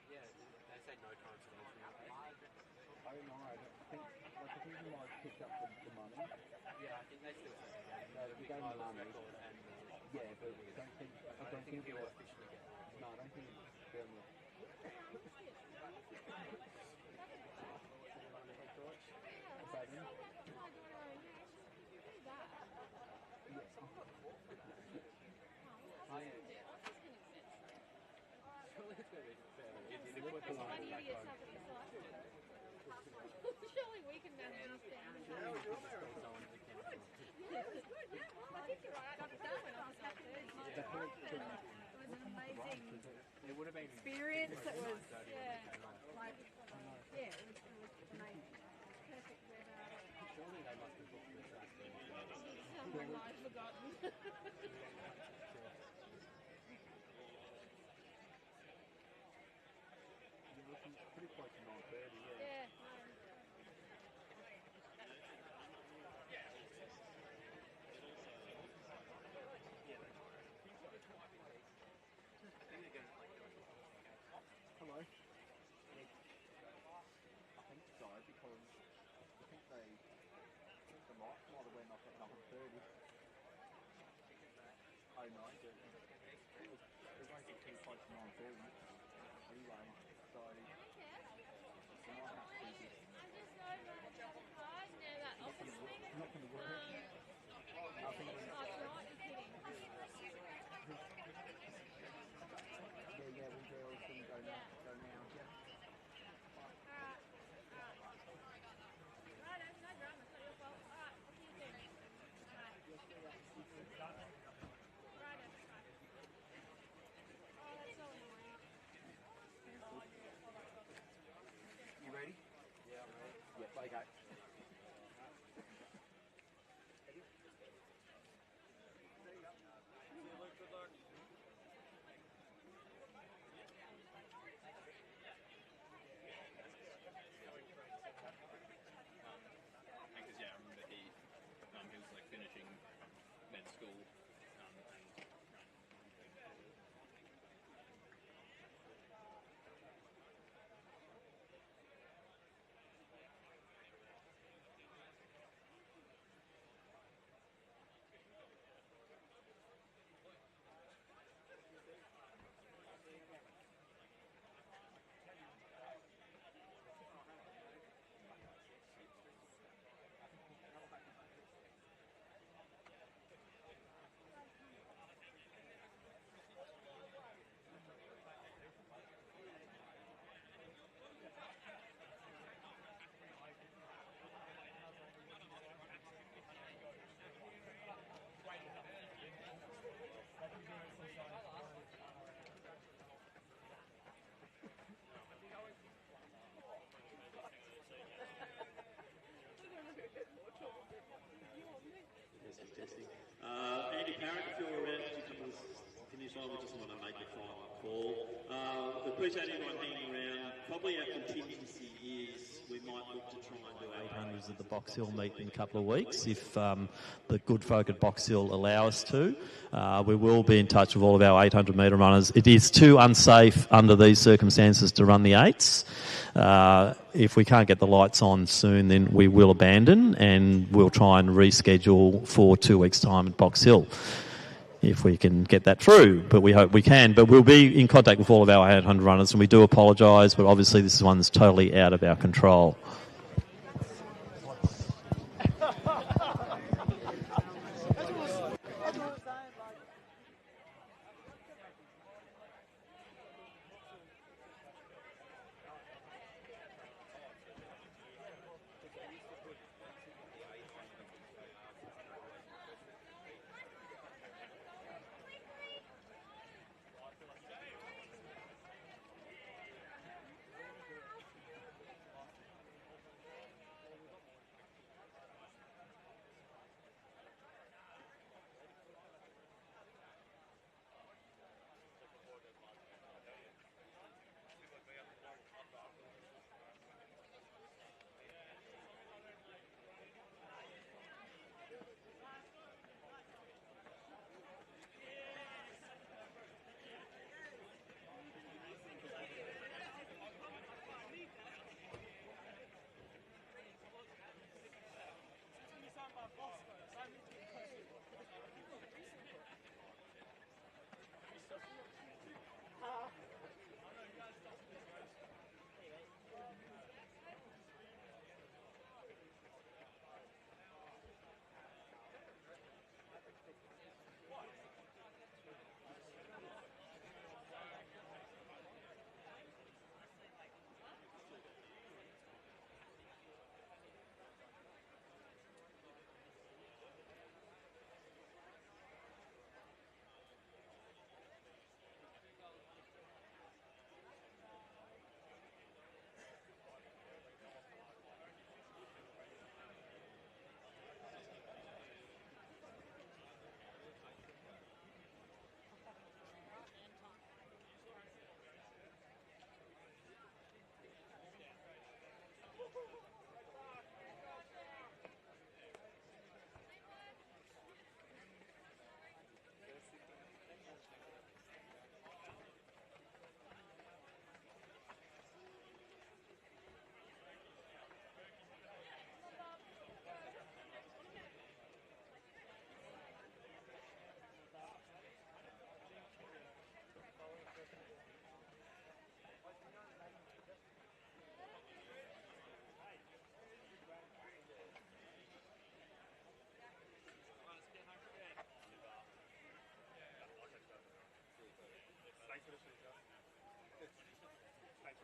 Yeah, they say no cancellation. picked up the money. Yeah, I think they still say No, you go to money. Yeah, but don't think. I don't think he'll that. officially get it. No, I don't think they'll. Surely we can manage this down. Yeah, we do. I think you're right. I understand when I was up there. It was an amazing experience. It was, like, it was amazing. Perfect weather. Surely they must have booked this last week. Somehow I've forgotten. Pretty close to 9:30, yeah. Yeah. Hello. I think so, because I think the lights might have went off at 9:30. Oh no, it won't get too close to 9:30 anyway, so we might have to not going to work. Yeah, we'll go now. You ready? Yeah, I'm ready. Yeah, play go. Because I remember he was like finishing med school and Andy Parrott, if you're around to come to the finish line, we just want to make a final call. We appreciate everyone hanging around. Probably our contingency is we might look to try and do 800s at the Box Hill meet in a couple of weeks if the good folk at Box Hill allow us to. We will be in touch with all of our 800 metre runners. It is too unsafe under these circumstances to run the 8s. If we can't get the lights on soon, then we will abandon and we'll try and reschedule for 2 weeks' time at Box Hill if we can get that through. But we hope we can. But we'll be in contact with all of our 800 runners, and we do apologise, but obviously this is one that's totally out of our control.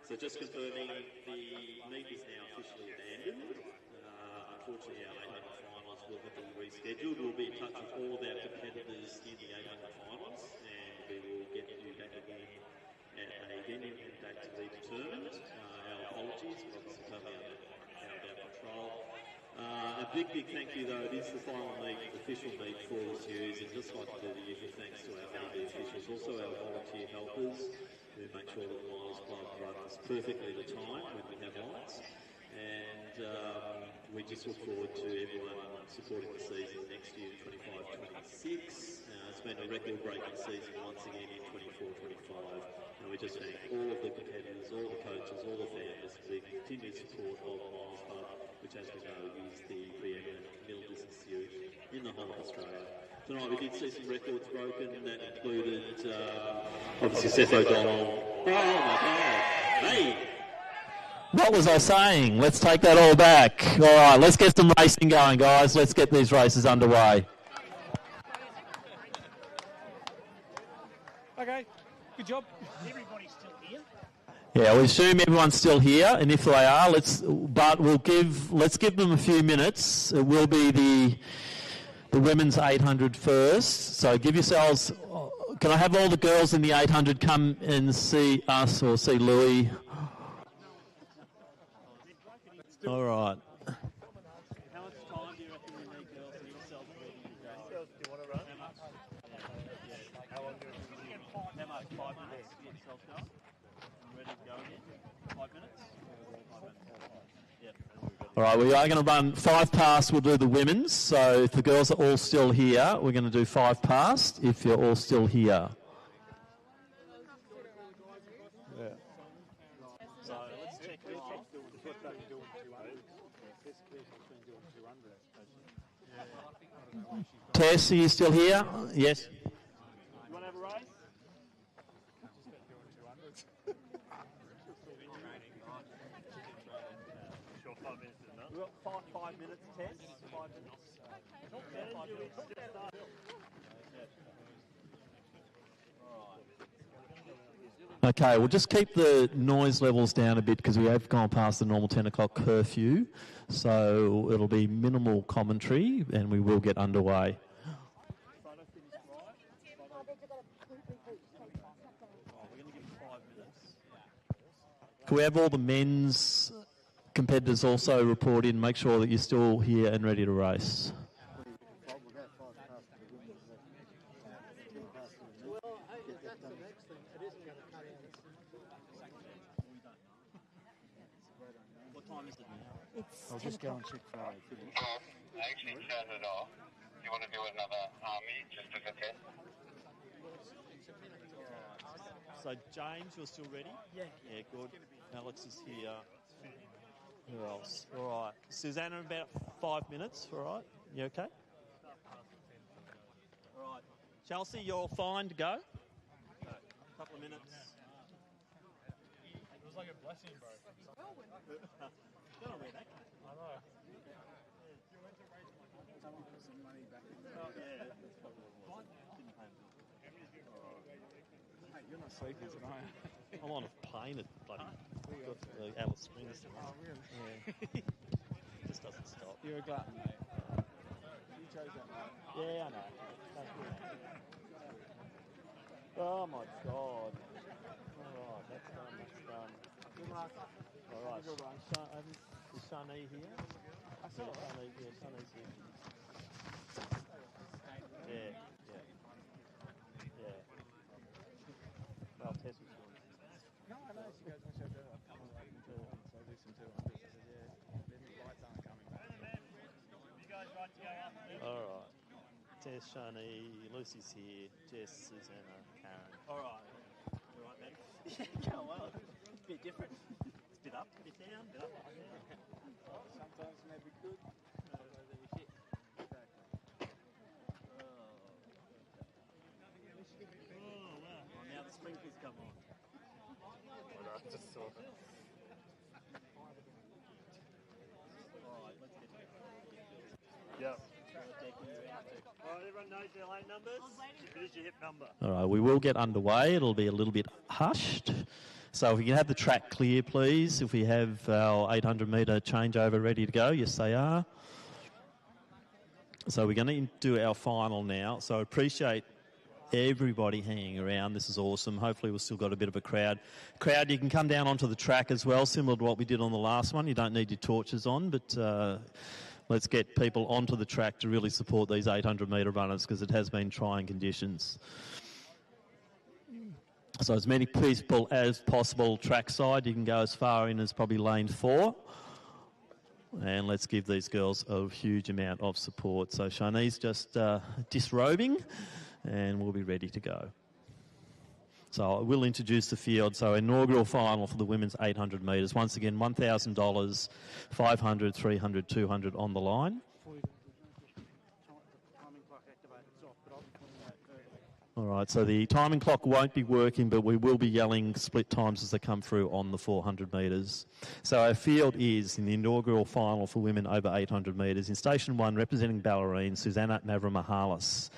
So just confirming, the meet is now officially abandoned. Unfortunately, our 800 finals will have to be rescheduled. We'll be in touch with all of our competitors in the 800 finals, and we will get you back again at a venue and date to be determined. Our apologies, but obviously totally out of our control. A big thank you, though. It is the final meet, official meet for the series, and just like to do the usual thanks to our AD officials, also our volunteer helpers, who make sure that the Miles Club runs perfectly the time when we have lights. And we just look forward to everyone supporting the season next year, 25-26. It's been a record-breaking season once again in 24-25. And we just thank all of the competitors, all the coaches, all the families for the continued support of the Miles Club, which, as we know, is the preeminent middle distance series in the whole of Australia. Tonight we did see some records broken. That included, obviously, Seth O'Donnell. Oh, my God. Hey! What was I saying? Let's take that all back. All right, let's get some racing going, guys. Let's get these races underway. Okay, good job. Everybody's still here. Yeah, we assume everyone's still here, and if they are, let's give them a few minutes. It will be the women's 800 first. So give yourselves. Can I have all the girls in the 800 come and see us or see Louis? All right. How much time do you reckon you need, girls, to get yourself ready to go? Girls, do you want to run? How much? How long do you get? How much? 5 minutes to get yourself going? And ready to go again? 5 minutes? 5 minutes. Yep. All right, we are going to run 5 past. We'll do the women's. So if the girls are all still here, we're going to do 5 past if you're all still here. Yeah. So let's check it off. Tess, are you still here? Yes. You want to have a race? Sure, 5 minutes is enough. We've got 5 minutes, Tess. 5 minutes. Okay. 5 minutes. Just start. Okay, we'll just keep the noise levels down a bit because we have gone past the normal 10 o'clock curfew. So it'll be minimal commentary and we will get underway. Can we have all the men's competitors also report in, make sure that you're still here and ready to race? I'll just go and check Friday finish. I actually turned it off. Do you want to do another army just as a test? So James, you're still ready? Yeah. Yeah, good. Alex is here. Who else? All right. Susanna, about 5 minutes. All right. You okay? All right. Chelsea, you're all fine to go? A couple of minutes. It was like a blessing, bro. Don't know where that came from. I know. Hey, you're not sleeping tonight. I'm on a plane at bloody Alice Springs. Oh, really? Yeah. Just doesn't stop. You're a glutton, mate. You chose that, mate. Yeah, I know. Oh my God. All right, that's done. Good luck. All right. Good run. Is Shani here? I saw it. Shani's here. Yeah. Well, Tess was doing it. No, I know. She goes, when she goes, I'll come on like until so I do some 200s. I said, yeah, then the lights aren't coming back. You guys right to go after All right. Tess, Shani, Lucy's here. Jess, Susanna, Karen. All right. All right, man. Go well. It's a bit different. It's a bit up, a bit down, a bit up, a bit down. Sometimes maybe good. Sometimes maybe shit. Exactly. Oh, wow. Well, now the sprinklers come on. I just saw it. All right, let's get to it. Yep. All right, everyone knows their lane numbers? You finish your hip number. All right, we will get underway. It'll be a little bit hushed. So if we can have the track clear, please. If we have our 800 metre changeover ready to go. Yes, they are. So we're going to do our final now. So I appreciate everybody hanging around. This is awesome. Hopefully we've still got a bit of a crowd. You can come down onto the track as well, similar to what we did on the last one. You don't need your torches on, but let's get people onto the track to really support these 800 metre runners because it has been trying conditions. So as many people as possible trackside. You can go as far in as probably lane 4. And let's give these girls a huge amount of support. So Shani's just disrobing and we'll be ready to go. So I will introduce the field. So inaugural final for the women's 800 metres. Once again, $1,000, 500, 300, 200 on the line. All right, so the timing clock won't be working, but we will be yelling split times as they come through on the 400 metres. So our field is in the inaugural final for women over 800 metres. In Station 1, representing Ballerine, Susanna Mavramahalis.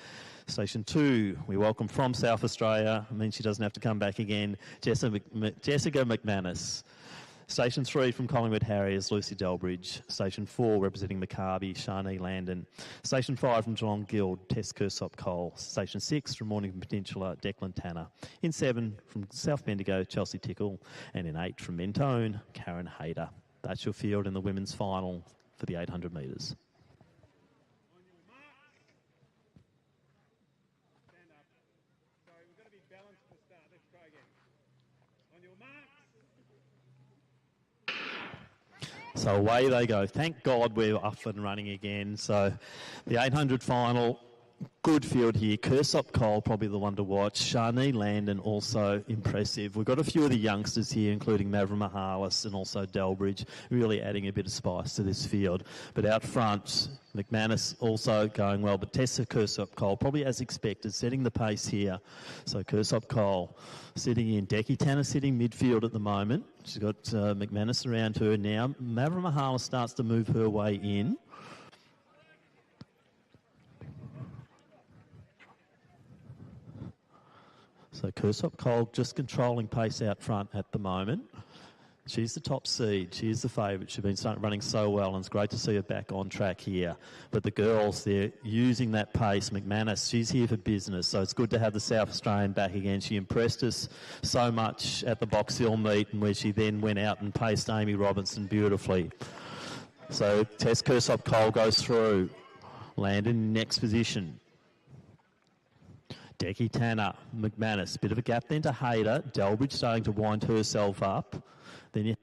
Station 2, we welcome from South Australia. I mean, she doesn't have to come back again. Jessica McManus. Station 3 from Collingwood Harriers, Lucy Delbridge. Station 4 representing Maccabi, Shani Landon. Station 5 from Geelong Guild, Tess Kersop-Cole. Station 6 from Mornington Peninsula, Declan Tanner. In 7 from South Bendigo, Chelsea Tickle. And in 8 from Mentone, Karen Hayter. That's your field in the women's final for the 800 metres. So away they go. Thank God we're up and running again. So the 800 final, good field here. Kersop-Cole, probably the one to watch. Shani Landon, also impressive. We've got a few of the youngsters here, including Mavramahalis and also Delbridge, really adding a bit of spice to this field. But out front, McManus also going well, but Tessa Kersop-Cole, probably as expected, setting the pace here. So Kersop-Cole sitting in. Decky Tanner sitting midfield at the moment. She's got McManus around her now. Mavramahalis starts to move her way in. So Kersop-Cole just controlling pace out front at the moment. She's the top seed. She's the favourite. She's been running so well, and it's great to see her back on track here. But the girls, they're using that pace. McManus, she's here for business, so it's good to have the South Australian back again. She impressed us so much at the Box Hill meet, and where she then went out and paced Amy Robinson beautifully. So Tess Kersop-Cole goes through. Landon next position. Decky Tanner, McManus, bit of a gap then to Hayter. Delbridge starting to wind herself up. Then you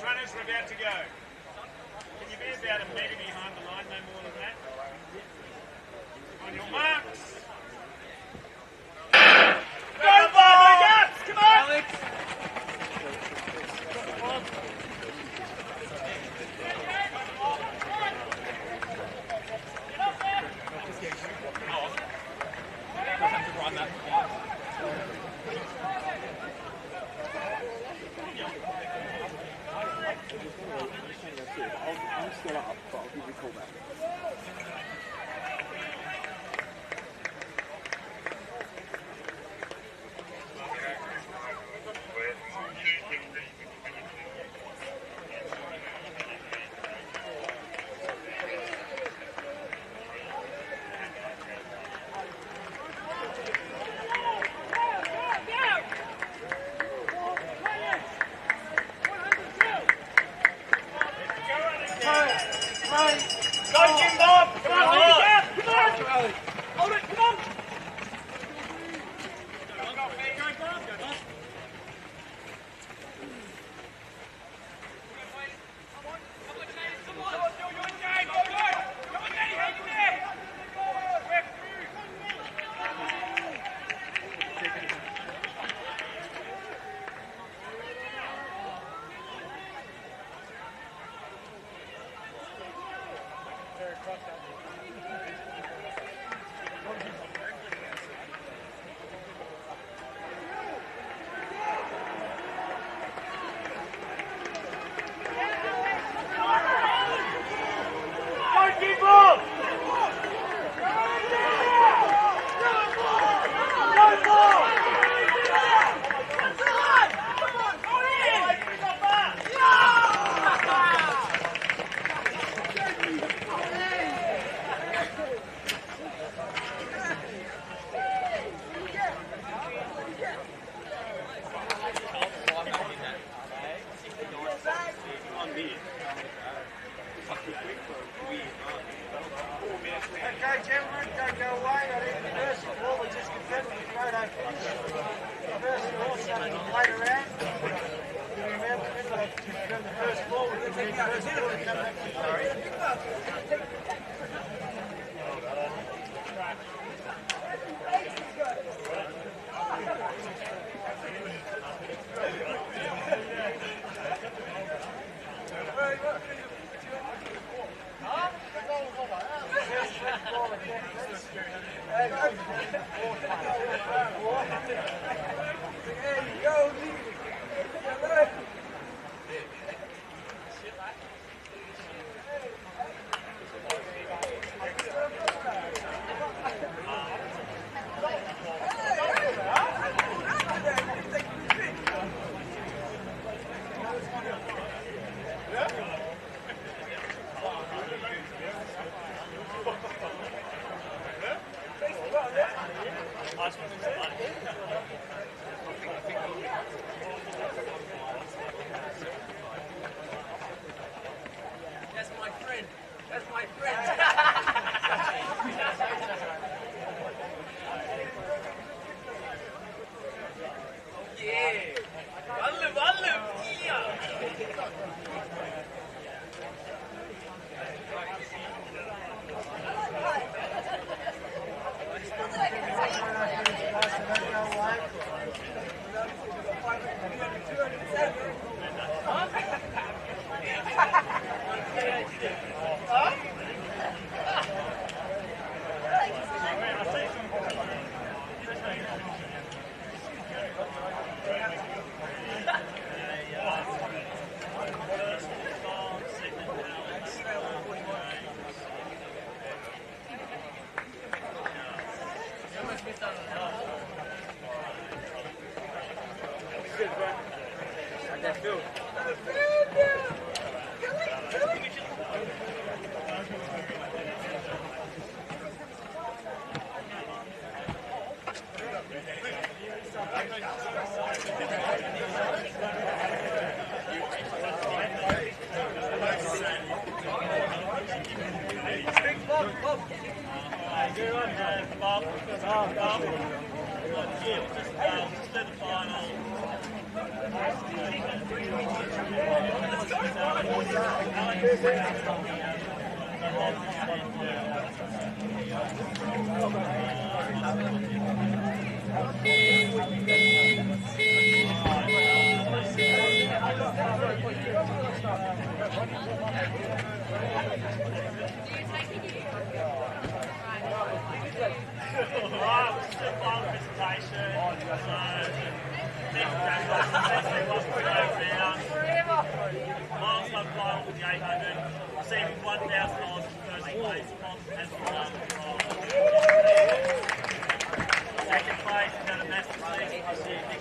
runners are about to go. Can you be about a metre behind the line, no more than that? On your marks. Go, Bob! Come on! Alex! I'm still up, but I'll give you a call back. Okay, gentlemen, don't go away. I think the first of all, we just confirmed the photo finish. The first of all, something later round. You remember to confirm the first ball, we can the first ball and come back to you. Second place, done a master's league.